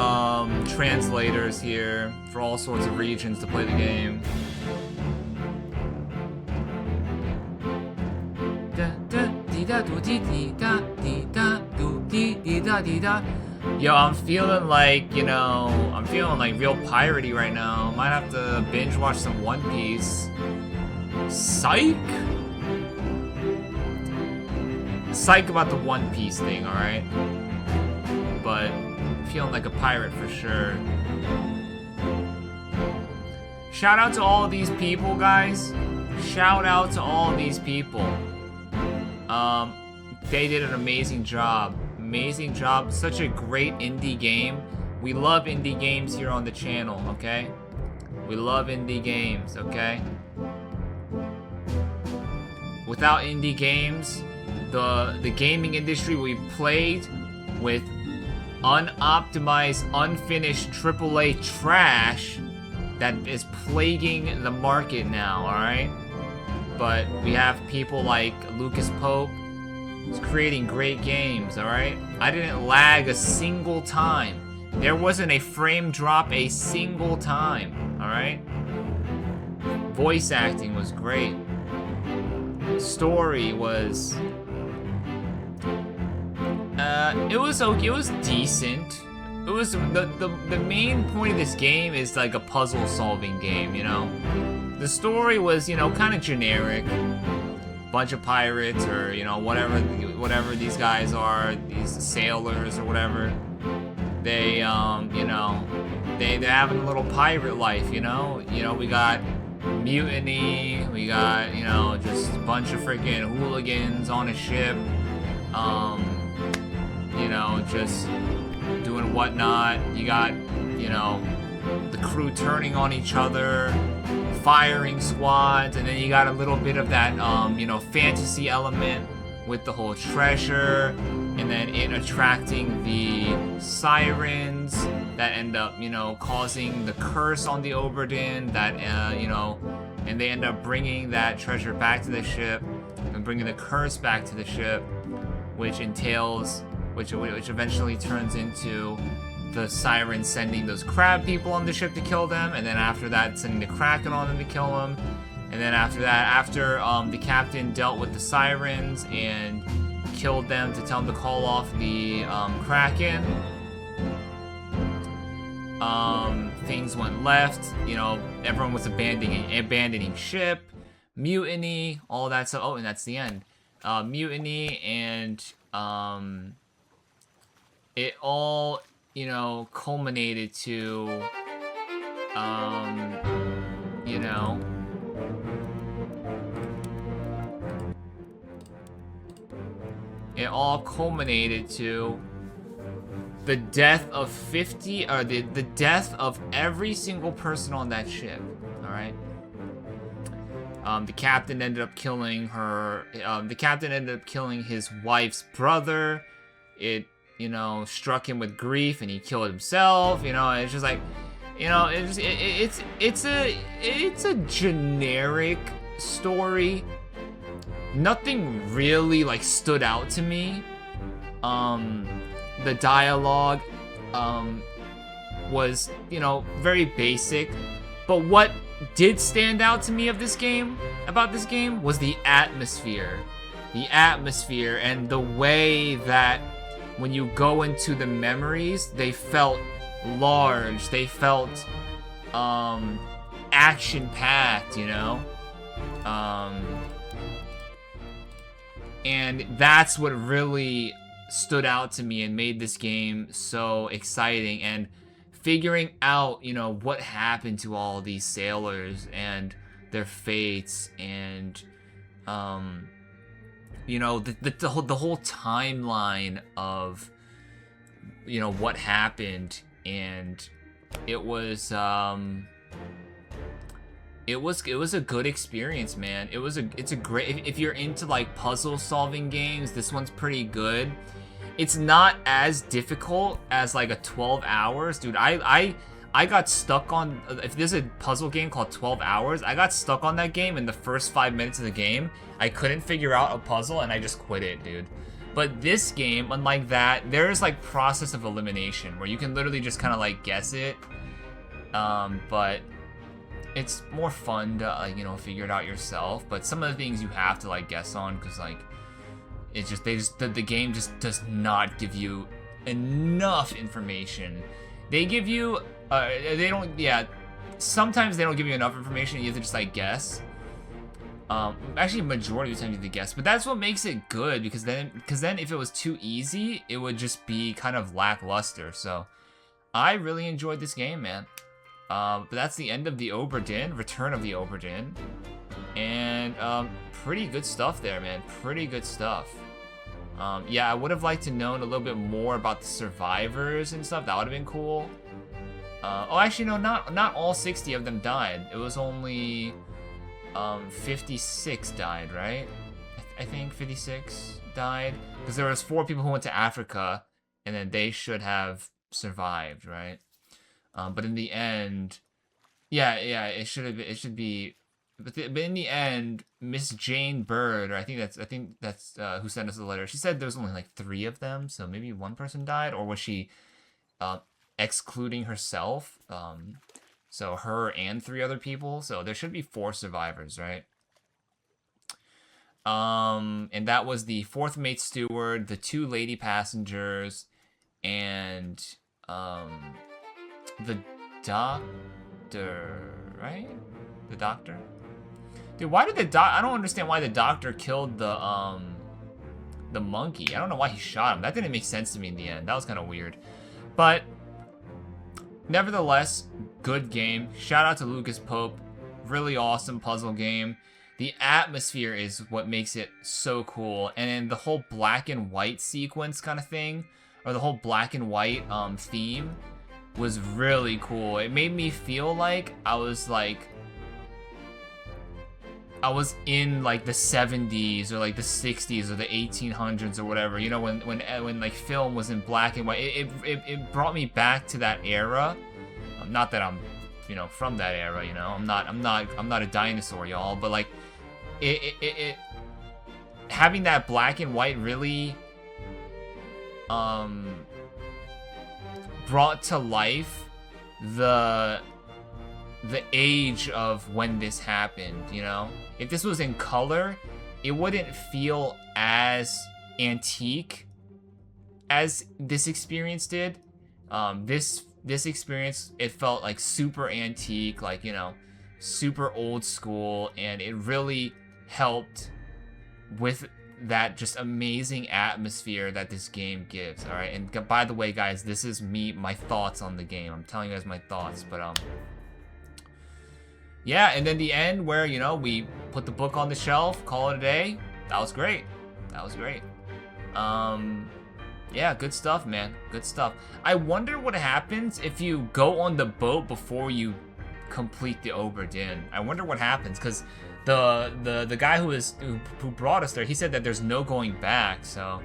translators here for all sorts of regions to play the game. Yo, I'm feeling like, you know, I'm feeling like real piratey right now. Might have to binge watch some One Piece. Psych! Psych about the One Piece thing, alright? But feeling like a pirate for sure. Shout out to all of these people, guys. Shout out to all of these people. They did an amazing job. Amazing job. Such a great indie game. We love indie games here on the channel, okay? We love indie games, okay? Without indie games, the gaming industry we played with unoptimized, unfinished AAA trash that is plaguing the market now, alright? But we have people like Lucas Pope who's creating great games, alright? I didn't lag a single time. There wasn't a frame drop a single time, alright? Voice acting was great. Story was... it was okay, it was decent. It was, the main point of this game is like a puzzle solving game, you know? The story was, you know, kind of generic. Bunch of pirates or, you know, whatever these guys are, these sailors or whatever. They, you know, they're having a little pirate life, you know? You know, we got mutiny, we got, you know, just a bunch of freaking hooligans on a ship. You know, just doing whatnot. You got, you know, the crew turning on each other, firing squads, and then you got a little bit of that, you know, fantasy element with the whole treasure, and then it attracting the sirens that end up, you know, causing the curse on the Obra Dinn that, you know, and they end up bringing that treasure back to the ship and bringing the curse back to the ship, which entails, which eventually turns into the sirens sending those crab people on the ship to kill them, and then after that sending the kraken on them to kill them, and then after that, after the captain dealt with the sirens and killed them to tell them to call off the kraken, things went left. You know, everyone was abandoning ship, mutiny, all that stuff. Oh, and that's the end. Mutiny, and it all, you know, culminated to, you know, it all culminated to the death of 50, or the death of every single person on that ship, alright? The captain ended up killing her, the captain ended up killing his wife's brother. It, you know, struck him with grief and he killed himself, you know, and it's just like, you know, it's a generic story. Nothing really, like, stood out to me. The dialogue, was, you know, very basic, but what did stand out to me of this game, about this game, was the atmosphere. The atmosphere and the way that when you go into the memories, they felt large, they felt, action-packed, you know? And that's what really stood out to me and made this game so exciting, and figuring out, you know, what happened to all these sailors and their fates, and, you know, the whole timeline of, you know, what happened, and it was a good experience, man. It's a great, if you're into like puzzle solving games, this one's pretty good. It's not as difficult as like a 12 hours, dude. I got stuck on, if there's a puzzle game called 12 hours, I got stuck on that game in the first 5 minutes of the game. I couldn't figure out a puzzle and I just quit it, dude. But this game, unlike that, there's like process of elimination where you can literally just kind of like guess it. But it's more fun to, like, you know, figure it out yourself. But some of the things you have to like guess on, because like it's just, the game just does not give you enough information. They give you, sometimes they don't give you enough information. You have to just like guess. Actually, majority of the time you have to guess, but that's what makes it good, because then if it was too easy, it would just be kind of lackluster. So I really enjoyed this game, man. But that's the end of the Obra Dinn, Return of the Obra Dinn, and pretty good stuff there, man. Pretty good stuff. Yeah, I would have liked to known a little bit more about the survivors and stuff. That would have been cool. Oh, actually, no, not all 60 of them died. It was only 56 died, right? I think 56 died, because there was 4 people who went to Africa, and then they should have survived, right? But in the end, yeah, it should be. But in the end, Miss Jane Bird, or I think that's who sent us the letter. She said there was only like 3 of them, so maybe one person died, or was she? excluding herself. So her and 3 other people. So there should be 4 survivors, right? And that was the 4th mate steward, the 2 lady passengers, and the doctor, right? The doctor? Dude, why did I don't understand why the doctor killed the monkey. I don't know why he shot him. That didn't make sense to me in the end. That was kind of weird. But nevertheless, good game. Shout out to Lucas Pope. Really awesome puzzle game. The atmosphere is what makes it so cool. And then the whole black and white sequence kind of thing, or the whole black and white theme, was really cool. It made me feel like I was in like the 70s or like the 60s or the 1800s or whatever. You know, when like film was in black and white. It brought me back to that era. Not that I'm, you know, from that era. You know, I'm not a dinosaur, y'all. But like, it having that black and white really brought to life the age of when this happened, you know? If this was in color, it wouldn't feel as antique as this experience did. This experience, it felt like super antique, like, you know, super old school, and it really helped with that just amazing atmosphere that this game gives. All right, and by the way, guys, this is my thoughts on the game. I'm telling you guys my thoughts, but yeah, and then the end where, you know, we put the book on the shelf, call it a day. That was great. That was great. Yeah, good stuff, man. Good stuff. I wonder what happens if you go on the boat before you complete the Obra Dinn. I wonder what happens, because the guy who brought us there, he said that there's no going back. So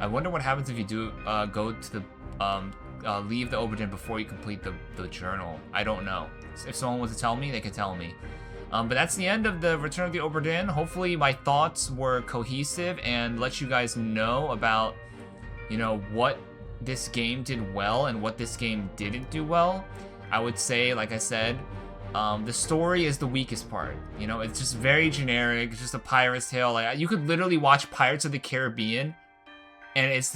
I wonder what happens if you do go to the leave the Obra Dinn before you complete the journal. I don't know. If someone wants to tell me, they can tell me. But that's the end of the Return of the Obra Dinn. Hopefully my thoughts were cohesive and let you guys know about, you know, what this game did well and what this game didn't do well. I would say, like I said, the story is the weakest part. You know, it's just very generic. It's just a pirate's tale. Like, you could literally watch Pirates of the Caribbean, and it's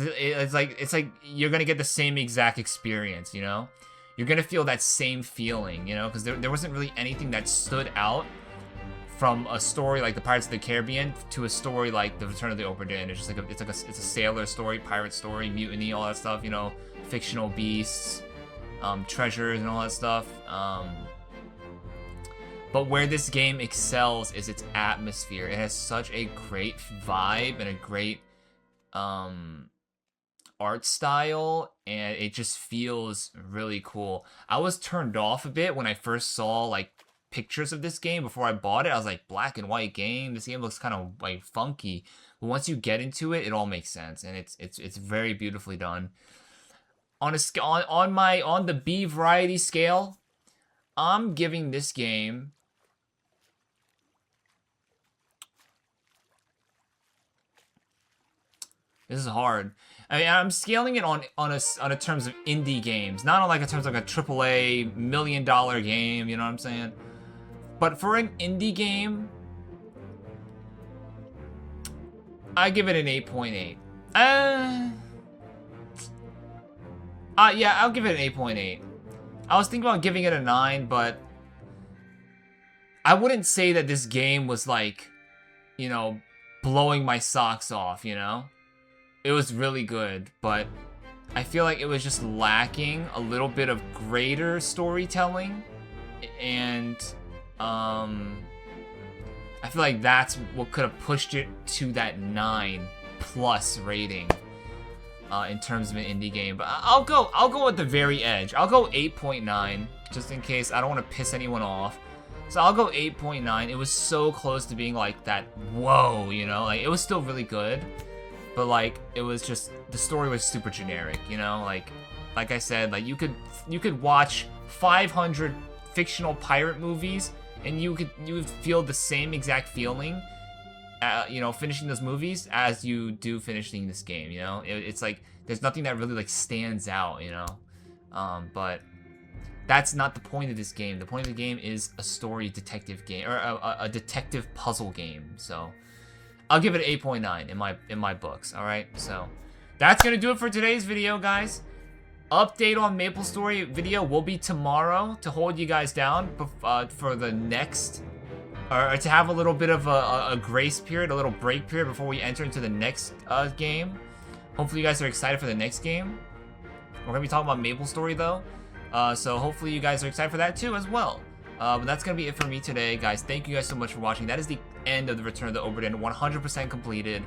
like you're gonna get the same exact experience. You know, you're gonna feel that same feeling. You know, because there wasn't really anything that stood out from a story like the Pirates of the Caribbean to a story like the Return of the Obra Dinn. It's just like it's a sailor story, pirate story, mutiny, all that stuff. You know, fictional beasts, treasures, and all that stuff. But where this game excels is its atmosphere. It has such a great vibe and a great art style, and it just feels really cool. I was turned off a bit when I first saw like pictures of this game before I bought it. I was like, black and white game. This game looks kind of like funky. But once you get into it, it all makes sense, and it's very beautifully done. On the beevariety scale, I'm giving this game This is hard. I mean, I'm scaling it on a terms of indie games, not on like in terms of like a AAA $1 million game. You know what I'm saying? But for an indie game, I give it an 8.8. Yeah, I'll give it an 8.8. I was thinking about giving it a 9, but I wouldn't say that this game was like, you know, blowing my socks off, you know? It was really good, but I feel like it was just lacking a little bit of greater storytelling, and I feel like that's what could have pushed it to that 9+ rating in terms of an indie game. But I'll go at the very edge. I'll go 8.9 just in case. I don't want to piss anyone off. So I'll go 8.9. It was so close to being like that. Whoa, you know, like it was still really good. But like it was just, the story was super generic, you know, like I said, like you could watch 500 fictional pirate movies and you would feel the same exact feeling, you know, finishing those movies as you do finishing this game, you know. It's like there's nothing that really like stands out, you know. But that's not the point of this game. The point of the game is a story detective game, or a detective puzzle game. So I'll give it an 8.9 in my books. All right, so that's gonna do it for today's video, guys. Update on MapleStory video will be tomorrow to hold you guys down for the next, or to have a little bit of a grace period, a little break period before we enter into the next game. Hopefully you guys are excited for the next game. We're gonna be talking about MapleStory though, so hopefully you guys are excited for that too as well. But that's gonna be it for me today, guys. Thank you guys so much for watching. That is the end of the Return of the Obra Dinn, 100% completed.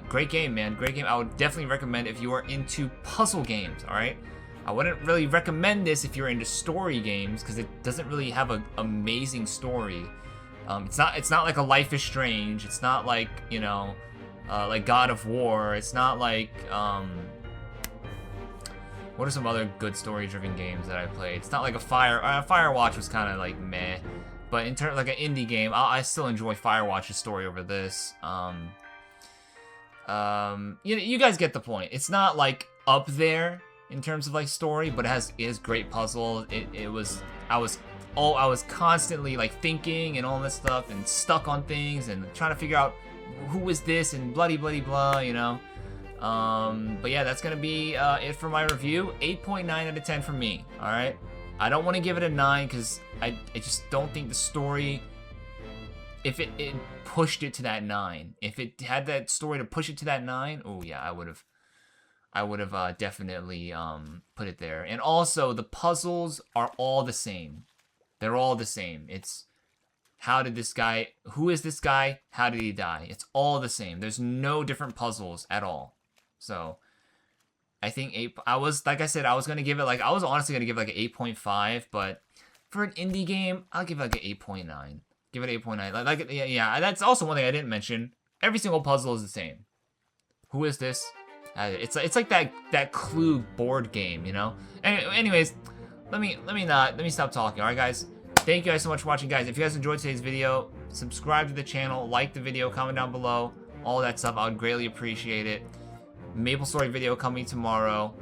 Great game, man. Great game. I would definitely recommend if you are into puzzle games, alright? I wouldn't really recommend this if you're into story games, because it doesn't really have an amazing story. It's not like a Life is Strange. It's not like, you know, like God of War. It's not like, what are some other good story-driven games that I played? It's not like a Firewatch was kind of like meh. But in terms like an indie game, I still enjoy Firewatch's story over this. You guys get the point. It's not like up there in terms of like story, but it has great puzzles. I was constantly like thinking and all this stuff and stuck on things and trying to figure out who is this and bloody blah, you know. But yeah, that's gonna be it for my review. 8.9 out of 10 for me. All right. I don't want to give it a 9 because I just don't think the story, if it pushed it to that 9, if it had that story to push it to that 9, oh yeah, I would have definitely put it there. And also the puzzles are all the same. They're all the same. It's who is this guy? How did he die? It's all the same. There's no different puzzles at all. So I think I was honestly gonna give it like an 8.5, but for an indie game, I'll give it like an 8.9. Give it 8.9. Yeah, that's also one thing I didn't mention. Every single puzzle is the same. Who is this? It's like that Clue board game, you know. Anyways, let me stop talking. All right, guys. Thank you guys so much for watching, guys. If you guys enjoyed today's video, subscribe to the channel, like the video, comment down below, all that stuff. I would greatly appreciate it. MapleStory video coming tomorrow.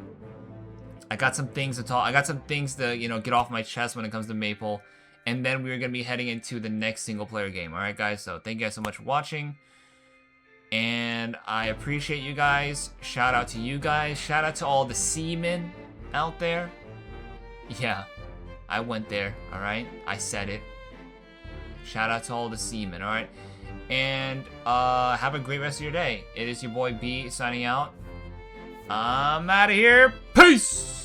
I got some things to talk. I got some things to, you know, get off my chest when it comes to Maple. And then we're going to be heading into the next single-player game. Alright, guys? So, thank you guys so much for watching. And I appreciate you guys. Shout out to you guys. Shout out to all the seamen out there. Yeah, I went there. Alright? I said it. Shout out to all the seamen. Alright? And have a great rest of your day. It is your boy B signing out. I'm out of here. Peace!